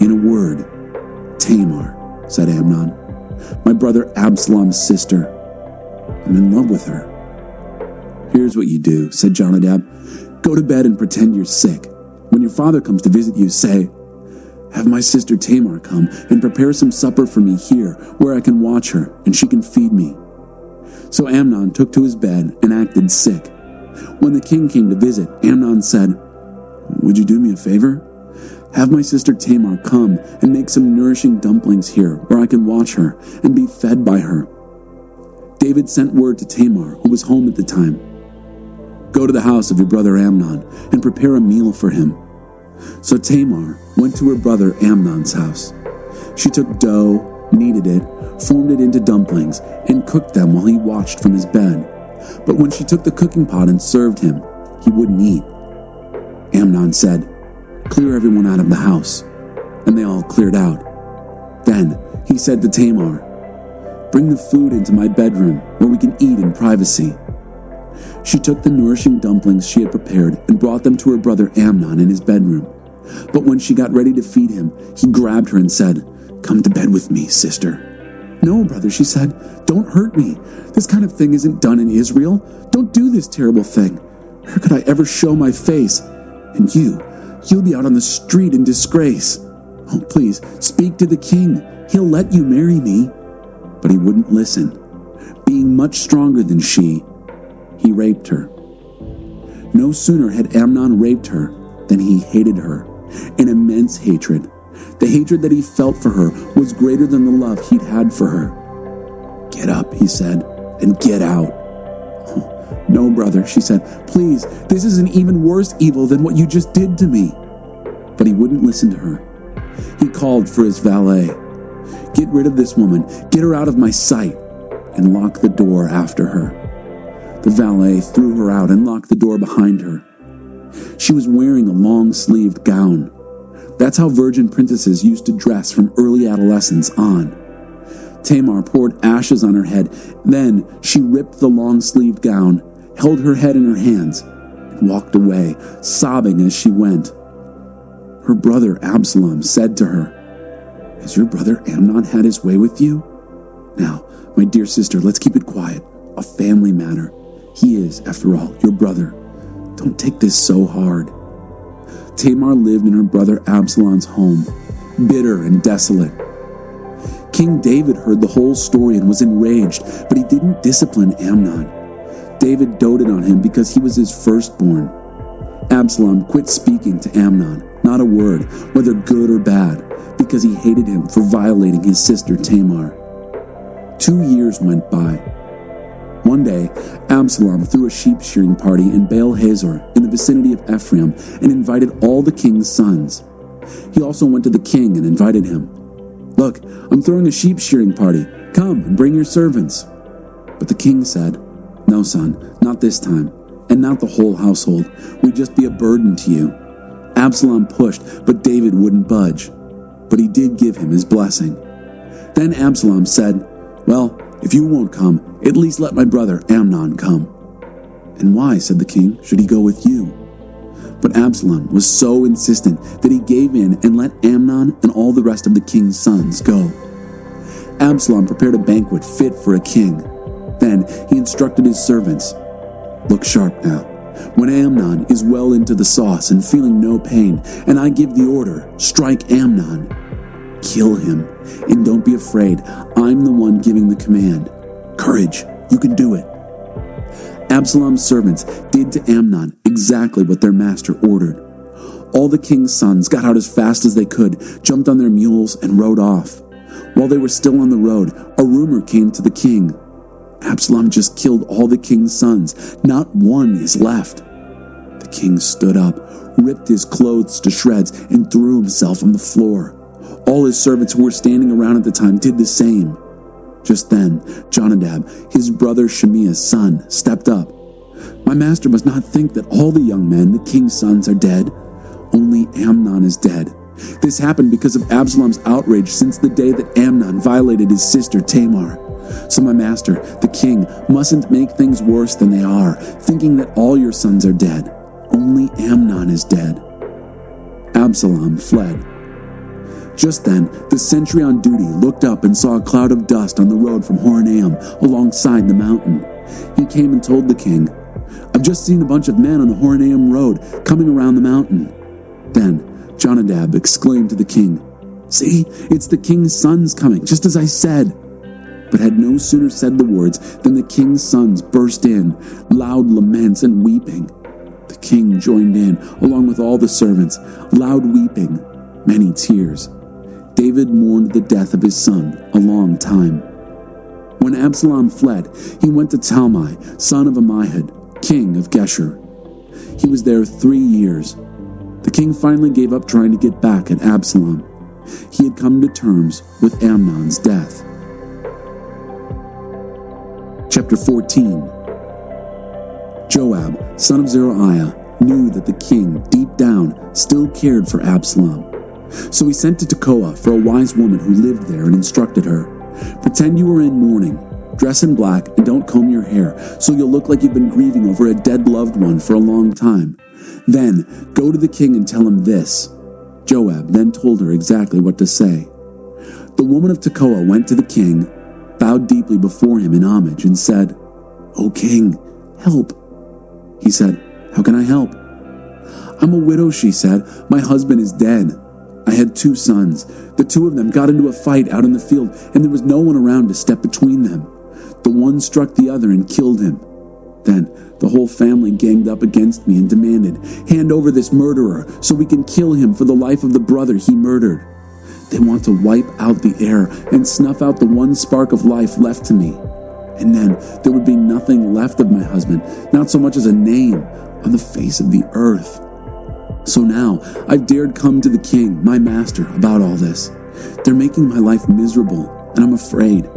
Speaker 1: In a word, Tamar, said Amnon, my brother Absalom's sister. I'm in love with her. Here's what you do, said Jonadab. Go to bed and pretend you're sick. When your father comes to visit you, say, Have my sister Tamar come and prepare some supper for me here where I can watch her and she can feed me." So Amnon took to his bed and acted sick. When the king came to visit, Amnon said, "Would you do me a favor? Have my sister Tamar come and make some nourishing dumplings here where I can watch her and be fed by her." David sent word to Tamar, who was home at the time, "Go to the house of your brother Amnon and prepare a meal for him." So Tamar went to her brother Amnon's house. She took dough, kneaded it, formed it into dumplings, and cooked them while he watched from his bed. But when she took the cooking pot and served him, he wouldn't eat. Amnon said, "Clear everyone out of the house." And they all cleared out. Then he said to Tamar, "Bring the food into my bedroom where we can eat in privacy." She took the nourishing dumplings she had prepared and brought them to her brother Amnon in his bedroom. But when she got ready to feed him, he grabbed her and said, "Come to bed with me, sister." "No, brother," she said. "Don't hurt me. This kind of thing isn't done in Israel. Don't do this terrible thing. Where could I ever show my face? And you'll be out on the street in disgrace. Oh, please, speak to the king. He'll let you marry me." But he wouldn't listen. Being much stronger than she, he raped her. No sooner had Amnon raped her than he hated her, an immense hatred. The hatred that he felt for her was greater than the love he'd had for her. "Get up," he said, "and get out." "Oh, no, brother," she said. "Please, this is an even worse evil than what you just did to me." But he wouldn't listen to her. He called for his valet. "Get rid of this woman, get her out of my sight," and lock the door after her. The valet threw her out and locked the door behind her. She was wearing a long-sleeved gown. That's how virgin princesses used to dress from early adolescence on. Tamar poured ashes on her head. Then she ripped the long-sleeved gown, held her head in her hands, and walked away, sobbing as she went. Her brother Absalom said to her, "Has your brother Amnon had his way with you? Now, my dear sister, let's keep it quiet. A family matter. He is, after all, your brother. Don't take this so hard." Tamar lived in her brother Absalom's home, bitter and desolate. King David heard the whole story and was enraged, but he didn't discipline Amnon. David doted on him because he was his firstborn. Absalom quit speaking to Amnon, not a word, whether good or bad, because he hated him for violating his sister Tamar. 2 years went by. One day, Absalom threw a sheep-shearing party in Baal-Hazor in the vicinity of Ephraim and invited all the king's sons. He also went to the king and invited him. "Look, I'm throwing a sheep-shearing party. Come and bring your servants." But the king said, "No, son, not this time, and not the whole household. We'd just be a burden to you." Absalom pushed, but David wouldn't budge. But he did give him his blessing. Then Absalom said, "Well, if you won't come, at least let my brother Amnon come." "And why," said the king, "should he go with you?" But Absalom was so insistent that he gave in and let Amnon and all the rest of the king's sons go. Absalom prepared a banquet fit for a king. Then he instructed his servants, "Look sharp now. When Amnon is well into the sauce and feeling no pain, and I give the order, strike Amnon. Kill him, and don't be afraid. I'm the one giving the command. Courage, you can do it." Absalom's servants did to Amnon exactly what their master ordered. All the king's sons got out as fast as they could, jumped on their mules, and rode off. While they were still on the road, a rumor came to the king. Absalom just killed all the king's sons. Not one is left. The king stood up, ripped his clothes to shreds, and threw himself on the floor. All his servants who were standing around at the time did the same. Just then, Jonadab, his brother Shimeah's son, stepped up. "My master must not think that all the young men, the king's sons, are dead. Only Amnon is dead. This happened because of Absalom's outrage since the day that Amnon violated his sister Tamar. So my master, the king, mustn't make things worse than they are, thinking that all your sons are dead. Only Amnon is dead." Absalom fled. Just then, the sentry on duty looked up and saw a cloud of dust on the road from Horonaim alongside the mountain. He came and told the king, "I've just seen a bunch of men on the Horonaim road coming around the mountain." Then Jonadab exclaimed to the king, "See, it's the king's sons coming, just as I said." But had no sooner said the words than the king's sons burst in, loud laments and weeping. The king joined in, along with all the servants, loud weeping, many tears. David mourned the death of his son a long time. When Absalom fled, he went to Talmai, son of Ammihud, king of Geshur. He was there 3 years. The king finally gave up trying to get back at Absalom. He had come to terms with Amnon's death. Chapter 14. Joab, son of Zeruiah, knew that the king, deep down, still cared for Absalom. So he sent to Tekoa for a wise woman who lived there and instructed her, "Pretend you are in mourning. Dress in black and don't comb your hair, so you'll look like you've been grieving over a dead loved one for a long time. Then go to the king and tell him this." Joab then told her exactly what to say. The woman of Tekoa went to the king, bowed deeply before him in homage, and said, "O king, help." He said, "How can I help?" "I'm a widow," she said. "My husband is dead. I had 2 sons. The 2 of them got into a fight out in the field, and there was no one around to step between them. The one struck the other and killed him. Then the whole family ganged up against me and demanded, 'Hand over this murderer so we can kill him for the life of the brother he murdered.' They want to wipe out the air and snuff out the one spark of life left to me. And then there would be nothing left of my husband, not so much as a name on the face of the earth. So now I've dared come to the king, my master, about all this. They're making my life miserable, and I'm afraid.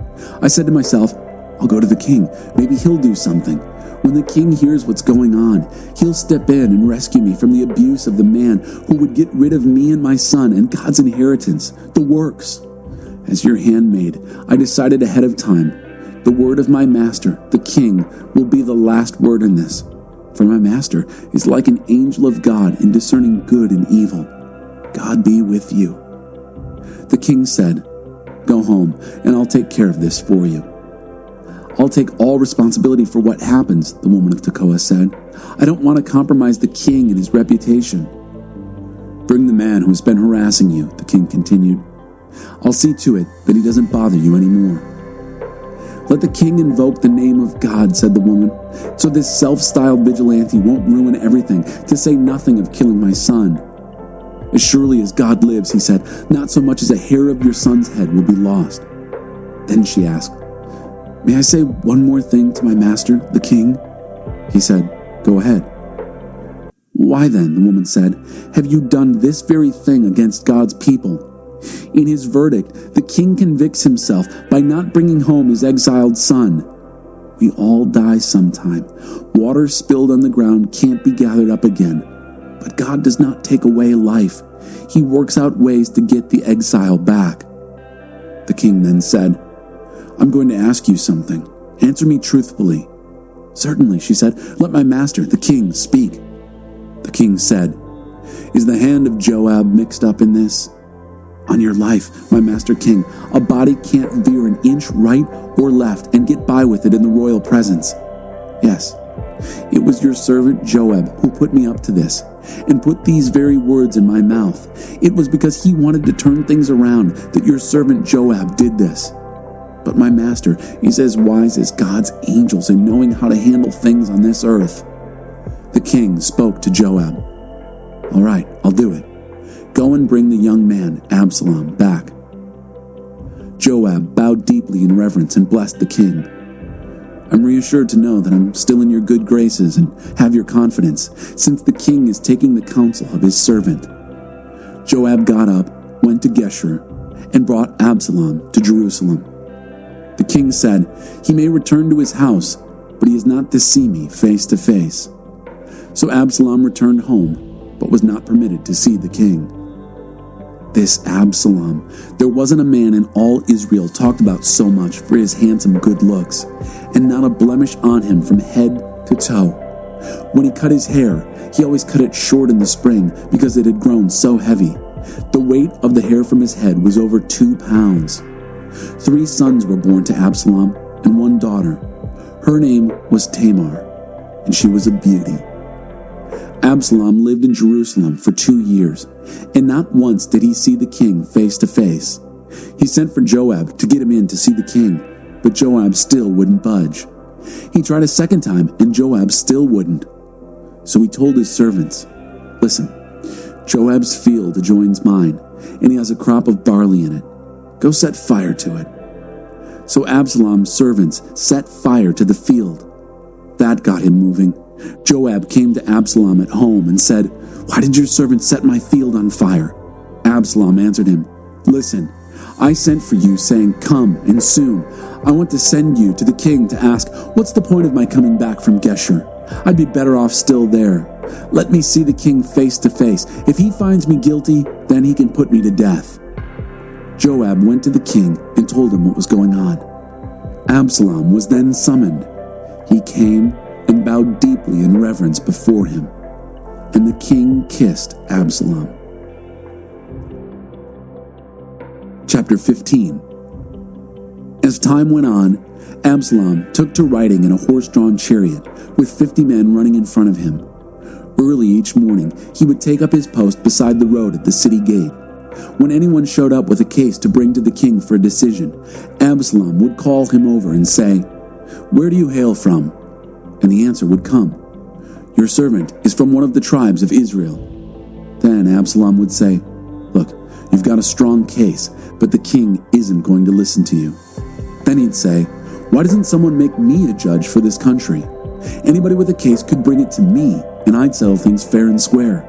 Speaker 1: I said to myself, I'll go to the king. Maybe he'll do something. When the king hears what's going on, he'll step in and rescue me from the abuse of the man who would get rid of me and my son and God's inheritance, the works. As your handmaid, I decided ahead of time, the word of my master, the king, will be the last word in this. For my master is like an angel of God in discerning good and evil. God be with you." The king said, "Go home, and I'll take care of this for you." "I'll take all responsibility for what happens," the woman of Tekoa said. "I don't want to compromise the king and his reputation." "Bring the man who has been harassing you," the king continued. "I'll see to it that he doesn't bother you anymore." "Let the king invoke the name of God," said the woman, "so this self-styled vigilante won't ruin everything, to say nothing of killing my son." "As surely as God lives," he said, "not so much as a hair of your son's head will be lost." Then she asked, "May I say one more thing to my master, the king?" He said, "Go ahead." "Why then," the woman said, "have you done this very thing against God's people? In his verdict, the king convicts himself by not bringing home his exiled son. We all die sometime. Water spilled on the ground can't be gathered up again. But God does not take away life. He works out ways to get the exile back." The king then said, "I'm going to ask you something. Answer me truthfully." "Certainly," she said. "Let my master, the king, speak." The king said, "Is the hand of Joab mixed up in this?" "On your life, my master king, a body can't veer an inch right or left and get by with it in the royal presence." "Yes, it was your servant Joab who put me up to this, and put these very words in my mouth. It was because he wanted to turn things around that your servant Joab did this. But my master is as wise as God's angels in knowing how to handle things on this earth." The king spoke to Joab. "All right, I'll do it. Go and bring the young man, Absalom, back." Joab bowed deeply in reverence and blessed the king. "I'm reassured to know that I'm still in your good graces and have your confidence, since the king is taking the counsel of his servant." Joab got up, went to Geshur, and brought Absalom to Jerusalem. The king said, "He may return to his house, but he is not to see me face to face." So Absalom returned home, but was not permitted to see the king. This Absalom, there wasn't a man in all Israel talked about so much for his handsome good looks, and not a blemish on him from head to toe. When he cut his hair, he always cut it short in the spring because it had grown so heavy. The weight of the hair from his head was over 2 pounds. 3 sons were born to Absalom and 1 daughter. Her name was Tamar, and she was a beauty. Absalom lived in Jerusalem for 2 years, and not once did he see the king face to face. He sent for Joab to get him in to see the king, but Joab still wouldn't budge. He tried a second time, and Joab still wouldn't. So he told his servants, "Listen, Joab's field adjoins mine, and he has a crop of barley in it. Go set fire to it." So Absalom's servants set fire to the field. That got him moving. Joab came to Absalom at home and said, "Why did your servant set my field on fire?" Absalom answered him, "Listen, I sent for you, saying, 'Come, and soon. I want to send you to the king to ask, what's the point of my coming back from Geshur? I'd be better off still there. Let me see the king face to face. If he finds me guilty, then he can put me to death." Joab went to the king and told him what was going on. Absalom was then summoned. He came and bowed deeply in reverence before him, and the king kissed Absalom. Chapter 15. As time went on, Absalom took to riding in a horse-drawn chariot, with 50 men running in front of him. Early each morning, he would take up his post beside the road at the city gate. When anyone showed up with a case to bring to the king for a decision, Absalom would call him over and say, "Where do you hail from?" And the answer would come, "Your servant is from one of the tribes of Israel." Then Absalom would say, "Look, you've got a strong case, but the king isn't going to listen to you." Then he'd say, "Why doesn't someone make me a judge for this country? Anybody with a case could bring it to me, and I'd settle things fair and square."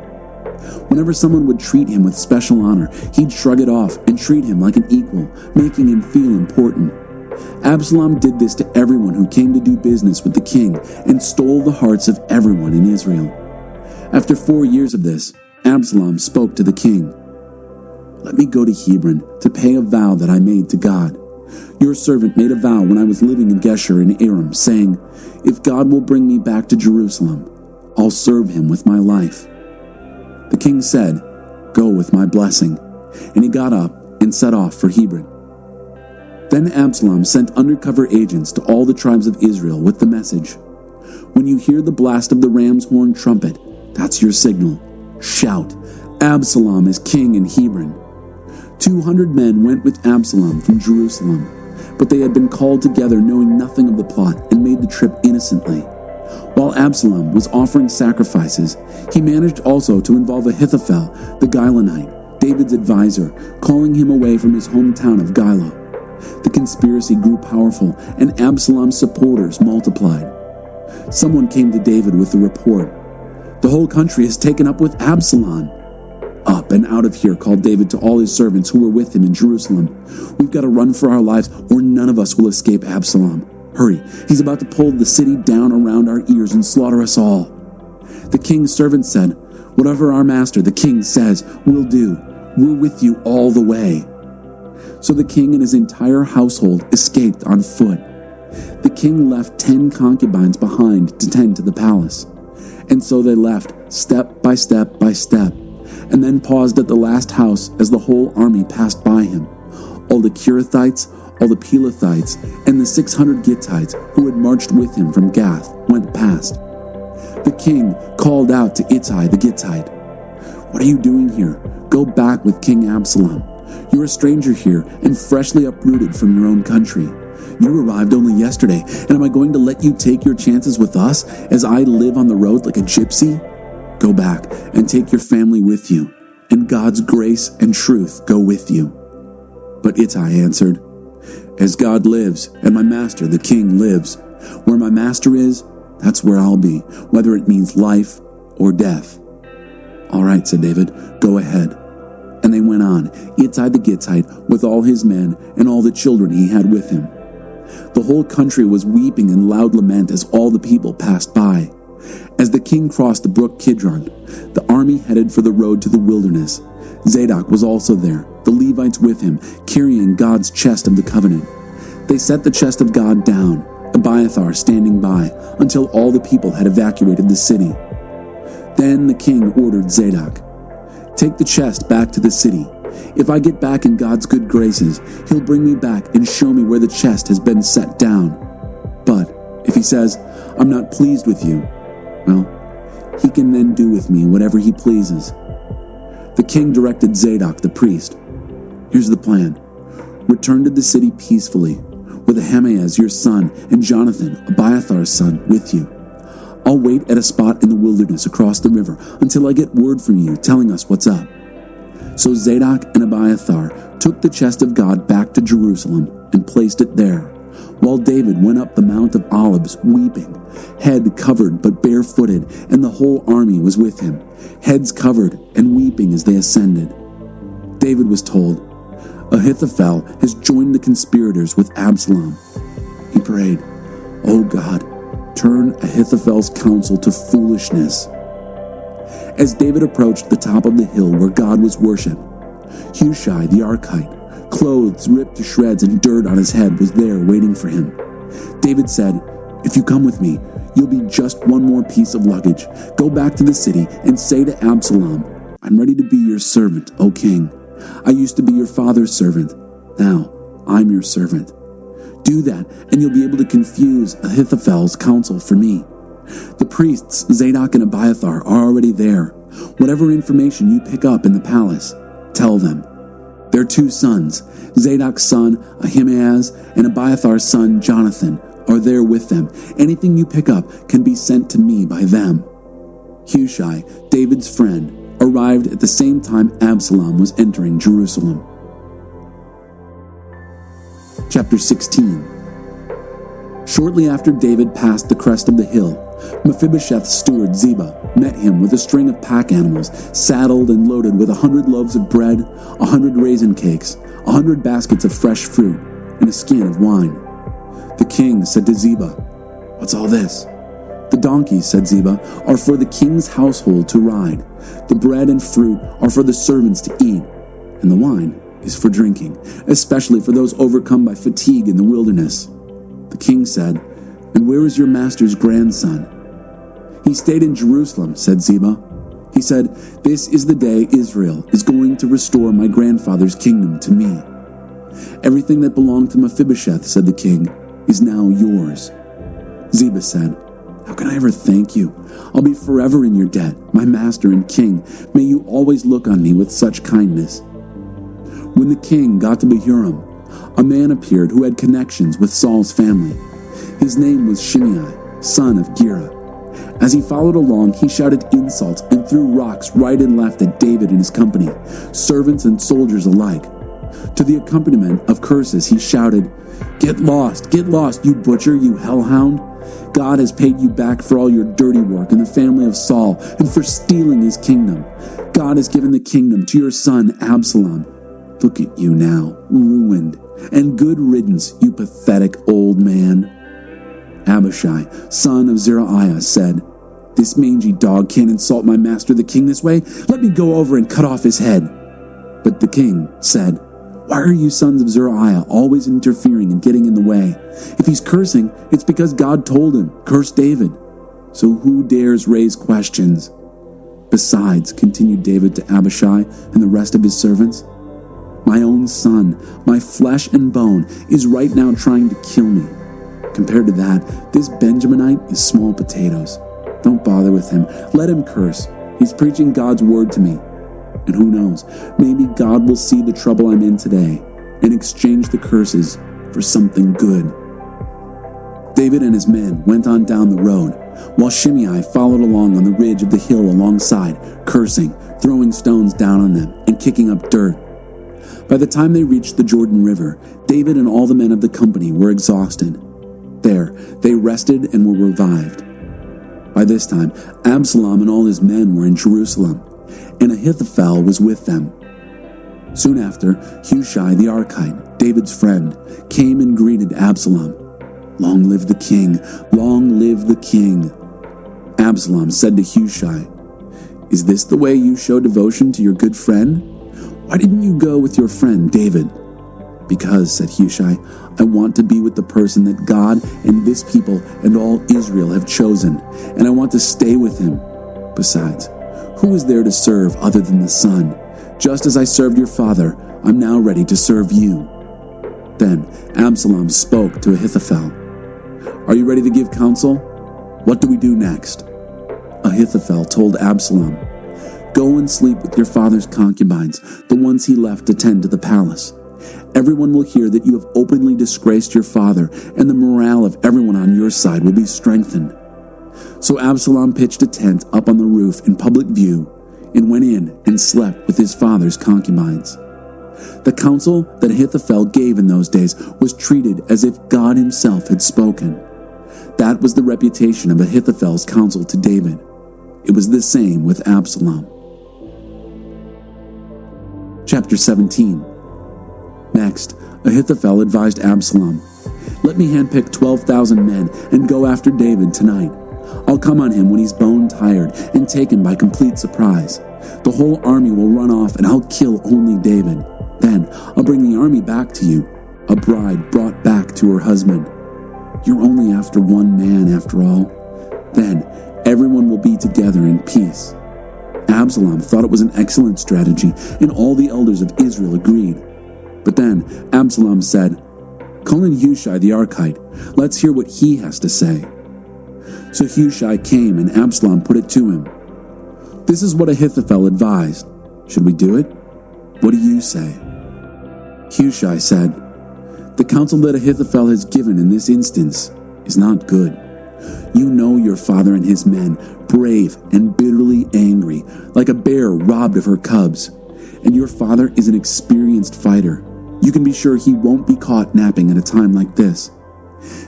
Speaker 1: Whenever someone would treat him with special honor, he'd shrug it off and treat him like an equal, making him feel important. Absalom did this to everyone who came to do business with the king and stole the hearts of everyone in Israel. After 4 years of this, Absalom spoke to the king. "Let me go to Hebron to pay a vow that I made to God. Your servant made a vow when I was living in Geshur in Aram, saying, 'If God will bring me back to Jerusalem, I'll serve him with my life.'" The king said, "Go with my blessing," and he got up and set off for Hebron. Then Absalom sent undercover agents to all the tribes of Israel with the message, "When you hear the blast of the ram's horn trumpet, that's your signal. Shout, 'Absalom is king in Hebron.'" 200 men went with Absalom from Jerusalem, but they had been called together knowing nothing of the plot and made the trip innocently. While Absalom was offering sacrifices, he managed also to involve Ahithophel, the Gilonite, David's advisor, calling him away from his hometown of Gilo. The conspiracy grew powerful, and Absalom's supporters multiplied. Someone came to David with the report, "The whole country is taken up with Absalom." "Up and out of here," called David to all his servants who were with him in Jerusalem. "We've got to run for our lives, or none of us will escape Absalom. Hurry, he's about to pull the city down around our ears and slaughter us all." The king's servants said, "Whatever our master, the king, says, we'll do. We're with you all the way." So the king and his entire household escaped on foot. The king left 10 concubines behind to tend to the palace. And so they left step by step by step, and then paused at the last house as the whole army passed by him. All the Kerethites, all the Pelethites, and the 600 Gittites who had marched with him from Gath went past. The king called out to Ittai the Gittite, "What are you doing here? Go back with King Absalom. You're a stranger here and freshly uprooted from your own country. You arrived only yesterday, and am I going to let you take your chances with us as I live on the road like a gypsy? Go back and take your family with you, and God's grace and truth go with you." But Ittai answered, "As God lives, and my master the king lives, where my master is, that's where I'll be, whether it means life or death." "All right," said David, "go ahead." And they went on, Ittai the Gittite with all his men and all the children he had with him. The whole country was weeping in loud lament as all the people passed by. As the king crossed the brook Kidron, the army headed for the road to the wilderness. Zadok was also there, the Levites with him, carrying God's chest of the covenant. They set the chest of God down, Abiathar standing by, until all the people had evacuated the city. Then the king ordered Zadok, "Take the chest back to the city. If I get back in God's good graces, he'll bring me back and show me where the chest has been set down. But if he says, 'I'm not pleased with you,' well, He can then do with me whatever he pleases." The king directed Zadok the priest, "Here's the plan. Return to the city peacefully, with Ahimaaz your son and Jonathan, Abiathar's son, with you. I'll wait at a spot in the wilderness across the river until I get word from you telling us what's up." So Zadok and Abiathar took the chest of God back to Jerusalem and placed it there, while David went up the Mount of Olives weeping, head covered but barefooted, and the whole army was with him, heads covered and weeping as they ascended. David was told, "Ahithophel has joined the conspirators with Absalom." He prayed, "Oh God, turn Ahithophel's counsel to foolishness." As David approached the top of the hill where God was worshipped, Hushai the Archite, clothes ripped to shreds and dirt on his head, was there waiting for him. David said, "If you come with me, you'll be just one more piece of luggage. Go back to the city and say to Absalom, 'I'm ready to be your servant, O king. I used to be your father's servant. Now I'm your servant.' Do that, and you'll be able to confuse Ahithophel's counsel for me. The priests Zadok and Abiathar are already there. Whatever information you pick up in the palace, tell them. Their two sons, Zadok's son Ahimaaz and Abiathar's son Jonathan, are there with them. Anything you pick up can be sent to me by them." Hushai, David's friend, arrived at the same time Absalom was entering Jerusalem. Chapter 16. Shortly after David passed the crest of the hill, Mephibosheth's steward Ziba met him with a string of pack animals, saddled and loaded with 100 loaves of bread, 100 raisin cakes, 100 baskets of fresh fruit, and a skin of wine. The king said to Ziba, "What's all this?" "The donkeys," said Ziba, "are for the king's household to ride. The bread and fruit are for the servants to eat, and the wine is for drinking, especially for those overcome by fatigue in the wilderness." The king said, "And where is your master's grandson?" "He stayed in Jerusalem," said Ziba. He said, "This is the day Israel is going to restore my grandfather's kingdom to me." "Everything that belonged to Mephibosheth," said the king, "is now yours." Ziba said, "How can I ever thank you? I'll be forever in your debt, my master and king. May you always look on me with such kindness." When the king got to Bahurim, a man appeared who had connections with Saul's family. His name was Shimei, son of Gera. As he followed along, he shouted insults and threw rocks right and left at David and his company, servants and soldiers alike. To the accompaniment of curses, he shouted, get lost, you butcher, you hellhound. God has paid you back for all your dirty work in the family of Saul and for stealing his kingdom. God has given the kingdom to your son Absalom. Look at you now, ruined, and good riddance, you pathetic old man." Abishai, son of Zeruiah, said, "This mangy dog can't insult my master the king this way. Let me go over and cut off his head." But the king said, "Why are you sons of Zeruiah always interfering and getting in the way? If he's cursing, it's because God told him, 'Curse David.' So who dares raise questions? Besides," continued David to Abishai and the rest of his servants, "my own son, my flesh and bone, is right now trying to kill me. Compared to that, this Benjaminite is small potatoes. Don't bother with him. Let him curse. He's preaching God's word to me. And who knows, maybe God will see the trouble I'm in today and exchange the curses for something good." David and his men went on down the road, while Shimei followed along on the ridge of the hill alongside, cursing, throwing stones down on them, and kicking up dirt. By the time they reached the Jordan River, David and all the men of the company were exhausted. There, they rested and were revived. By this time, Absalom and all his men were in Jerusalem, and Ahithophel was with them. Soon after, Hushai the Archite, David's friend, came and greeted Absalom. "Long live the king! Long live the king!" Absalom said to Hushai, "Is this the way you show devotion to your good friend? Why didn't you go with your friend David?" "Because," said Hushai, "I want to be with the person that God and this people and all Israel have chosen, and I want to stay with him. Besides, who is there to serve other than the Son? Just as I served your father, I'm now ready to serve you." Then Absalom spoke to Ahithophel. "Are you ready to give counsel? What do we do next?" Ahithophel told Absalom, "Go and sleep with your father's concubines, the ones he left to tend to the palace. Everyone will hear that you have openly disgraced your father, and the morale of everyone on your side will be strengthened." So Absalom pitched a tent up on the roof in public view and went in and slept with his father's concubines. The counsel that Ahithophel gave in those days was treated as if God himself had spoken. That was the reputation of Ahithophel's counsel to David. It was the same with Absalom. Chapter 17. Next, Ahithophel advised Absalom, "Let me handpick 12,000 men and go after David tonight. I'll come on him when he's bone-tired and take him by complete surprise. The whole army will run off and I'll kill only David. Then I'll bring the army back to you, a bride brought back to her husband. You're only after one man after all. Then everyone will be together in peace." Absalom thought it was an excellent strategy, and all the elders of Israel agreed. But then Absalom said, "Call in Hushai the Archite. Let's hear what he has to say." So Hushai came, and Absalom put it to him. "This is what Ahithophel advised. Should we do it? What do you say?" Hushai said, "The counsel that Ahithophel has given in this instance is not good. You know your father and his men, brave and bitterly angry, like a bear robbed of her cubs. And your father is an experienced fighter. You can be sure he won't be caught napping at a time like this.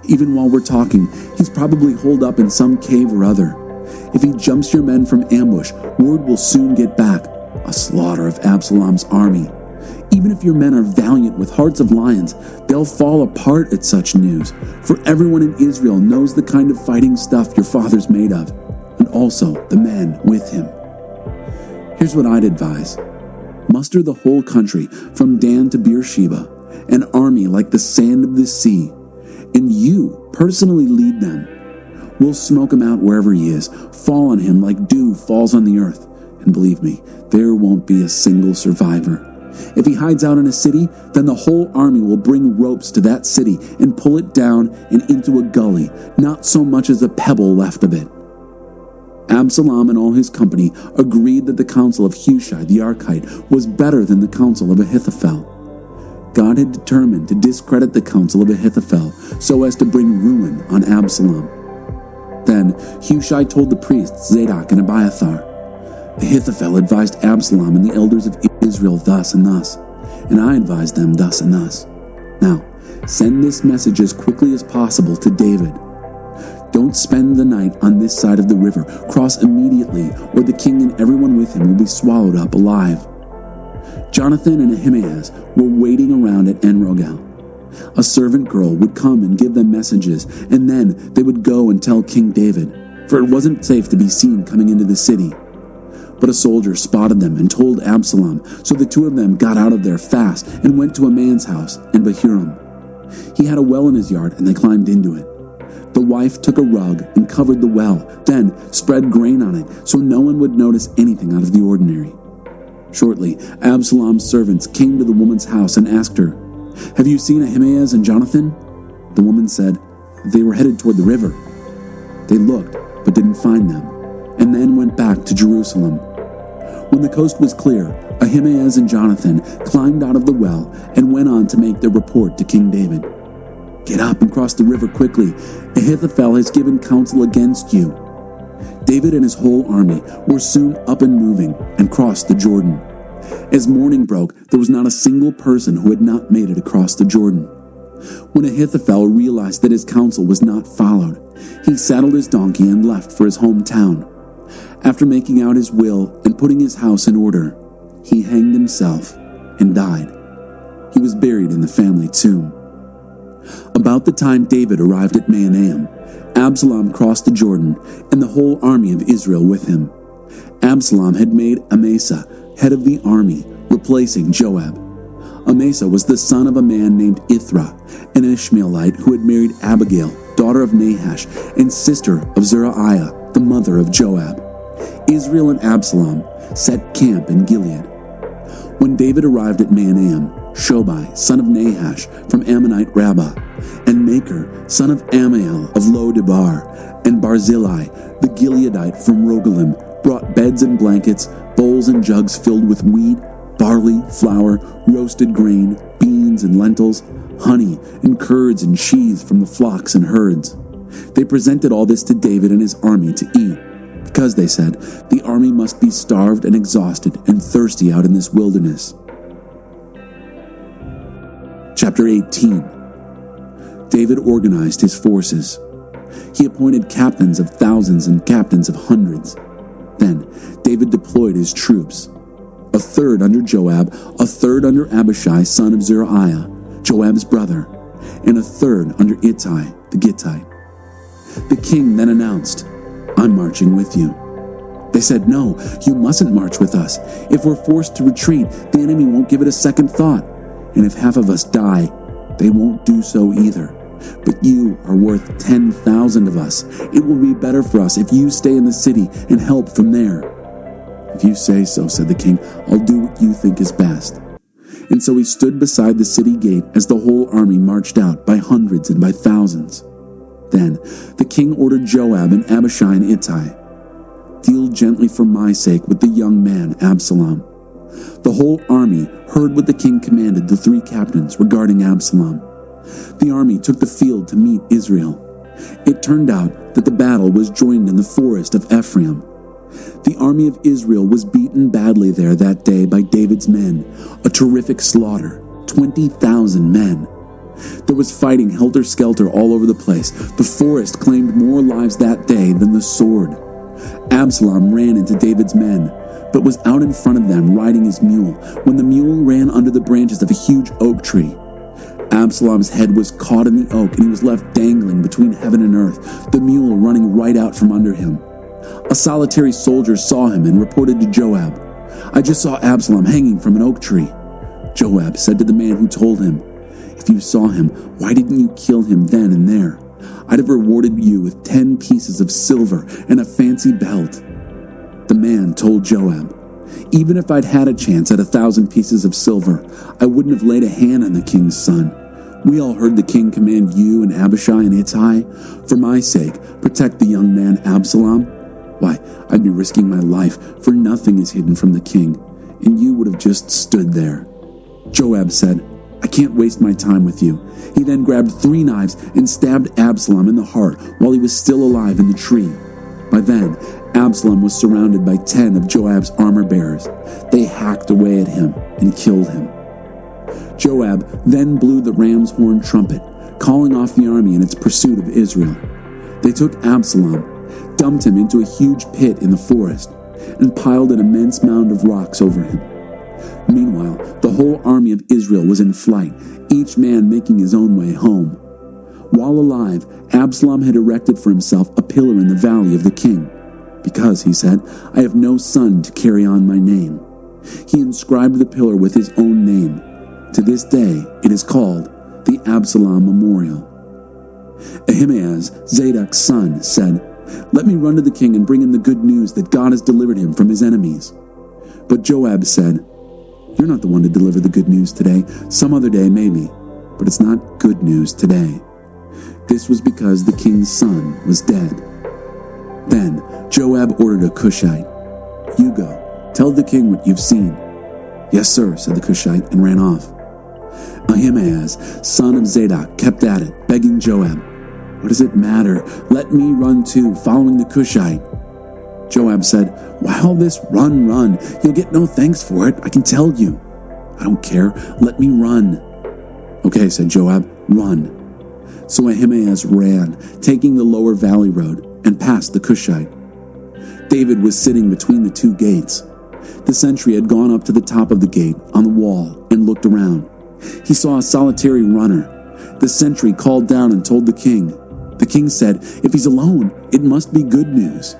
Speaker 1: Even while we're talking, he's probably holed up in some cave or other. If he jumps your men from ambush, word will soon get back, a slaughter of Absalom's army. Even if your men are valiant with hearts of lions, they'll fall apart at such news, for everyone in Israel knows the kind of fighting stuff your father's made of, and also the men with him. Here's what I'd advise. Muster the whole country, from Dan to Beersheba, an army like the sand of the sea, and you personally lead them. We'll smoke him out wherever he is, fall on him like dew falls on the earth, and believe me, there won't be a single survivor. If he hides out in a city, then the whole army will bring ropes to that city and pull it down and into a gully, not so much as a pebble left of it." Absalom and all his company agreed that the counsel of Hushai the Archite was better than the counsel of Ahithophel. God had determined to discredit the counsel of Ahithophel so as to bring ruin on Absalom. Then Hushai told the priests Zadok and Abiathar, "Ahithophel advised Absalom and the elders of Israel thus and thus, and I advised them thus and thus. Now, send this message as quickly as possible to David. Don't spend the night on this side of the river. Cross immediately, or the king and everyone with him will be swallowed up alive." Jonathan and Ahimaaz were waiting around at Enrogel. A servant girl would come and give them messages, and then they would go and tell King David, for it wasn't safe to be seen coming into the city. But a soldier spotted them and told Absalom, so the two of them got out of there fast and went to a man's house in Bahurim. He had a well in his yard, and they climbed into it. The wife took a rug and covered the well, then spread grain on it so no one would notice anything out of the ordinary. Shortly, Absalom's servants came to the woman's house and asked her, "Have you seen Ahimaaz and Jonathan?" The woman said, "They were headed toward the river." They looked, but didn't find them, and then went back to Jerusalem. When the coast was clear, Ahimaaz and Jonathan climbed out of the well and went on to make their report to King David. "Get up and cross the river quickly. Ahithophel has given counsel against you." David and his whole army were soon up and moving and crossed the Jordan. As morning broke, there was not a single person who had not made it across the Jordan. When Ahithophel realized that his counsel was not followed, he saddled his donkey and left for his hometown. After making out his will and putting his house in order, he hanged himself and died. He was buried in the family tomb. About the time David arrived at Mahanaim, Absalom crossed the Jordan, and the whole army of Israel with him. Absalom had made Amasa head of the army, replacing Joab. Amasa was the son of a man named Ithra, an Ishmaelite who had married Abigail, daughter of Nahash, and sister of Zeruiah, the mother of Joab. Israel and Absalom set camp in Gilead. When David arrived at Mahanaim, Shobai, son of Nahash, from Ammonite Rabbah, and Maker, son of Amiel of Lo-Debar, and Barzillai, The Gileadite from Rogelim brought beds and blankets, bowls and jugs filled with wheat, barley, flour, roasted grain, beans and lentils, honey and curds and cheese from the flocks and herds. They presented all this to David and his army to eat, because, they said, the army must be starved and exhausted and thirsty out in this wilderness. Chapter 18. David organized his forces. He appointed captains of thousands and captains of hundreds. Then David deployed his troops, a third under Joab, a third under Abishai, son of Zeruiah, Joab's brother, and a third under Ittai the Gittite. The king then announced, "I'm marching with you." They said, "No, you mustn't march with us. If we're forced to retreat, the enemy won't give it a second thought. And if half of us die, they won't do so either. But you are worth 10,000 of us. It will be better for us if you stay in the city and help from there." "If you say so," said the king, "I'll do what you think is best." And so he stood beside the city gate as the whole army marched out by hundreds and by thousands. Then the king ordered Joab and Abishai and Ittai, "Deal gently for my sake with the young man Absalom." The whole army heard what the king commanded the three captains regarding Absalom. The army took the field to meet Israel. It turned out that the battle was joined in the forest of Ephraim. The army of Israel was beaten badly there that day by David's men, a terrific slaughter, 20,000 men. There was fighting helter-skelter all over the place. The forest claimed more lives that day than the sword. Absalom ran into David's men, but was out in front of them riding his mule when the mule ran under the branches of a huge oak tree. Absalom's head was caught in the oak and he was left dangling between heaven and earth, the mule running right out from under him. A solitary soldier saw him and reported to Joab, "I just saw Absalom hanging from an oak tree." Joab said to the man who told him, "If you saw him, why didn't you kill him then and there? I'd have rewarded you with 10 pieces of silver and a fancy belt." The man told Joab, "Even if I'd had a chance at 1,000 pieces of silver, I wouldn't have laid a hand on the king's son. We all heard the king command you and Abishai and Ittai, 'For my sake, protect the young man Absalom.' Why, I'd be risking my life, for nothing is hidden from the king, and you would have just stood there." Joab said, "I can't waste my time with you." He then grabbed 3 knives and stabbed Absalom in the heart while he was still alive in the tree. By then, Absalom was surrounded by 10 of Joab's armor-bearers. They hacked away at him and killed him. Joab then blew the ram's horn trumpet, calling off the army in its pursuit of Israel. They took Absalom, dumped him into a huge pit in the forest, and piled an immense mound of rocks over him. Meanwhile, the whole army of Israel was in flight, each man making his own way home. While alive, Absalom had erected for himself a pillar in the valley of the king, because, he said, "I have no son to carry on my name." He inscribed the pillar with his own name. To this day, it is called the Absalom Memorial. Ahimaaz, Zadok's son, said, "Let me run to the king and bring him the good news that God has delivered him from his enemies." But Joab said, "You're not the one to deliver the good news today. Some other day, maybe, but it's not good news today." This was because the king's son was dead. Then Joab ordered a Cushite, "You go, tell the king what you've seen." "Yes, sir," said the Cushite, and ran off. Ahimaaz, son of Zadok, kept at it, begging Joab, "What does it matter? Let me run too, following the Cushite." Joab said, "Why all this run? You'll get no thanks for it, I can tell you." "I don't care, let me run." "Okay," said Joab, "run." So Ahimaaz ran, taking the lower valley road, and passed the Cushite. David was sitting between the 2 gates. The sentry had gone up to the top of the gate on the wall and looked around. He saw a solitary runner. The sentry called down and told the king. The king said, "If he's alone, it must be good news."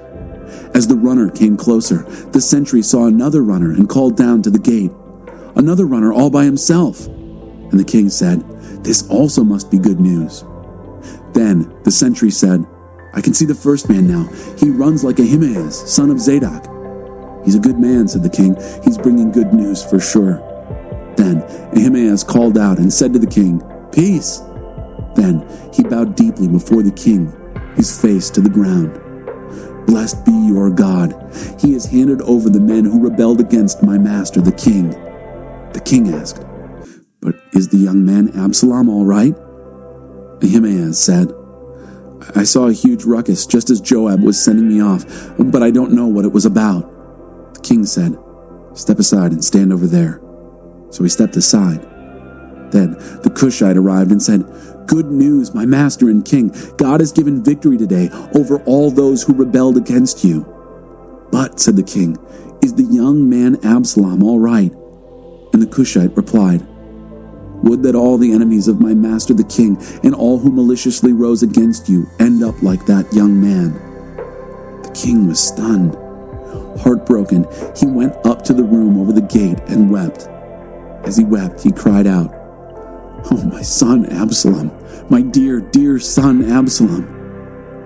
Speaker 1: As the runner came closer, the sentry saw another runner and called down to the gate. Another runner all by himself. And the king said, "This also must be good news." Then the sentry said, "I can see the first man now. He runs like Ahimaaz, son of Zadok." "He's a good man," said the king. "He's bringing good news for sure." Then Ahimaaz called out and said to the king, "Peace." Then he bowed deeply before the king, his face to the ground. Blessed be your God. He has handed over the men who rebelled against my master, the king." The king asked, "But is the young man Absalom all right?" Ahimaaz said, "I saw a huge ruckus just as Joab was sending me off, but I don't know what it was about." The king said, "Step aside and stand over there." So he stepped aside. Then the Cushite arrived and said, "Good news, my master and king. God has given victory today over all those who rebelled against you." "But," said the king, "is the young man Absalom all right?" And the Cushite replied, "Would that all the enemies of my master the king and all who maliciously rose against you end up like that young man." The king was stunned. Heartbroken, he went up to the room over the gate and wept. As he wept, he cried out, "Oh, my son Absalom, my dear, dear son Absalom.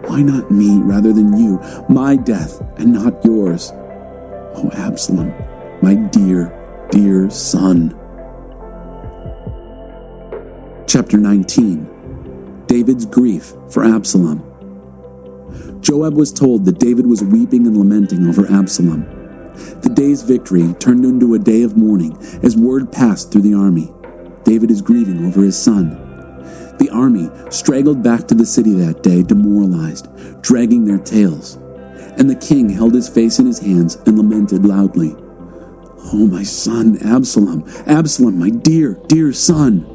Speaker 1: Why not me rather than you, my death and not yours? Oh, Absalom, my dear, dear son." Chapter 19. David's grief for Absalom. Joab was told that David was weeping and lamenting over Absalom. The day's victory turned into a day of mourning as word passed through the army. David is grieving over his son. The army straggled back to the city that day, demoralized, dragging their tails. And the king held his face in his hands and lamented loudly, "Oh, my son Absalom, Absalom, my dear, dear son."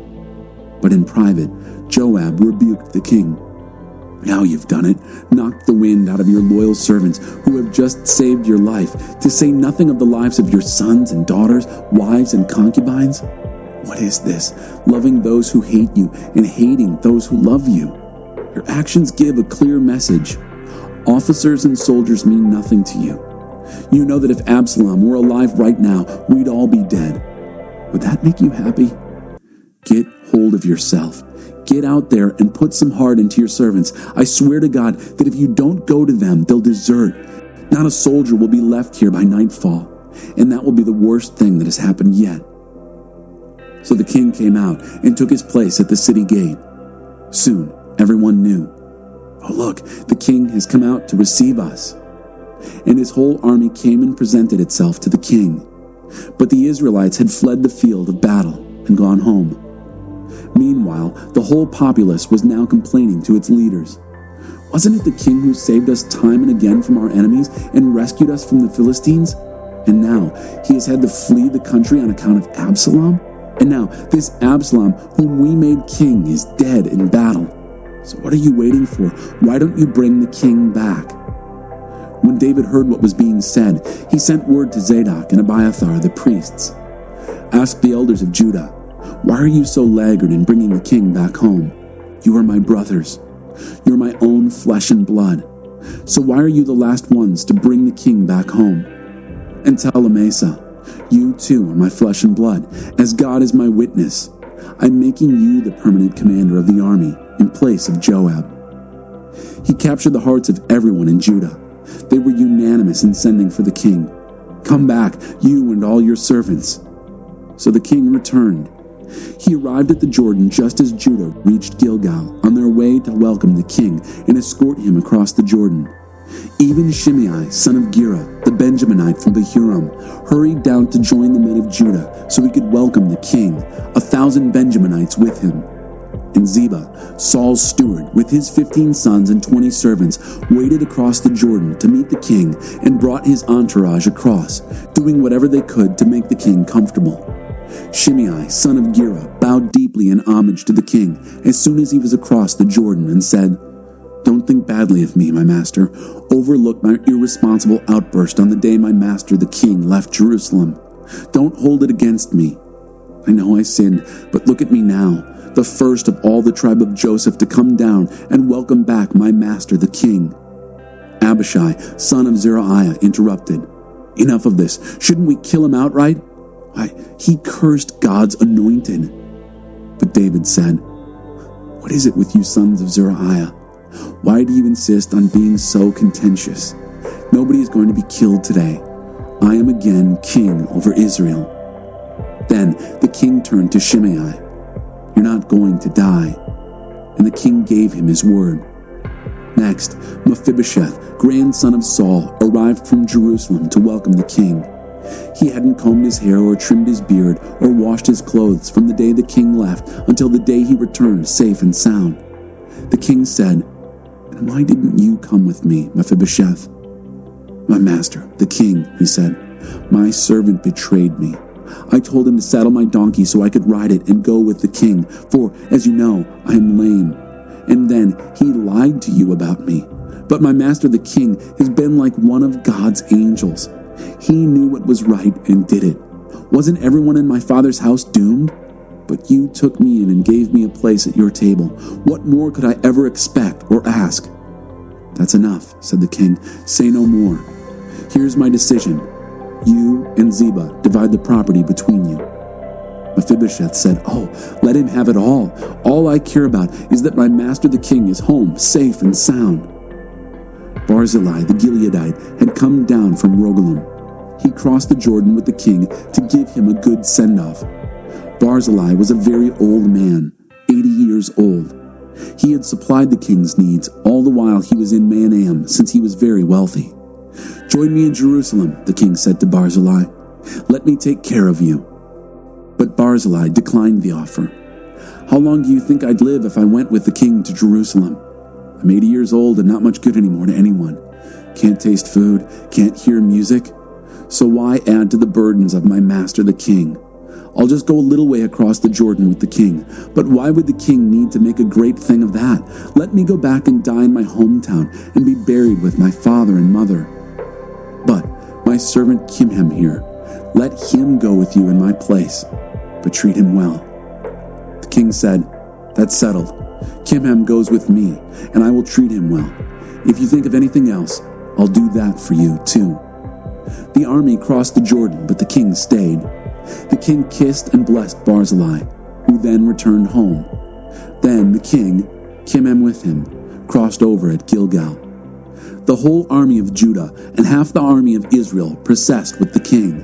Speaker 1: But in private, Joab rebuked the king. "Now you've done it, knocked the wind out of your loyal servants who have just saved your life, to say nothing of the lives of your sons and daughters, wives and concubines. What is this, loving those who hate you and hating those who love you? Your actions give a clear message. Officers and soldiers mean nothing to you. You know that if Absalom were alive right now, we'd all be dead. Would that make you happy? Get hold of yourself. Get out there and put some heart into your servants. I swear to God that if you don't go to them, they'll desert. Not a soldier will be left here by nightfall, and that will be the worst thing that has happened yet." So the king came out and took his place at the city gate. Soon, everyone knew, "Oh, look, the king has come out to receive us." And his whole army came and presented itself to the king. But the Israelites had fled the field of battle and gone home. Meanwhile, the whole populace was now complaining to its leaders. "Wasn't it the king who saved us time and again from our enemies and rescued us from the Philistines? And now he has had to flee the country on account of Absalom? And now this Absalom, whom we made king, is dead in battle. So what are you waiting for? Why don't you bring the king back?" When David heard what was being said, he sent word to Zadok and Abiathar, the priests. "Ask the elders of Judah, why are you so laggard in bringing the king back home? You are my brothers. You're my own flesh and blood. So why are you the last ones to bring the king back home? And tell Amasa, you too are my flesh and blood, as God is my witness. I'm making you the permanent commander of the army in place of Joab." He captured the hearts of everyone in Judah. They were unanimous in sending for the king. "Come back, you and all your servants." So the king returned. He arrived at the Jordan just as Judah reached Gilgal, on their way to welcome the king and escort him across the Jordan. Even Shimei, son of Gera, the Benjaminite from Bahurim, hurried down to join the men of Judah so he could welcome the king, 1,000 Benjaminites with him. And Ziba, Saul's steward, with his 15 sons and 20 servants, waded across the Jordan to meet the king and brought his entourage across, doing whatever they could to make the king comfortable. Shimei, son of Gera, bowed deeply in homage to the king as soon as he was across the Jordan and said, "Don't think badly of me, my master. Overlook my irresponsible outburst on the day my master the king left Jerusalem. Don't hold it against me. I know I sinned, but look at me now, the first of all the tribe of Joseph to come down and welcome back my master the king." Abishai, son of Zeruiah, interrupted, "Enough of this. Shouldn't we kill him outright? Why, he cursed God's anointed." But David said, "What is it with you sons of Zeruiah? Why do you insist on being so contentious? Nobody is going to be killed today. I am again king over Israel." Then the king turned to Shimei. "You're not going to die." And the king gave him his word. Next, Mephibosheth, grandson of Saul, arrived from Jerusalem to welcome the king. He hadn't combed his hair or trimmed his beard or washed his clothes from the day the king left until the day he returned safe and sound. The king said, "And why didn't you come with me, Mephibosheth?" "My master, the king," he said, "my servant betrayed me. I told him to saddle my donkey so I could ride it and go with the king, for, as you know, I am lame. And then he lied to you about me. But my master, the king, has been like one of God's angels. He knew what was right and did it. Wasn't everyone in my father's house doomed? But you took me in and gave me a place at your table. What more could I ever expect or ask?" "That's enough," said the king. "Say no more. Here's my decision. You and Ziba divide the property between you." Mephibosheth said, "Oh, let him have it all. All I care about is that my master the king is home, safe and sound." Barzillai the Gileadite had come down from Rogelim. He crossed the Jordan with the king to give him a good send-off. Barzillai was a very old man, 80 years old. He had supplied the king's needs all the while he was in Mahanaim, since he was very wealthy. "Join me in Jerusalem," the king said to Barzillai. "Let me take care of you." But Barzillai declined the offer. "How long do you think I'd live if I went with the king to Jerusalem? I'm 80 years old and not much good anymore to anyone. Can't taste food, can't hear music. So why add to the burdens of my master the king? I'll just go a little way across the Jordan with the king. But why would the king need to make a great thing of that? Let me go back and die in my hometown and be buried with my father and mother. But my servant Kimham here, let him go with you in my place, but treat him well." The king said, "That's settled. Kimham goes with me, and I will treat him well. If you think of anything else, I'll do that for you too." The army crossed the Jordan, but the king stayed. The king kissed and blessed Barzillai, who then returned home. Then the king, Kimham with him, crossed over at Gilgal. The whole army of Judah and half the army of Israel processed with the king.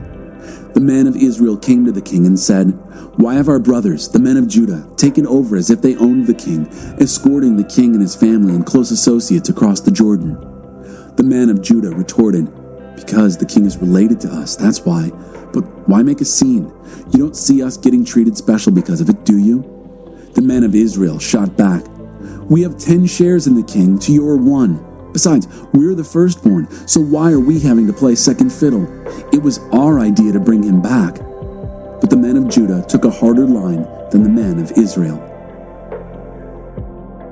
Speaker 1: The men of Israel came to the king and said, "Why have our brothers, the men of Judah, taken over as if they owned the king, escorting the king and his family and close associates across the Jordan?" The men of Judah retorted, "Because the king is related to us, that's why. But why make a scene? You don't see us getting treated special because of it, do you?" The men of Israel shot back, "We have 10 shares in the king to your 1. Besides, we're the firstborn, so why are we having to play second fiddle? It was our idea to bring him back." But the men of Judah took a harder line than the men of Israel.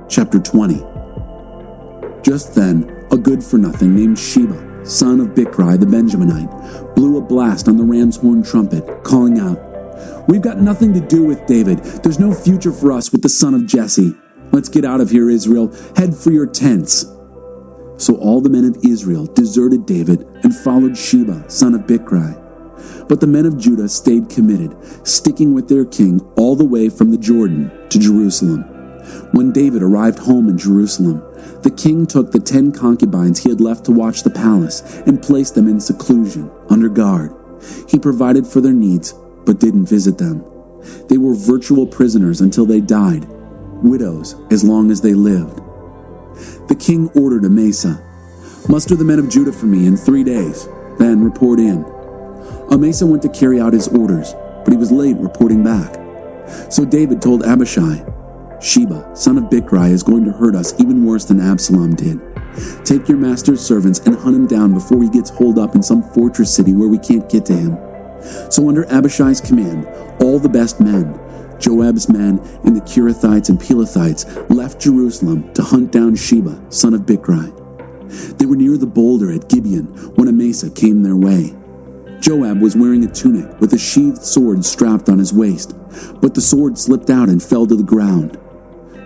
Speaker 1: Chapter 20. Just then, a good-for-nothing named Sheba, son of Bichri the Benjaminite, blew a blast on the ram's horn trumpet, calling out, "We've got nothing to do with David. There's no future for us with the son of Jesse. Let's get out of here, Israel. Head for your tents." So all the men of Israel deserted David and followed Sheba, son of Bichri. But the men of Judah stayed committed, sticking with their king all the way from the Jordan to Jerusalem. When David arrived home in Jerusalem, the king took the 10 concubines he had left to watch the palace and placed them in seclusion, under guard. He provided for their needs, but didn't visit them. They were virtual prisoners until they died, widows as long as they lived. The king ordered Amasa, "Muster the men of Judah for me in 3 days, then report in." Amasa went to carry out his orders, but he was late reporting back. So David told Abishai, "Sheba, son of Bichri, is going to hurt us even worse than Absalom did. Take your master's servants and hunt him down before he gets holed up in some fortress city where we can't get to him." So under Abishai's command, all the best men, Joab's men and the Kerethites and Pelethites, left Jerusalem to hunt down Sheba, son of Bichri. They were near the boulder at Gibeon when Amasa came their way. Joab was wearing a tunic with a sheathed sword strapped on his waist, but the sword slipped out and fell to the ground.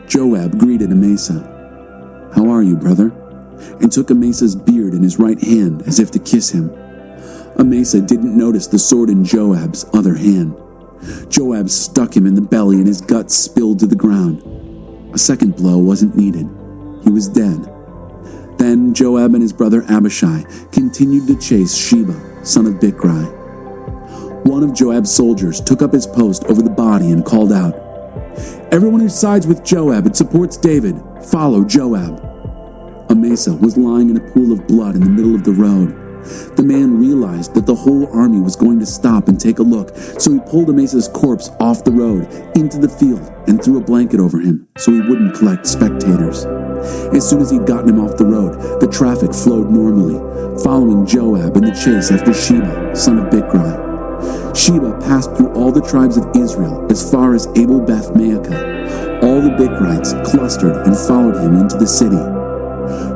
Speaker 1: Joab greeted Amasa, "How are you, brother?" and took Amasa's beard in his right hand as if to kiss him. Amasa didn't notice the sword in Joab's other hand. Joab stuck him in the belly and his guts spilled to the ground. A second blow wasn't needed. He was dead. Then Joab and his brother Abishai continued to chase Sheba, son of Bichri. One of Joab's soldiers took up his post over the body and called out, "Everyone who sides with Joab and supports David, follow Joab." Amasa was lying in a pool of blood in the middle of the road. The man realized that the whole army was going to stop and take a look, so he pulled Amasa's corpse off the road into the field and threw a blanket over him so he wouldn't collect spectators. As soon as he'd gotten him off the road, the traffic flowed normally, following Joab in the chase after Sheba, son of Bichri. Sheba passed through all the tribes of Israel as far as Abel-Beth-Maachah. All the Bichrites clustered and followed him into the city.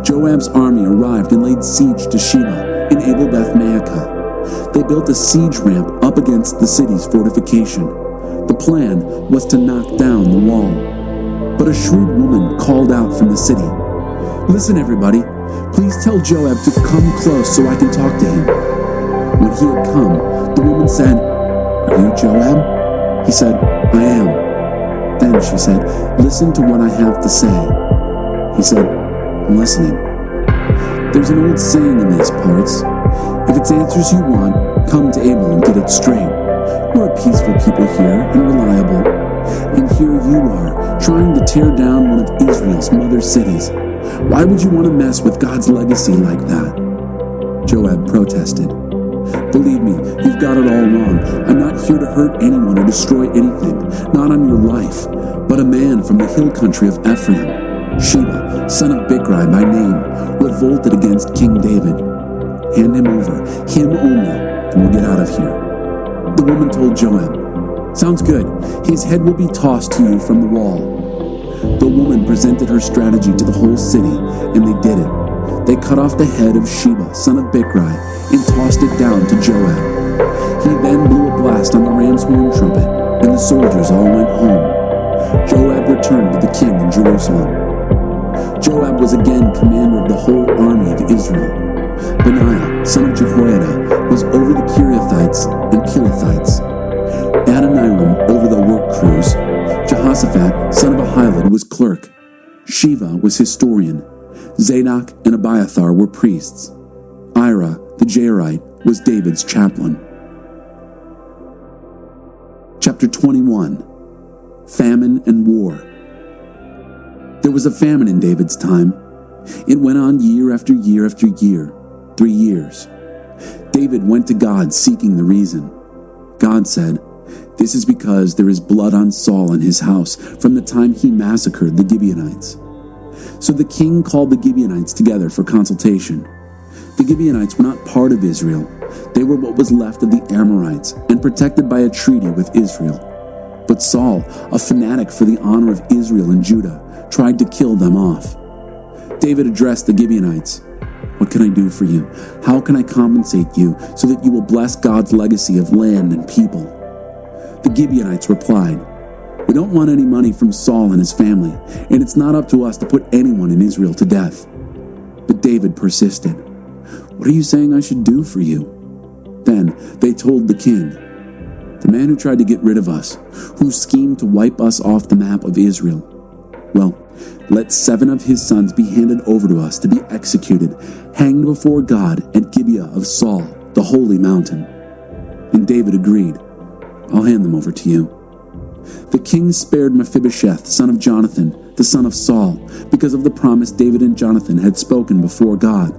Speaker 1: Joab's army arrived and laid siege to Sheba in Abel-Beth-Maachah. They built a siege ramp up against the city's fortification. The plan was to knock down the wall. But a shrewd woman called out from the city, "Listen, everybody, please tell Joab to come close so I can talk to him." When he had come, the woman said, "Are you Joab?" He said, "I am." Then she said, "Listen to what I have to say." He said, "I'm listening." There's an old saying in these parts, "If it's answers you want, come to Abel and get it straight." We're a peaceful people here and reliable. And here you are, trying to tear down one of Israel's mother cities. Why would you want to mess with God's legacy like that? Joab protested. "Believe me, you've got it all wrong. I'm not here to hurt anyone or destroy anything, not on your life, but a man from the hill country of Ephraim, Sheba, son of Bichri by name, revolted against King David. Hand him over, him only, and we'll get out of here." The woman told Joab, "Sounds good. His head will be tossed to you from the wall." The woman presented her strategy to the whole city, and they did it. They cut off the head of Sheba, son of Bichri, and tossed it down to Joab. He then blew a blast on the ram's horn trumpet, and the soldiers all went home. Joab returned to the king in Jerusalem. Joab was again commander of the whole army of Israel. Benaiah, son of Jehoiada, was over the Kiriathites and Pelethites. Adoniram over the work crews. Jehoshaphat, son of Ahilud, was clerk. Shiva was historian. Zadok and Abiathar were priests. Ira, the Jairite, was David's chaplain. Chapter 21. Famine and War. There was a famine in David's time. It went on year after year after year, 3 years. David went to God seeking the reason. God said, "This is because there is blood on Saul and his house from the time he massacred the Gibeonites." So the king called the Gibeonites together for consultation. The Gibeonites were not part of Israel. They were what was left of the Amorites and protected by a treaty with Israel. But Saul, a fanatic for the honor of Israel and Judah, tried to kill them off. David addressed the Gibeonites. "What can I do for you? How can I compensate you so that you will bless God's legacy of land and people?" The Gibeonites replied, "We don't want any money from Saul and his family, and it's not up to us to put anyone in Israel to death." But David persisted. "What are you saying I should do for you?" Then they told the king, "The man who tried to get rid of us, who schemed to wipe us off the map of Israel, well, let 7 of his sons be handed over to us to be executed, hanged before God at Gibeah of Saul, the holy mountain." And David agreed, "I'll hand them over to you." The king spared Mephibosheth, son of Jonathan, the son of Saul, because of the promise David and Jonathan had spoken before God.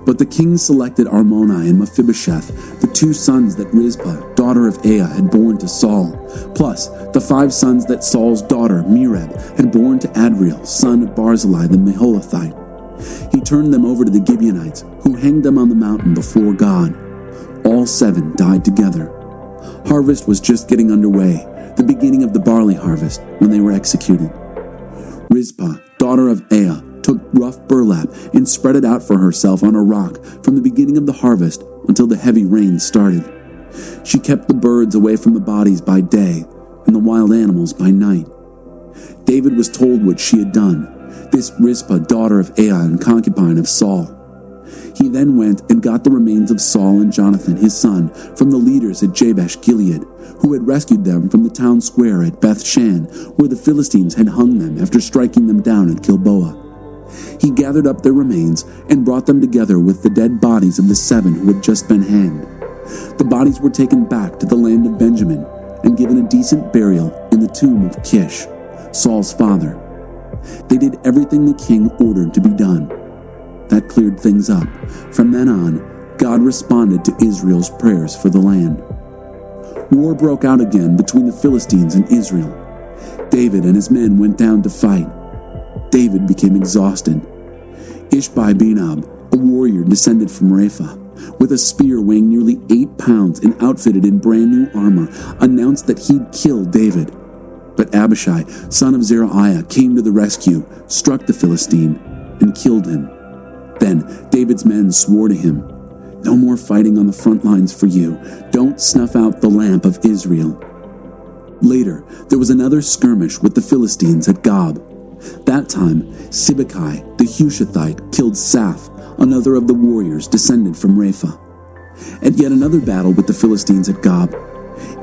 Speaker 1: But the king selected Armoni and Mephibosheth, the 2 sons that Rizpah, daughter of Aiah, had borne to Saul, plus the 5 sons that Saul's daughter Merab had borne to Adriel, son of Barzillai the Meholathite. He turned them over to the Gibeonites, who hanged them on the mountain before God. All 7 died together. Harvest was just getting underway, the beginning of the barley harvest, when they were executed. Rizpah, daughter of Aiah, took rough burlap and spread it out for herself on a rock from the beginning of the harvest until the heavy rain started. She kept the birds away from the bodies by day and the wild animals by night. David was told what she had done, this Rizpah, daughter of Aiah and concubine of Saul. He then went and got the remains of Saul and Jonathan, his son, from the leaders at Jabesh Gilead, who had rescued them from the town square at Beth-shan, where the Philistines had hung them after striking them down at Gilboa. He gathered up their remains and brought them together with the dead bodies of the 7 who had just been hanged. The bodies were taken back to the land of Benjamin and given a decent burial in the tomb of Kish, Saul's father. They did everything the king ordered to be done. That cleared things up. From then on, God responded to Israel's prayers for the land. War broke out again between the Philistines and Israel. David and his men went down to fight. David became exhausted. Ishbi-Benob, a warrior descended from Rapha, with a spear weighing nearly 8 pounds and outfitted in brand new armor, announced that he'd killed David. But Abishai, son of Zeruiah, came to the rescue, struck the Philistine, and killed him. Then David's men swore to him, "No more fighting on the front lines for you. Don't snuff out the lamp of Israel." Later, there was another skirmish with the Philistines at Gob. That time, Sibbecai, the Hushathite, killed Saph, another of the warriors descended from Rapha. At yet another battle with the Philistines at Gob,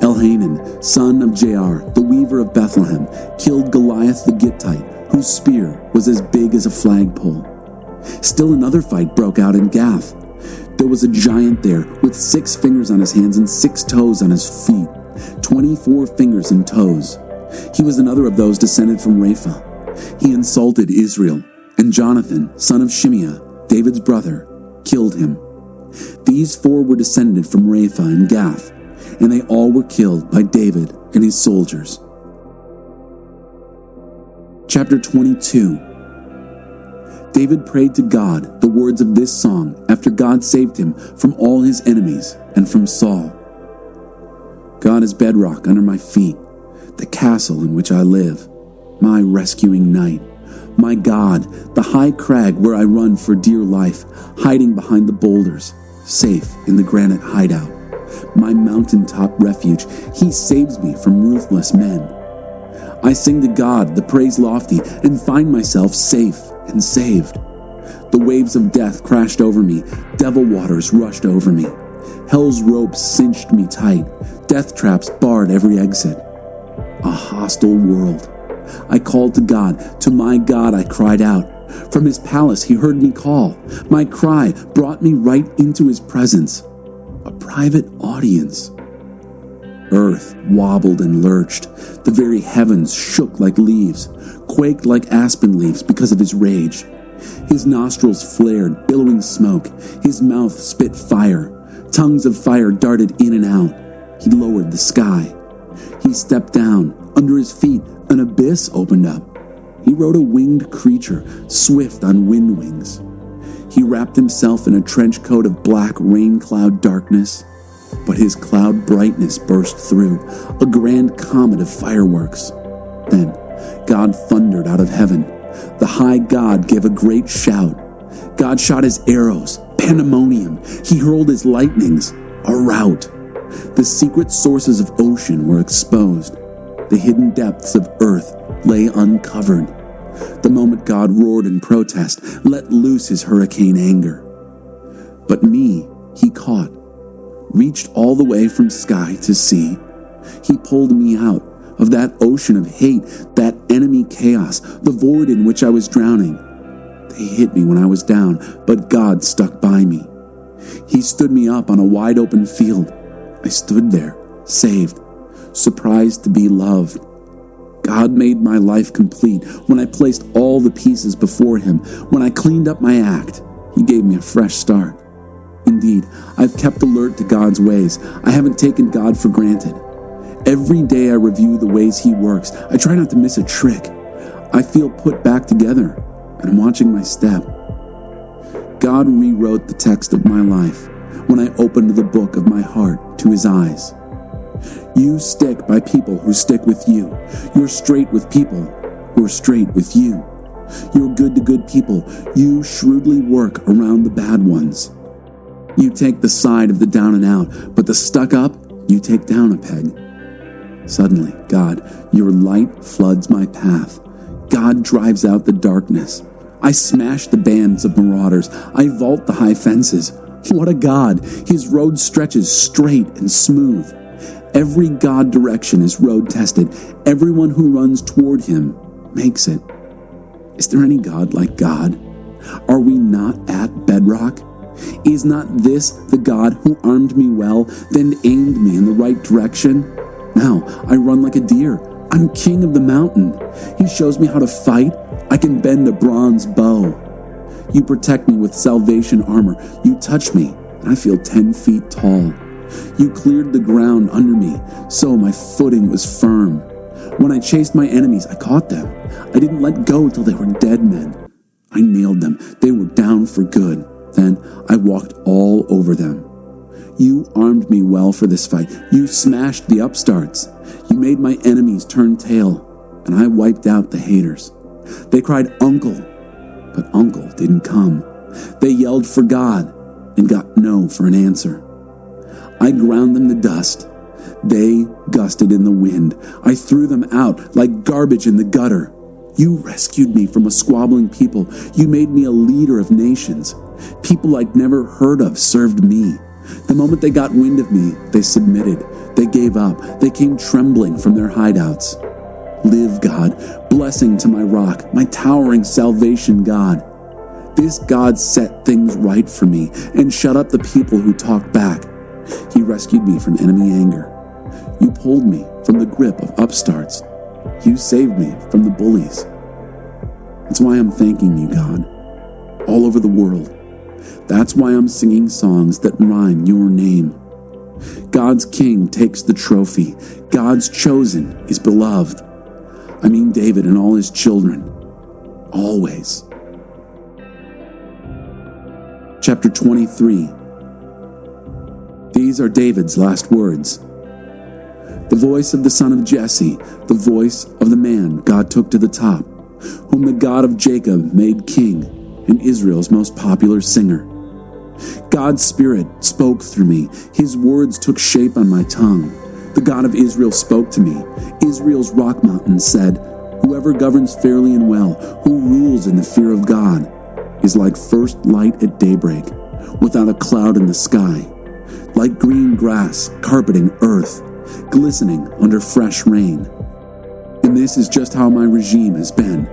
Speaker 1: Elhanan, son of Jair, the weaver of Bethlehem, killed Goliath the Gittite, whose spear was as big as a flagpole. Still another fight broke out in Gath. There was a giant there with 6 fingers on his hands and 6 toes on his feet, 24 fingers and toes. He was another of those descended from Rapha. He insulted Israel, and Jonathan, son of Shimeah, David's brother, killed him. These 4 were descended from Rapha and Gath, and they all were killed by David and his soldiers. Chapter 22. David prayed to God the words of this song after God saved him from all his enemies and from Saul. God is bedrock under my feet, the castle in which I live, my rescuing knight. My God, the high crag where I run for dear life, hiding behind the boulders, safe in the granite hideout. My mountaintop refuge, he saves me from ruthless men. I sing to God the praise lofty and find myself safe and saved. The waves of death crashed over me, devil waters rushed over me. Hell's ropes cinched me tight, death traps barred every exit. A hostile world. I called to God, to my God I cried out. From his palace he heard me call. My cry brought me right into his presence. A private audience. Earth wobbled and lurched. The very heavens shook like leaves, quaked like aspen leaves because of his rage. His nostrils flared, billowing smoke. His mouth spit fire. Tongues of fire darted in and out. He lowered the sky. He stepped down. Under his feet, an abyss opened up. He rode a winged creature, swift on wind wings. He wrapped himself in a trench coat of black rain cloud darkness, but his cloud brightness burst through, a grand comet of fireworks. Then God thundered out of heaven. The high God gave a great shout. God shot his arrows, pandemonium. He hurled his lightnings, a rout. The secret sources of ocean were exposed. The hidden depths of earth lay uncovered. The moment God roared in protest, let loose his hurricane anger. But me he caught, reached all the way from sky to sea. He pulled me out of that ocean of hate, that enemy chaos, the void in which I was drowning. They hit me when I was down, but God stuck by me. He stood me up on a wide open field. I stood there, saved, surprised to be loved. God made my life complete when I placed all the pieces before him. When I cleaned up my act, he gave me a fresh start. Indeed, I've kept alert to God's ways. I haven't taken God for granted. Every day I review the ways he works. I try not to miss a trick. I feel put back together, and I'm watching my step. God rewrote the text of my life when I opened the book of my heart to his eyes. You stick by people who stick with you. You're straight with people who are straight with you. You're good to good people. You shrewdly work around the bad ones. You take the side of the down and out, but the stuck up, you take down a peg. Suddenly, God, your light floods my path. God drives out the darkness. I smash the bands of marauders. I vault the high fences. What a God! His road stretches straight and smooth. Every God direction is road tested. Everyone who runs toward him makes it. Is there any God like God? Are we not at bedrock? Is not this the God who armed me well, then aimed me in the right direction? Now I run like a deer. I'm king of the mountain. He shows me how to fight. I can bend a bronze bow. You protect me with salvation armor. You touch me, and I feel 10 feet tall. You cleared the ground under me, so my footing was firm. When I chased my enemies, I caught them. I didn't let go till they were dead men. I nailed them. They were down for good. Then I walked all over them. You armed me well for this fight. You smashed the upstarts. You made my enemies turn tail, and I wiped out the haters. They cried, "Uncle," but Uncle didn't come. They yelled for God and got no for an answer. I ground them to dust. They gusted in the wind. I threw them out like garbage in the gutter. You rescued me from a squabbling people. You made me a leader of nations. People I'd never heard of served me. The moment they got wind of me, they submitted. They gave up. They came trembling from their hideouts. Live, God, blessing to my rock, my towering salvation God. This God set things right for me and shut up the people who talked back. He rescued me from enemy anger. You pulled me from the grip of upstarts. You saved me from the bullies. That's why I'm thanking you, God, all over the world. That's why I'm singing songs that rhyme your name. God's king takes the trophy. God's chosen is beloved. I mean David and all his children. Always. Chapter 23. These are David's last words. The voice of the son of Jesse, the voice of the man God took to the top, whom the God of Jacob made king and Israel's most popular singer. God's Spirit spoke through me. His words took shape on my tongue. The God of Israel spoke to me. Israel's rock mountain said, "Whoever governs fairly and well, who rules in the fear of God, is like first light at daybreak, without a cloud in the sky, like green grass carpeting earth, glistening under fresh rain." And this is just how my regime has been.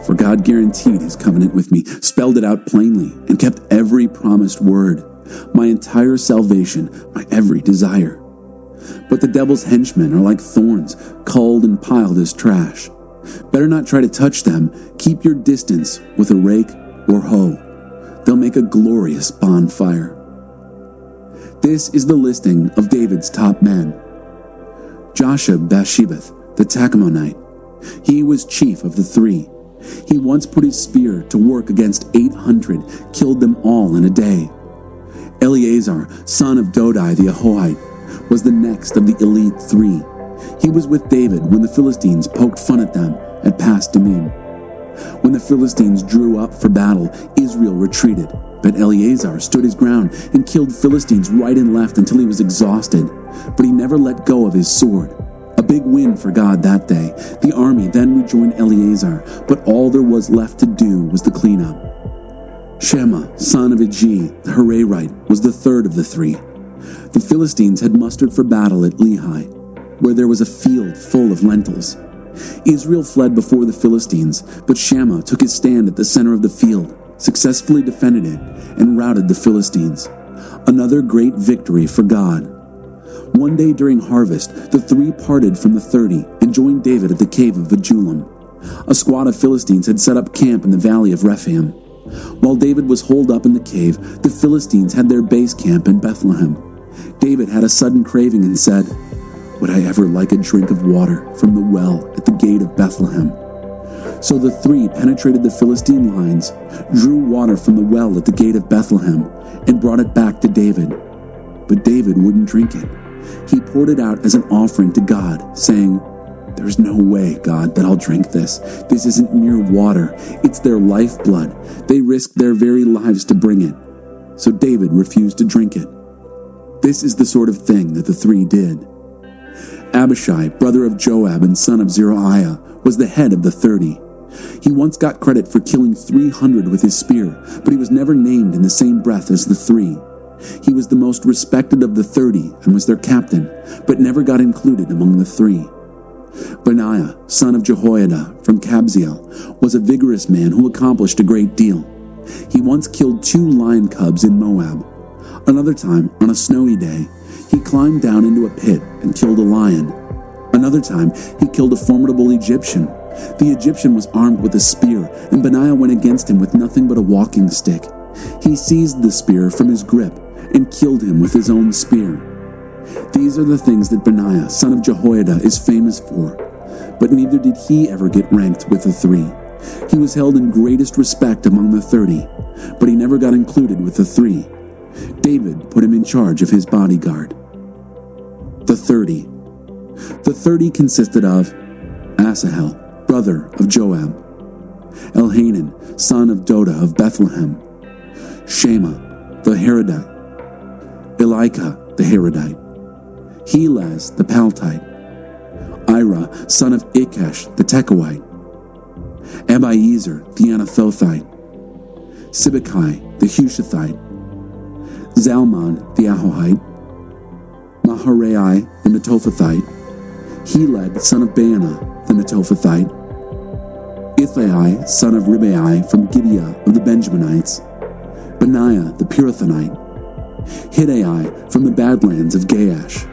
Speaker 1: For God guaranteed his covenant with me, spelled it out plainly, and kept every promised word, my entire salvation, my every desire. But the devil's henchmen are like thorns, culled and piled as trash. Better not try to touch them. Keep your distance with a rake or hoe. They'll make a glorious bonfire. This is the listing of David's top men. Josheb-Bathshebeth, the Tachamonite. He was chief of the three. He once put his spear to work against 800, killed them all in a day. Eleazar, son of Dodai the Ahohite, was the next of the elite three. He was with David when the Philistines poked fun at them at Pas Dammim. When the Philistines drew up for battle, Israel retreated, but Eleazar stood his ground and killed Philistines right and left until he was exhausted, but he never let go of his sword. A big win for God that day. The army then rejoined Eleazar, but all there was left to do was the cleanup. Shema, son of Iji, the Hararite, was the third of the three. The Philistines had mustered for battle at Lehi, where there was a field full of lentils. Israel fled before the Philistines, but Shema took his stand at the center of the field, successfully defended it, and routed the Philistines. Another great victory for God. One day during harvest, the three parted from the 30 and joined David at the cave of Adullam. A squad of Philistines had set up camp in the valley of Rephaim. While David was holed up in the cave, the Philistines had their base camp in Bethlehem. David had a sudden craving and said, "Would I ever like a drink of water from the well at the gate of Bethlehem?" So the three penetrated the Philistine lines, drew water from the well at the gate of Bethlehem, and brought it back to David. But David wouldn't drink it. He poured it out as an offering to God, saying, "There's no way, God, that I'll drink this. This isn't mere water. It's their lifeblood. They risked their very lives to bring it." So David refused to drink it. This is the sort of thing that the three did. Abishai, brother of Joab and son of Zeruiah, was the head of the 30. He once got credit for killing 300 with his spear, but he was never named in the same breath as the three. He was the most respected of the 30 and was their captain, but never got included among the three. Benaiah, son of Jehoiada from Kabzeel, was a vigorous man who accomplished a great deal. He once killed 2 lion cubs in Moab. Another time, on a snowy day, he climbed down into a pit and killed a lion. Another time, he killed a formidable Egyptian. The Egyptian was armed with a spear, and Benaiah went against him with nothing but a walking stick. He seized the spear from his grip and killed him with his own spear. These are the things that Benaiah, son of Jehoiada, is famous for, but neither did he ever get ranked with the 3. He was held in greatest respect among the 30, but he never got included with the 3. David put him in charge of his bodyguard. The 30. The 30 consisted of Asahel, brother of Joab; Elhanan, son of Doda of Bethlehem; Shema, the Harodite; Elika, the Harodite; Helaz, the Paltite; Ira, son of Ikesh, the Tekoite; Abiezer, the Anathothite; Sibbecai, the Hushathite; Zalmon, the Ahohite; Maharai, the Netophathite; Heled, son of Baanah, the Netophathite; Ithai, son of Ribai, from Gibeah of the Benjaminites; Benaiah, the Pirathonite; Hiddai, from the Badlands of Gaash;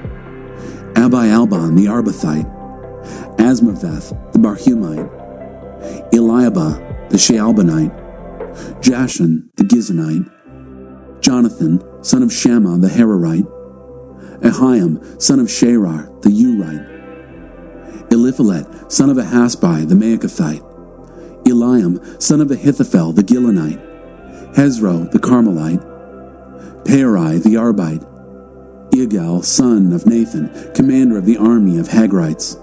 Speaker 1: Abi-Alban, the Arbathite; Asmaveth, the Barhumite; Eliabah, the Shaalbanite; Jashan, the Gizonite; Jonathan, son of Shammah, the Hararite; Ahiam, son of Sherar, the Urite; Eliphalet, son of Ahasbai, the Maacathite; Eliam, son of Ahithophel, the Gilonite; Hezro, the Carmelite; Perai, the Arbite; Igal, son of Nathan, commander of the army of Hagrites;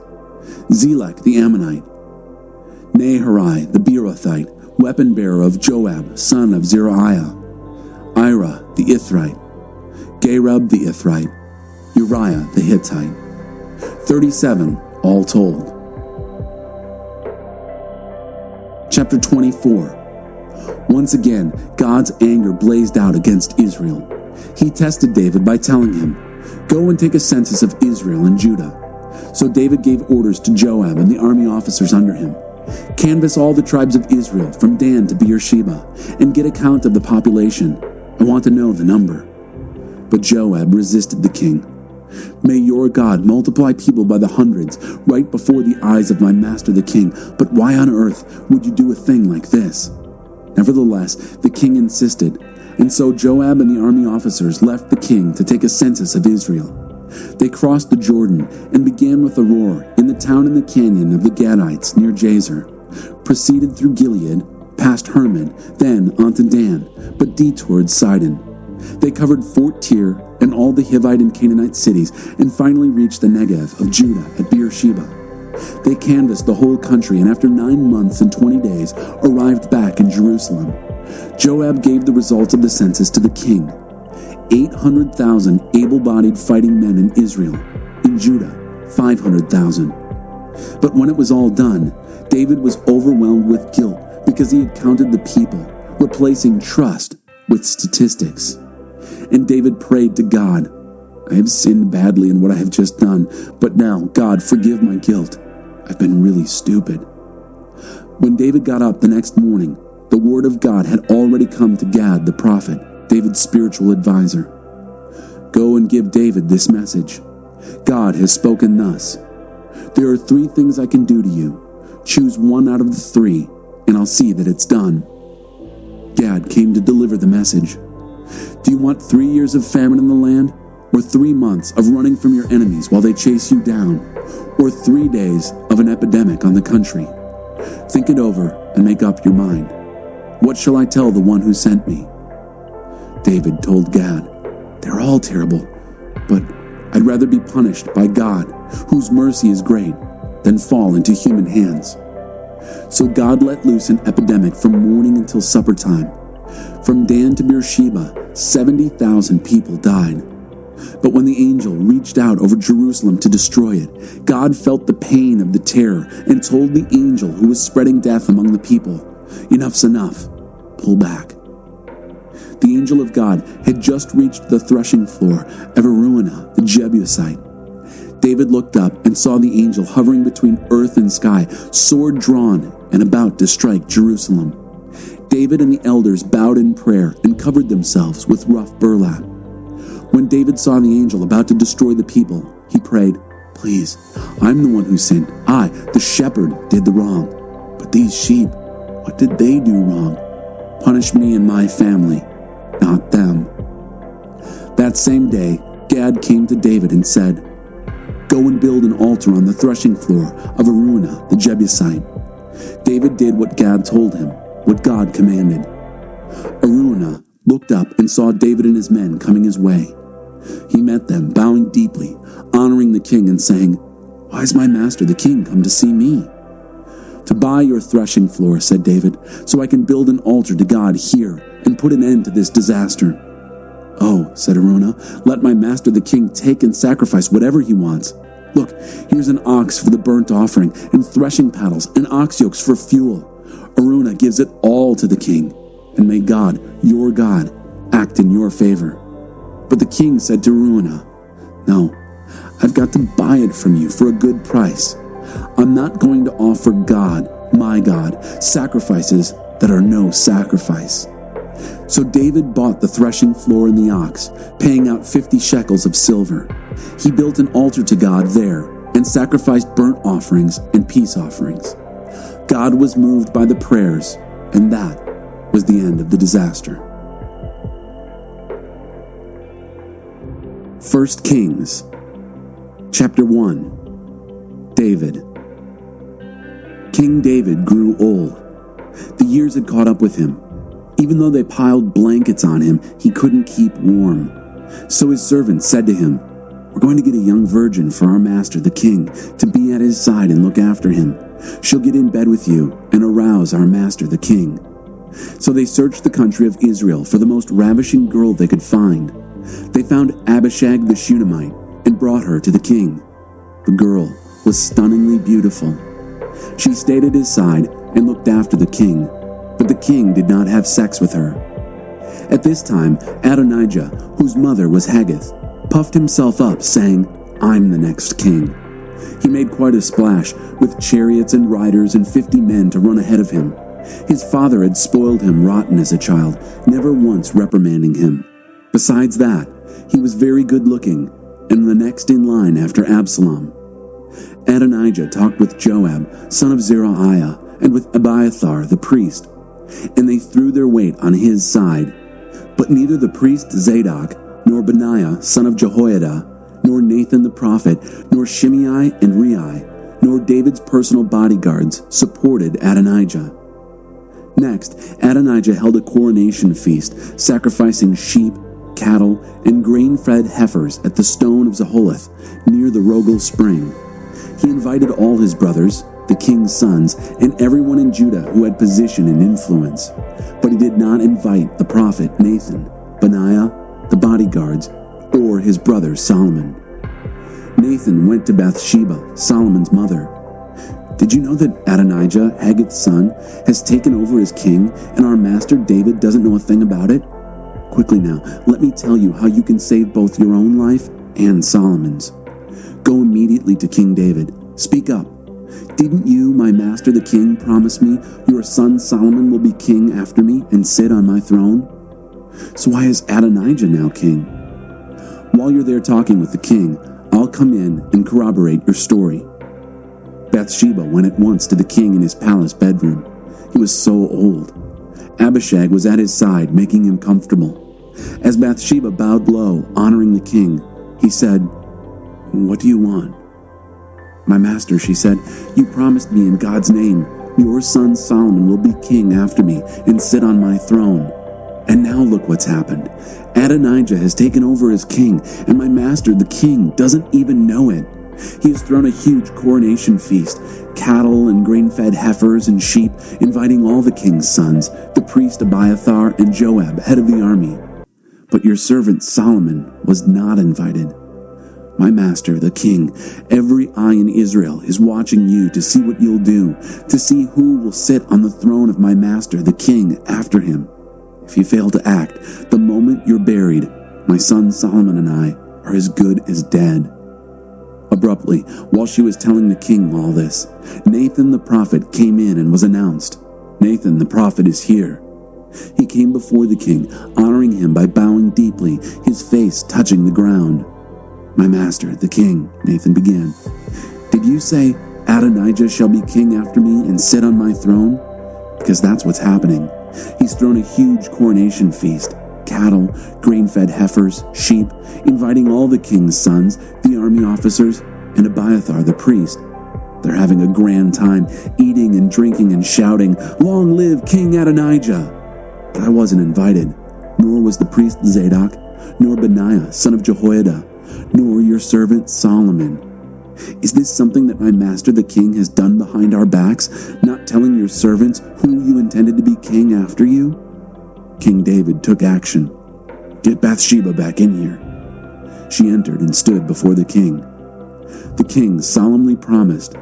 Speaker 1: Zelek, the Ammonite; Naharai, the Beerothite, weapon-bearer of Joab, son of Zeruiah; Ira, the Ithrite; Gareb, the Ithrite; Uriah, the Hittite. 37, all told. Chapter 24. Once again, God's anger blazed out against Israel. He tested David by telling him, "Go and take a census of Israel and Judah." So David gave orders to Joab and the army officers under him. "Canvass all the tribes of Israel from Dan to Beersheba, and get a count of the population. I want to know the number." But Joab resisted the king. "May your God multiply people by the hundreds right before the eyes of my master the king, but why on earth would you do a thing like this?" Nevertheless, the king insisted, and so Joab and the army officers left the king to take a census of Israel. They crossed the Jordan and began with Aroer in the town in the canyon of the Gadites near Jazer, proceeded through Gilead, past Hermon, then onto Dan, but detoured Sidon. They covered Fort Tyr and all the Hivite and Canaanite cities, and finally reached the Negev of Judah at Beersheba. They canvassed the whole country, and after 9 months and 20 days, arrived back in Jerusalem. Joab gave the results of the census to the king. 800,000 able-bodied fighting men in Israel. In Judah, 500,000. But when it was all done, David was overwhelmed with guilt because he had counted the people, replacing trust with statistics. And David prayed to God, "I have sinned badly in what I have just done, but now, God, forgive my guilt. I've been really stupid." When David got up the next morning, the word of God had already come to Gad the prophet, David's spiritual advisor. "Go and give David this message. God has spoken thus. There are 3 things I can do to you. Choose one out of the 3, and I'll see that it's done." Gad came to deliver the message. "Do you want 3 years of famine in the land? Or 3 months of running from your enemies while they chase you down? Or 3 days of an epidemic on the country? Think it over and make up your mind. What shall I tell the one who sent me?" David told Gad, "They're all terrible, but I'd rather be punished by God, whose mercy is great, than fall into human hands." So God let loose an epidemic from morning until supper time. From Dan to Beersheba, 70,000 people died. But when the angel reached out over Jerusalem to destroy it, God felt the pain of the terror and told the angel who was spreading death among the people, "Enough's enough. Pull back." The angel of God had just reached the threshing floor of Araunah the Jebusite. David looked up and saw the angel hovering between earth and sky, sword drawn and about to strike Jerusalem. David and the elders bowed in prayer and covered themselves with rough burlap. When David saw the angel about to destroy the people, he prayed, Please, I'm the one who sinned. I, the shepherd, did the wrong. But these sheep, what did they do wrong? Punish me and my family, not them." That same day, Gad came to David and said, "Go and build an altar on the threshing floor of Araunah the Jebusite." David did what Gad told him, what God commanded. Araunah looked up and saw David and his men coming his way. He met them, bowing deeply, honoring the king and saying, "Why has my master the king come to see me?" "To buy your threshing floor," said David, "so I can build an altar to God here and put an end to this disaster." "Oh," said Araunah, "let my master the king take and sacrifice whatever he wants. Look, here's an ox for the burnt offering, and threshing paddles and ox yokes for fuel." Araunah gives it all to the king, and may God, your God, act in your favor. But the king said to Araunah, "No, I've got to buy it from you for a good price. I'm not going to offer God, my God, sacrifices that are no sacrifice." So David bought the threshing floor and the ox, paying out 50 shekels of silver. He built an altar to God there and sacrificed burnt offerings and peace offerings. God was moved by the prayers, and that was the end of the disaster. 1 Kings, chapter 1. David. King David grew old. The years had caught up with him. Even though they piled blankets on him, he couldn't keep warm. So his servants said to him, "We're going to get a young virgin for our master, the king, to be at his side and look after him. She'll get in bed with you and arouse our master, the king." So they searched the country of Israel for the most ravishing girl they could find. They found Abishag the Shunammite and brought her to the king. The girl was stunningly beautiful. She stayed at his side and looked after the king, but the king did not have sex with her. At this time, Adonijah, whose mother was Haggith, puffed himself up, saying, "I'm the next king." He made quite a splash, with chariots and riders and 50 men to run ahead of him. His father had spoiled him rotten as a child, never once reprimanding him. Besides that, he was very good-looking, and the next in line after Absalom. Adonijah talked with Joab, son of Zeruiah, and with Abiathar the priest, and they threw their weight on his side. But neither the priest Zadok, nor Benaiah, son of Jehoiada, nor Nathan the prophet, nor Shimei and Rei, nor David's personal bodyguards supported Adonijah. Next, Adonijah held a coronation feast, sacrificing sheep, cattle, and grain-fed heifers at the stone of Zeholeth, near the Rogel spring. He invited all his brothers, the king's sons, and everyone in Judah who had position and influence. But he did not invite the prophet Nathan, Benaiah, the bodyguards, or his brother Solomon. Nathan went to Bathsheba, Solomon's mother. "Did you know that Adonijah, Haggith's son, has taken over as king, and our master David doesn't know a thing about it? Quickly now, let me tell you how you can save both your own life and Solomon's. Go immediately to King David. Speak up. Didn't you, my master the king, promise me your son Solomon will be king after me and sit on my throne? So why is Adonijah now king? While you're there talking with the king, I'll come in and corroborate your story." Bathsheba went at once to the king in his palace bedroom. He was so old. Abishag was at his side, making him comfortable. As Bathsheba bowed low, honoring the king, he said, "What do you want?" "My master," she said, "you promised me in God's name, your son Solomon will be king after me and sit on my throne. And now look what's happened. Adonijah has taken over as king, and my master, the king, doesn't even know it. He has thrown a huge coronation feast, cattle and grain-fed heifers and sheep, inviting all the king's sons, the priest Abiathar and Joab, head of the army. But your servant Solomon was not invited. My master, the king, every eye in Israel is watching you to see what you'll do, to see who will sit on the throne of my master, the king, after him. If you fail to act, the moment you're buried, my son Solomon and I are as good as dead." Abruptly, while she was telling the king all this, Nathan the prophet came in and was announced. "Nathan the prophet is here." He came before the king, honoring him by bowing deeply, his face touching the ground. "My master, the king," Nathan began, "did you say Adonijah shall be king after me and sit on my throne? Because that's what's happening. He's thrown a huge coronation feast. Cattle, grain-fed heifers, sheep, inviting all the king's sons, the army officers, and Abiathar the priest. They're having a grand time, eating and drinking and shouting, 'Long live King Adonijah!' But I wasn't invited, nor was the priest Zadok, nor Benaiah, son of Jehoiada, nor your servant Solomon. Is this something that my master the king has done behind our backs, not telling your servants who you intended to be king after you?" King David took action. "Get Bathsheba back in here." She entered and stood before the king. The king solemnly promised,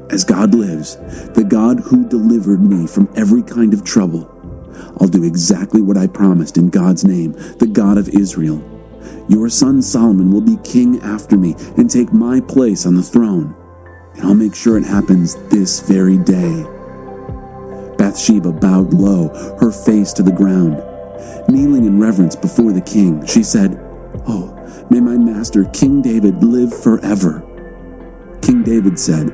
Speaker 1: "As God lives, the God who delivered me from every kind of trouble, I'll do exactly what I promised in God's name, the God of Israel. Your son Solomon will be king after me and take my place on the throne, and I'll make sure it happens this very day." Bathsheba bowed low, her face to the ground. Kneeling in reverence before the king, she said, "Oh, may my master King David live forever." King David said,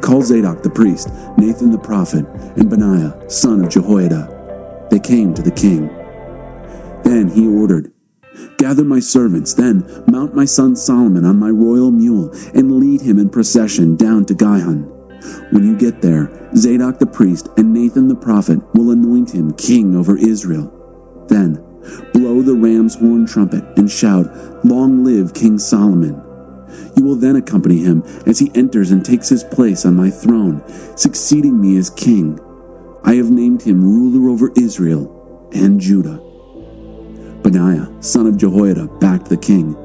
Speaker 1: "Call Zadok the priest, Nathan the prophet, and Benaiah, son of Jehoiada." They came to the king. Then he ordered, "Gather my servants, then mount my son Solomon on my royal mule and lead him in procession down to Gihon. When you get there, Zadok the priest and Nathan the prophet will anoint him king over Israel. Then blow the ram's horn trumpet and shout, 'Long live King Solomon!' You will then accompany him as he enters and takes his place on my throne, succeeding me as king. I have named him ruler over Israel and Judah." Benaiah, son of Jehoiada, backed the king.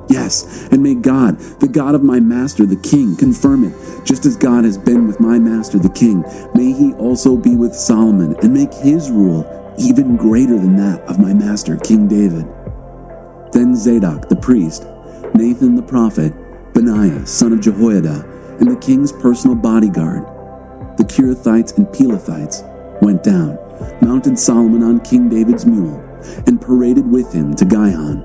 Speaker 1: "Yes, and may God, the God of my master the king, confirm it. Just as God has been with my master the king, may he also be with Solomon and make his rule even greater than that of my master King David." Then Zadok the priest, Nathan the prophet, Benaiah, son of Jehoiada, and the king's personal bodyguard, the Kerethites and Pelethites, went down, mounted Solomon on King David's mule, and paraded with him to Gihon.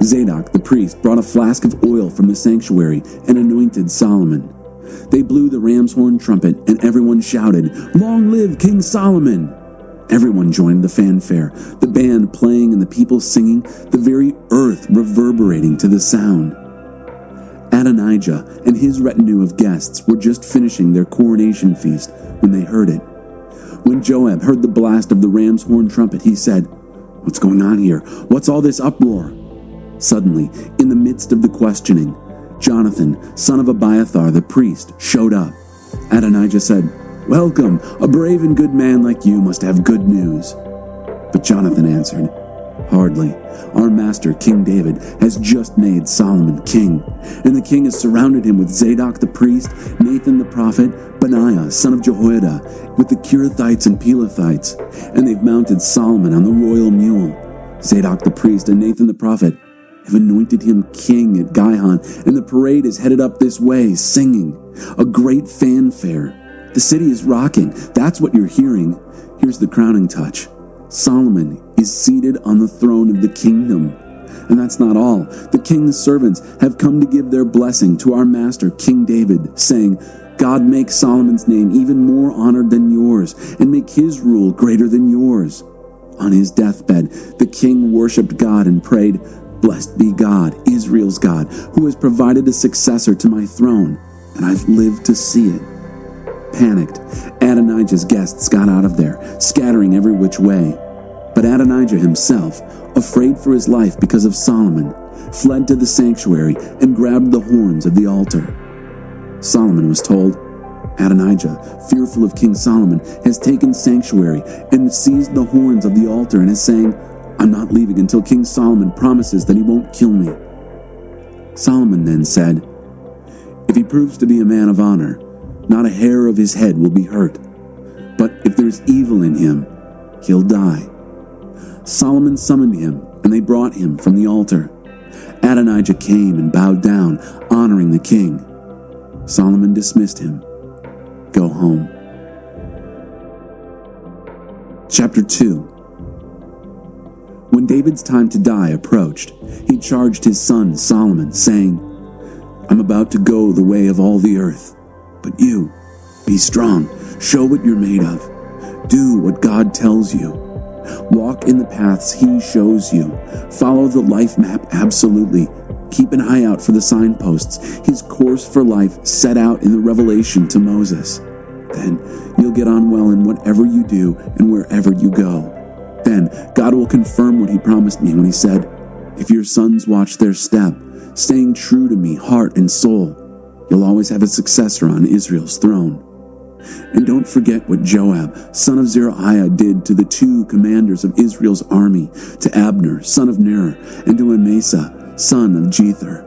Speaker 1: Zadok the priest brought a flask of oil from the sanctuary and anointed Solomon. They blew the ram's horn trumpet, and everyone shouted, "Long live King Solomon!" Everyone joined the fanfare, the band playing and the people singing, the very earth reverberating to the sound. Adonijah and his retinue of guests were just finishing their coronation feast when they heard it. When Joab heard the blast of the ram's horn trumpet, he said, "What's going on here? What's all this uproar?" Suddenly, in the midst of the questioning, Jonathan, son of Abiathar the priest, showed up. Adonijah said, "Welcome, a brave and good man like you must have good news." But Jonathan answered, "Hardly. Our master, King David, has just made Solomon king, and the king has surrounded him with Zadok the priest, Nathan the prophet, Benaiah, son of Jehoiada, with the Kerethites and Pelethites, and they've mounted Solomon on the royal mule. Zadok the priest and Nathan the prophet have anointed him king at Gihon, and the parade is headed up this way, singing. A great fanfare. The city is rocking. That's what you're hearing. Here's the crowning touch. Solomon is seated on the throne of the kingdom. And that's not all. The king's servants have come to give their blessing to our master, King David, saying, 'God make Solomon's name even more honored than yours, and make his rule greater than yours.' On his deathbed, the king worshipped God and prayed, 'Blessed be God, Israel's God, who has provided a successor to my throne, and I've lived to see it.' Panicked, Adonijah's guests got out of there, scattering every which way. But Adonijah himself, afraid for his life because of Solomon, fled to the sanctuary and grabbed the horns of the altar. Solomon was told, 'Adonijah, fearful of King Solomon, has taken sanctuary and seized the horns of the altar and is saying, I'm not leaving until King Solomon promises that he won't kill me.' Solomon then said, 'If he proves to be a man of honor, not a hair of his head will be hurt. But if there's evil in him, he'll die.' Solomon summoned him, and they brought him from the altar. Adonijah came and bowed down, honoring the king. Solomon dismissed him. Go home. Chapter 2. When When David's time to die approached, he charged his son Solomon, saying, I'm about to go the way of all the earth, but you, be strong, show what you're made of. Do what God tells you. Walk in the paths He shows you. Follow the life map absolutely. Keep an eye out for the signposts, His course for life set out in the revelation to Moses. Then you'll get on well in whatever you do and wherever you go. Then God will confirm what He promised me when He said, if your sons watch their step, staying true to me, heart and soul, you'll always have a successor on Israel's throne. And don't forget what Joab, son of Zeruiah, did to the 2 commanders of Israel's army, to Abner, son of Ner, and to Amasa, son of Jether.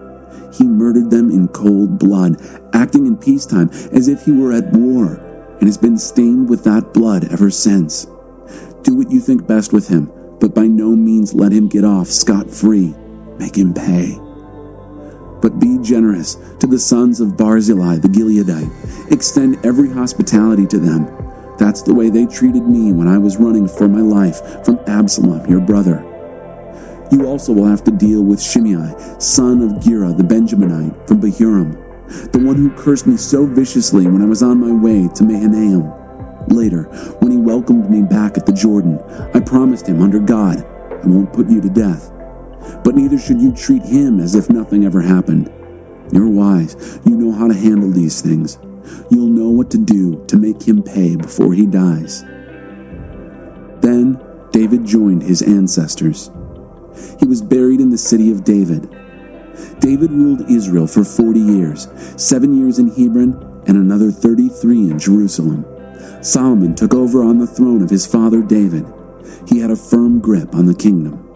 Speaker 1: He murdered them in cold blood, acting in peacetime as if he were at war, and has been stained with that blood ever since. Do what you think best with him, but by no means let him get off scot-free. Make him pay. But be generous to the sons of Barzillai the Gileadite. Extend every hospitality to them. That's the way they treated me when I was running for my life from Absalom, your brother. You also will have to deal with Shimei, son of Gera the Benjaminite from Bahurim, the one who cursed me so viciously when I was on my way to Mahanaim. Later, when he welcomed me back at the Jordan, I promised him under God, I won't put you to death. But neither should you treat him as if nothing ever happened. You're wise. You know how to handle these things. You'll know what to do to make him pay before he dies. Then David joined his ancestors. He was buried in the city of David. David ruled Israel for 40 years, 7 years in Hebron and another 33 in Jerusalem. Solomon took over on the throne of his father David. He had a firm grip on the kingdom.